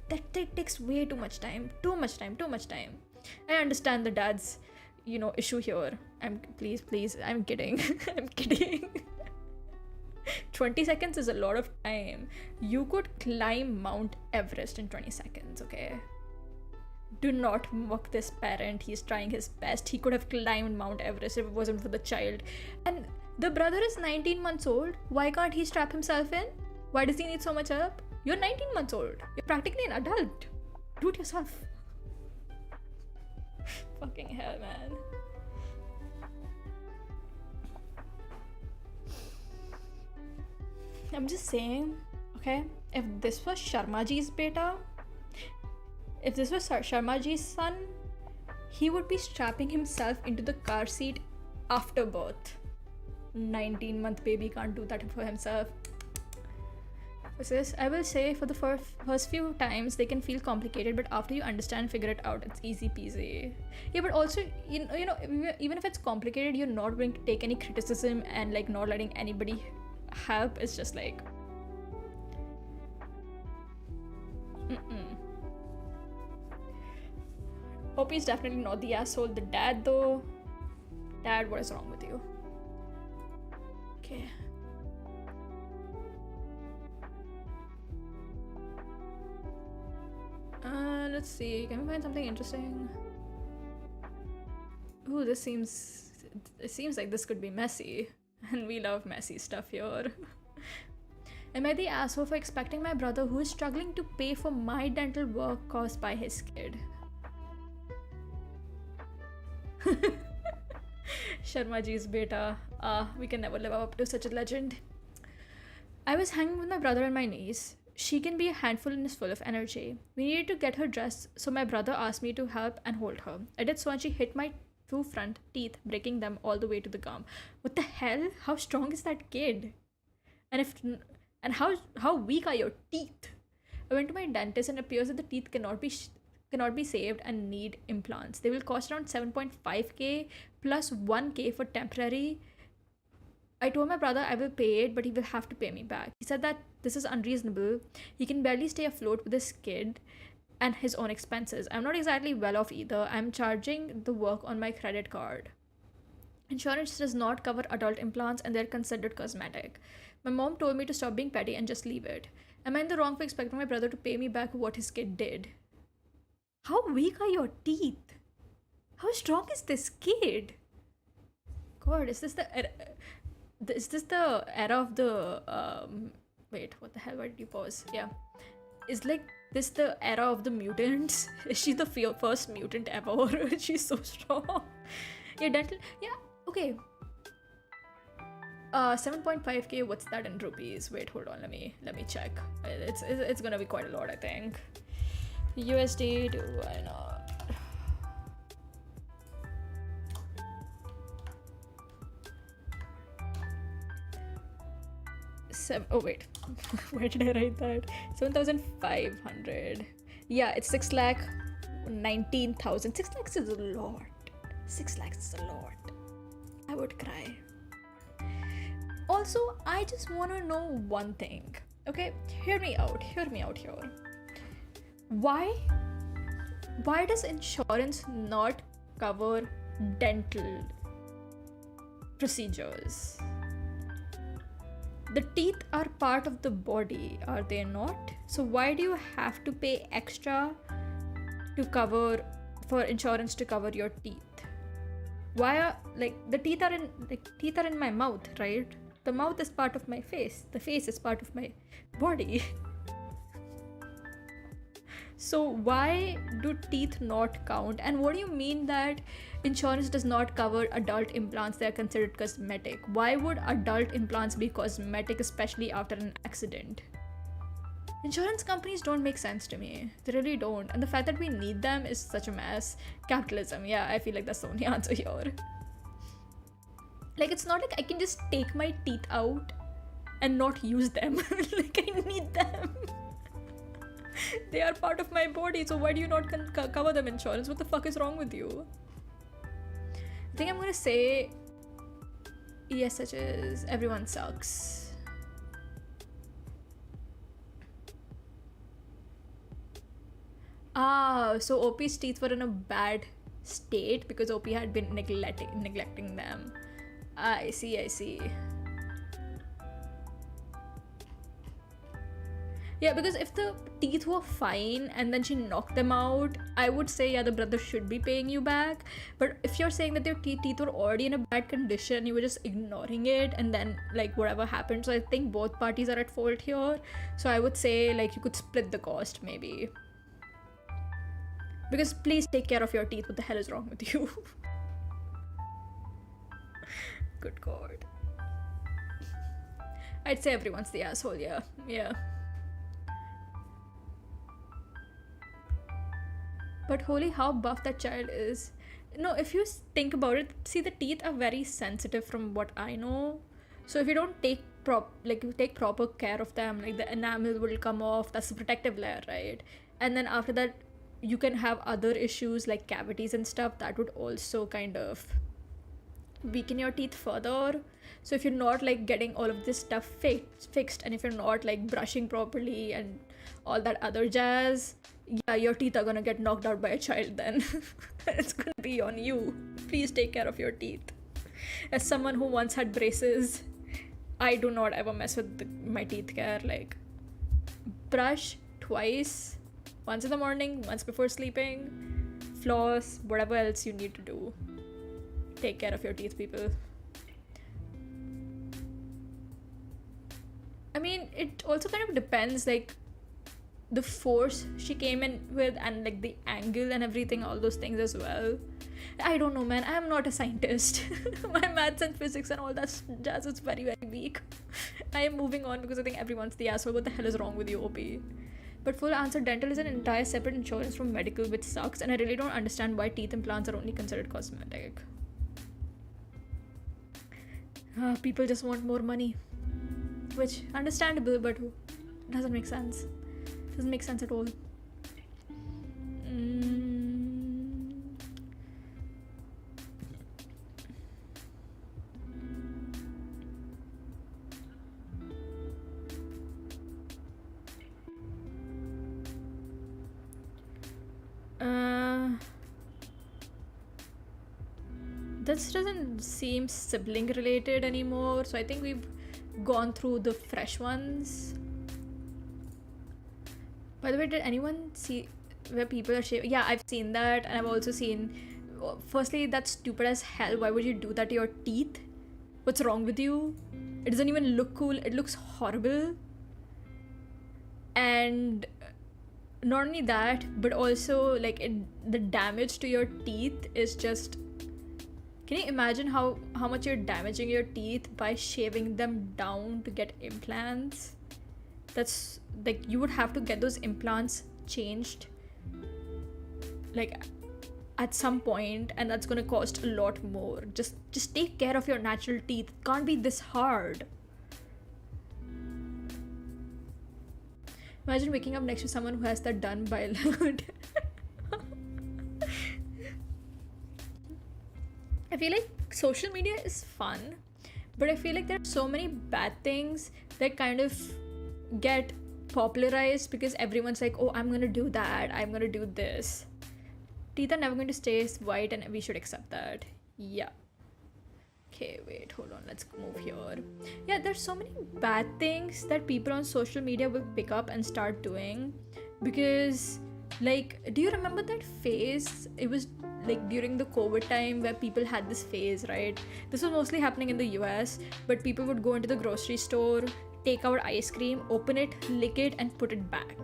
that takes way too much time. I understand the dad's, you know, issue here. Please, I'm kidding. I'm kidding. 20 seconds is a lot of time. You could climb Mount Everest in 20 seconds, okay? Do not mock this parent. He's trying his best. He could have climbed Mount Everest if it wasn't for the child. And the brother is 19 months old. Why can't he strap himself in? Why does he need so much help? You're 19 months old. You're practically an adult. Do it yourself. Fucking hell, man. I'm just saying, okay, if this was Sharmaji's beta, if this was Sharmaji's son, he would be strapping himself into the car seat after birth. 19-month baby can't do that for himself. I will say, for the first few times they can feel complicated, but after you understand, figure it out, it's easy peasy. Yeah, but also, you know, even if it's complicated, you're not going to take any criticism and like not letting anybody help. It's just like Opie is definitely not the asshole. The dad though, dad, what is wrong with you? Okay. Let's see, can we find something interesting? Ooh, it seems like this could be messy, and we love messy stuff here. Am I the asshole for expecting my brother, who is struggling to pay for my dental work caused by his kid? Sharmaji's beta. We can never live up to such a legend. I was hanging with my brother and my niece. She can be a handful and is full of energy. We needed to get her dressed, so my brother asked me to help and hold her. I did so, and she hit my 2 front teeth, breaking them all the way to the gum. What the hell? How strong is that kid? And how weak are your teeth? I went to my dentist, and it appears that the teeth cannot be saved and need implants. They will cost around 7.5k plus 1k for temporary. I told my brother I will pay it, but he will have to pay me back. He said that this is unreasonable. He can barely stay afloat with his kid and his own expenses. I'm not exactly well off either. I'm charging the work on my credit card. Insurance does not cover adult implants, and they're considered cosmetic. My mom told me to stop being petty and just leave it. Am I in the wrong for expecting my brother to pay me back what his kid did? How weak are your teeth? How strong is this kid? God, is this the era of the wait, what the hell? Why did you pause? Yeah, is like this the era of the mutants? Is she the first mutant ever? She's so strong. Yeah, dental. Yeah, okay. 7.5k. What's that in rupees? Wait, hold on. Let me check. It's gonna be quite a lot, I think. USD. Why not? Oh wait, where did I write that? 7,500. Yeah, it's 6,19,000. 6 lakhs is a lot. 6 lakhs is a lot. I would cry. Also, I just want to know one thing. Okay, hear me out here. Why does insurance not cover dental procedures? The teeth are part of the body, are they not? So why do you have to pay extra for insurance to cover your teeth? Why are the teeth are in my mouth, right? The mouth is part of my face. The face is part of my body. So why do teeth not count? And what do you mean that insurance does not cover adult implants that are considered cosmetic? Why would adult implants be cosmetic, especially after an accident? Insurance companies don't make sense to me. They really don't. And the fact that we need them is such a mess. Capitalism, yeah, I feel like that's the only answer here. Like, it's not like I can just take my teeth out and not use them. Like, I need them. They are part of my body, so why do you not cover them insurance? What the fuck is wrong with you? I think I'm gonna say yes, such as everyone sucks. So OP's teeth were in a bad state because OP had been neglecting them. I see. Yeah, because if the teeth were fine and then she knocked them out, I would say, yeah, the brother should be paying you back. But if you're saying that your teeth were already in a bad condition, you were just ignoring it, and then, like, whatever happened. So I think both parties are at fault here. So I would say, like, you could split the cost, maybe. Because please take care of your teeth. What the hell is wrong with you? Good God. I'd say everyone's the asshole, yeah. But holy, how buff that child is. No, if you think about it, see, the teeth are very sensitive from what I know. So if you don't take proper care of them, like the enamel will come off. That's the protective layer, right? And then after that, you can have other issues like cavities and stuff that would also kind of weaken your teeth further. So if you're not like getting all of this stuff fixed, and if you're not like brushing properly and all that other jazz, yeah, your teeth are gonna get knocked out by a child then. It's gonna be on you. Please take care of your teeth. As someone who once had braces, I do not ever mess with my teeth care. Like, brush twice, once in the morning, once before sleeping, floss, whatever else you need to do. Take care of your teeth, people. I mean, it also kind of depends, like, the force she came in with and like the angle and everything, all those things as well. I don't know, man. I'm not a scientist. My maths and physics and all that jazz is very, very weak. I am moving on because I think everyone's the asshole. What the hell is wrong with you, OP? But full answer, dental is an entire separate insurance from medical, which sucks, and I really don't understand why teeth implants are only considered cosmetic. People just want more money, which understandable, but doesn't make sense. Doesn't make sense at all. This doesn't seem sibling related anymore, so I think we've gone through the fresh ones. By the way, did anyone see where people are shaving? Yeah, I've seen that, and I've also seen, firstly, that's stupid as hell. Why would you do that to your teeth? What's wrong with you? It doesn't even look cool. It looks horrible. And not only that, but also like the damage to your teeth is just, can you imagine how much you're damaging your teeth by shaving them down to get implants? That's like, you would have to get those implants changed like at some point, and that's gonna cost a lot more. Just take care of your natural teeth. It can't be this hard. Imagine waking up next to someone who has that done by I feel like social media is fun, but I feel like there are so many bad things that kind of get popularized because everyone's like, oh, I'm gonna do that, I'm gonna do this. Teeth are never going to stay white, and we should accept that. Yeah. Okay, wait, hold on, let's move here. Yeah, there's so many bad things that people on social media will pick up and start doing because, like, do you remember that phase? It was like during the COVID time where people had this phase, right? This was mostly happening in the US, but people would go into the grocery store, take out ice cream, open it, lick it, and put it back.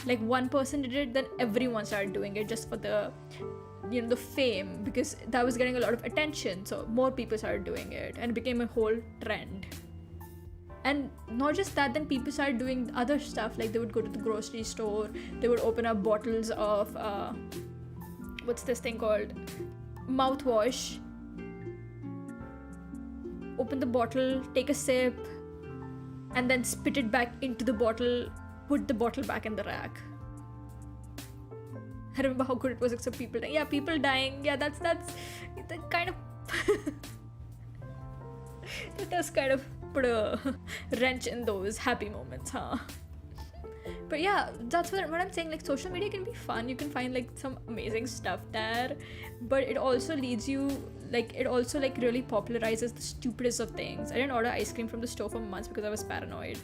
Like one person did it, then everyone started doing it just for the the fame, because that was getting a lot of attention, so more people started doing it and it became a whole trend. And not just that, then people started doing other stuff, like they would go to the grocery store, they would open up bottles of what's this thing called, mouthwash, open the bottle, take a sip, and then spit it back into the bottle, put the bottle back in the rack. I remember how good it was, except people dying. Yeah, people dying. Yeah, that's that kind of it does kind of put a wrench in those happy moments, huh? But yeah, that's what I'm saying. Like, social media can be fun. You can find like some amazing stuff there, but it also leads you, like, it also like really popularizes the stupidest of things. I didn't order ice cream from the store for months because I was paranoid.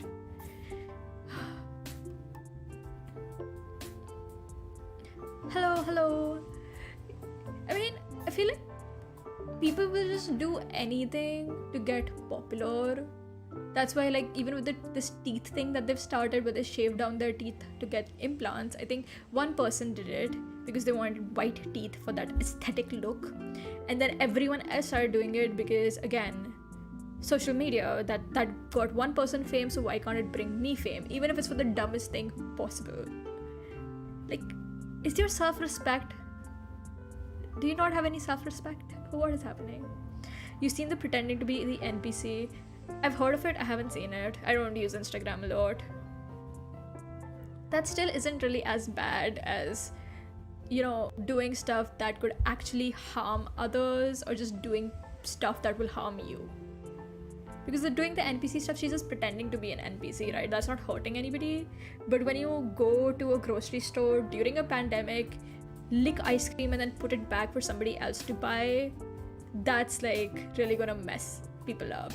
Hello. I mean, I feel like people will just do anything to get popular. That's why, like, even with this teeth thing that they've started, where they shave down their teeth to get implants, I think one person did it because they wanted white teeth for that aesthetic look, and then everyone else started doing it because, again, social media, that got one person fame, so why can't it bring me fame, even if it's for the dumbest thing possible? Like, is your self-respect, do you not have any self-respect? What is happening? You've seen the pretending to be the NPC. I've heard of it, I haven't seen it. I don't use Instagram a lot. That still isn't really as bad as, doing stuff that could actually harm others, or just doing stuff that will harm you. Because doing the NPC stuff, she's just pretending to be an NPC, right? That's not hurting anybody. But when you go to a grocery store during a pandemic, lick ice cream and then put it back for somebody else to buy, that's like really gonna mess people up.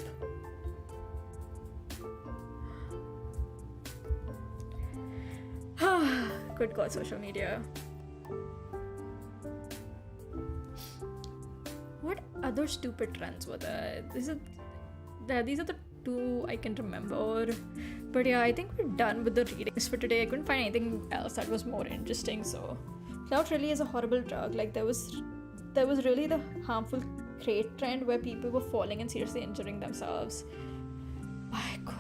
Good God, social media. What other stupid trends were there? These are the two I can remember. But yeah, I think we're done with the readings for today. I couldn't find anything else that was more interesting. So clout really is a horrible drug. Like, there was really the harmful crate trend where people were falling and seriously injuring themselves. My God.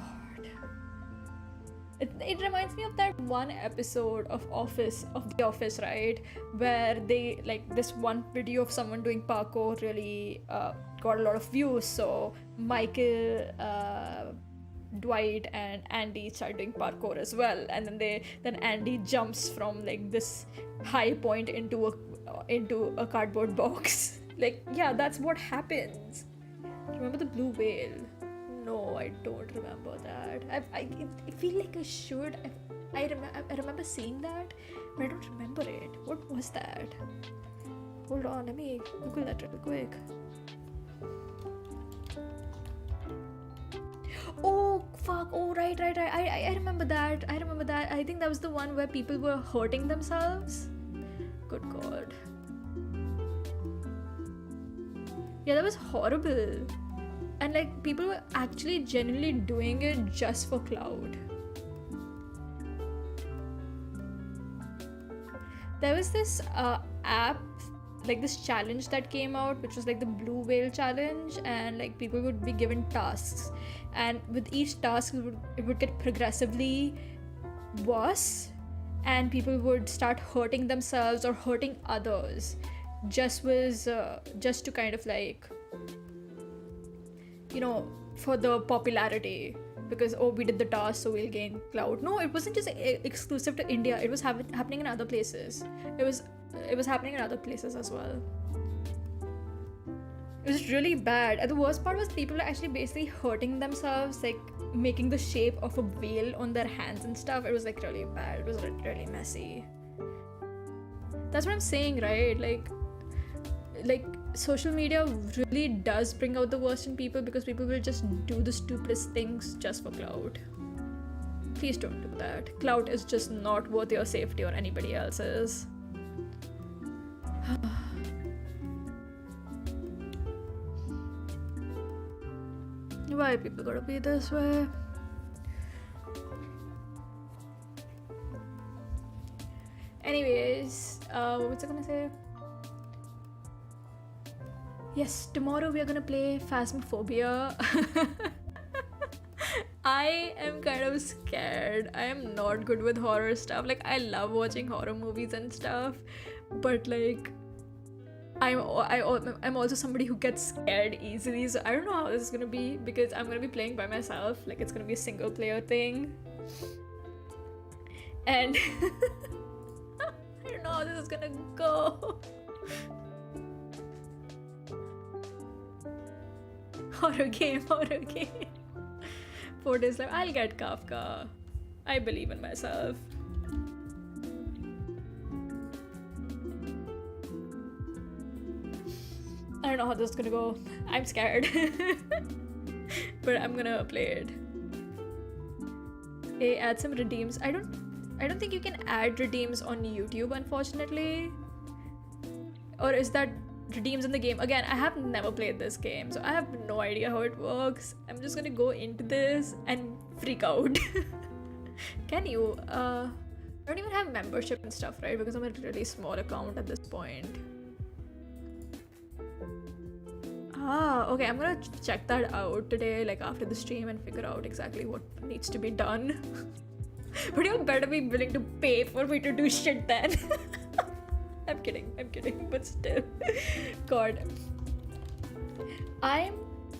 It reminds me of that one episode of The Office, right? Where they, like, this one video of someone doing parkour really got a lot of views. So Michael, Dwight, and Andy started doing parkour as well. And then Andy jumps from like this high point into a cardboard box. Like, yeah, that's what happens. Remember the blue whale? No, I don't remember that. I feel like I should. I remember seeing that, but I don't remember it. What was that? Hold on, let me Google that real quick. Oh, fuck. Oh, right. I remember that. I think that was the one where people were hurting themselves. Good God. Yeah, that was horrible. And like, people were actually genuinely doing it just for clout. There was this app, like this challenge that came out, which was like the blue whale challenge, and like people would be given tasks, and with each task it would get progressively worse, and people would start hurting themselves or hurting others, just to kind of like, for the popularity, because we did the task, so we'll gain clout. No, it wasn't just exclusive to India. It was happening in other places. It was happening in other places as well. It was really bad. And the worst part was people were actually basically hurting themselves, like making the shape of a whale on their hands and stuff. It was like really bad. It was really messy. That's what I'm saying, right? Like social media really does bring out the worst in people, because people will just do the stupidest things just for clout. Please don't do that. Clout is just not worth your safety or anybody else's. Why people gotta be this way? Anyways, what's I gonna say? Yes, tomorrow we are gonna play Phasmophobia. I am kind of scared. I am not good with horror stuff. Like, I love watching horror movies and stuff, but like, I'm also somebody who gets scared easily. So I don't know how this is gonna be, because I'm gonna be playing by myself. Like, it's gonna be a single player thing, and I don't know how this is gonna go. Horror game. 4 days left. I'll get Kafka. I believe in myself. I don't know how this is gonna go. I'm scared. But I'm gonna play it. Hey, add some redeems. I don't think you can add redeems on YouTube, unfortunately. Or is that redeems in the game? Again, I have never played this game, so I have no idea how it works. I'm just gonna go into this and freak out. Can you? I don't even have membership and stuff, right? Because I'm a really small account at this point. Okay, I'm gonna check that out today, like after the stream, and figure out exactly what needs to be done. But you better be willing to pay for me to do shit then. I'm kidding, but still. God. I'm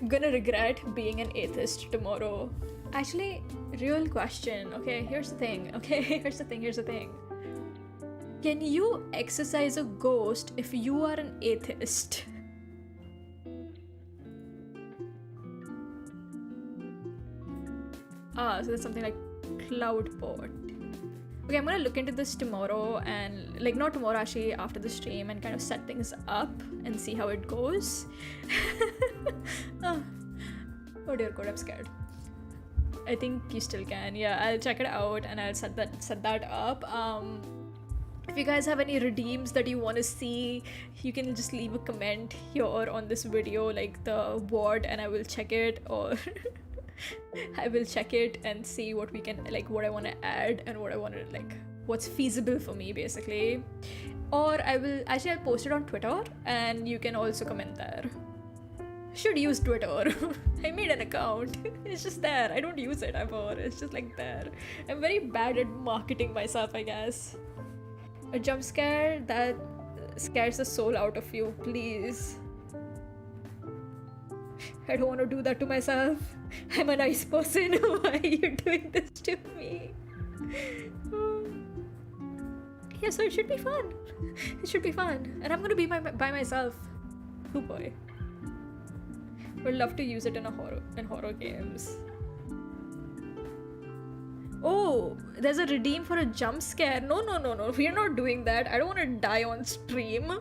gonna regret being an atheist tomorrow. Actually, real question. Okay, here's the thing. Can you exorcise a ghost if you are an atheist? So there's something like Cloudport. Okay, I'm gonna look into this tomorrow, and like not tomorrow, actually after the stream, and kind of set things up and see how it goes. Oh dear God, I'm scared. I think you still can. Yeah, I'll check it out and I'll set that up. If you guys have any redeems that you want to see, you can just leave a comment here on this video, like the word, and I will check it, or I will check it and see what we can, like what I want to add and what I want to, like what's feasible for me basically. Or I'll post it on Twitter and you can also comment there. Should use Twitter. I made an account. It's just there. I don't use it ever. It's just like there. I'm very bad at marketing myself, I guess. A jump scare that scares the soul out of you, please. I don't want to do that to myself. I'm a nice person. Why are you doing this to me? Yeah, so it should be fun. And I'm gonna be by myself. Oh boy. Would love to use it in horror games. Oh, there's a redeem for a jump scare. No. We're not doing that. I don't want to die on stream.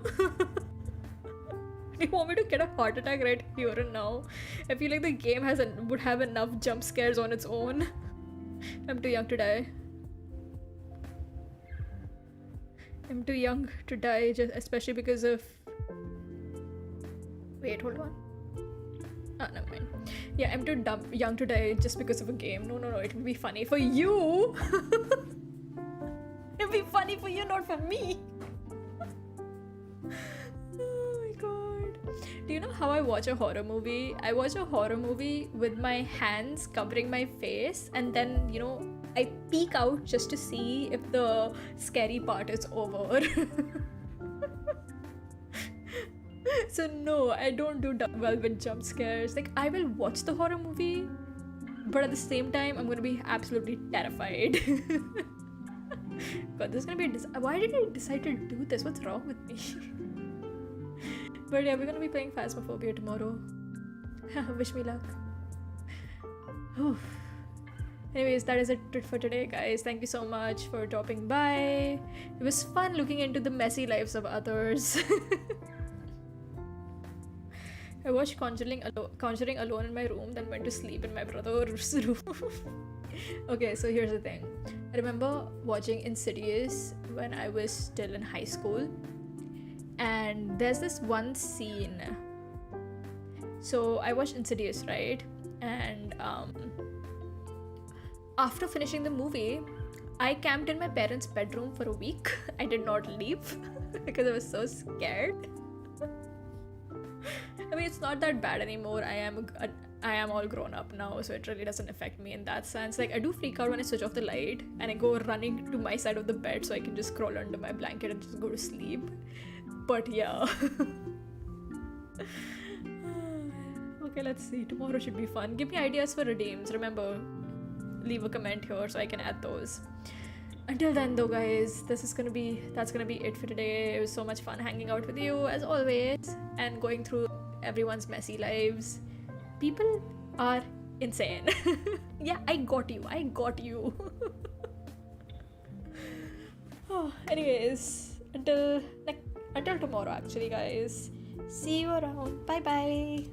You want me to get a heart attack right here and now? I feel like the game would have enough jump scares on its own. I'm too young to die. Just especially because of... Wait, hold on. Never mind. Yeah, I'm too young to die just because of a game. No, it will be funny for you. It'll be funny for you, not for me. Do you know how I watch a horror movie? I watch a horror movie with my hands covering my face, and then, I peek out just to see if the scary part is over. So no, I don't do well with jump scares. Like, I will watch the horror movie, but at the same time, I'm gonna be absolutely terrified. God, this is gonna be why did I decide to do this? What's wrong with me? But yeah, we're gonna be playing Phasmophobia tomorrow. Wish me luck. Oof. Anyways, that is it for today, guys. Thank you so much for dropping by. It was fun looking into the messy lives of others. I watched Conjuring alone in my room, then went to sleep in my brother's room. Okay, so here's the thing. I remember watching Insidious when I was still in high school. And there's this one scene. So I watched Insidious, right? And after finishing the movie, I camped in my parents' bedroom for a week. I did not leave because I was so scared. I mean, it's not that bad anymore. I am all grown up now, so it really doesn't affect me in that sense. Like, I do freak out when I switch off the light and I go running to my side of the bed so I can just crawl under my blanket and just go to sleep. But yeah. Okay, let's see. Tomorrow should be fun. Give me ideas for redeems. Remember, leave a comment here so I can add those. Until then though, guys, that's gonna be it for today. It was so much fun hanging out with you as always and going through everyone's messy lives. People are insane. Yeah, I got you. Oh, anyways, until tomorrow actually, guys. See you around. Bye bye.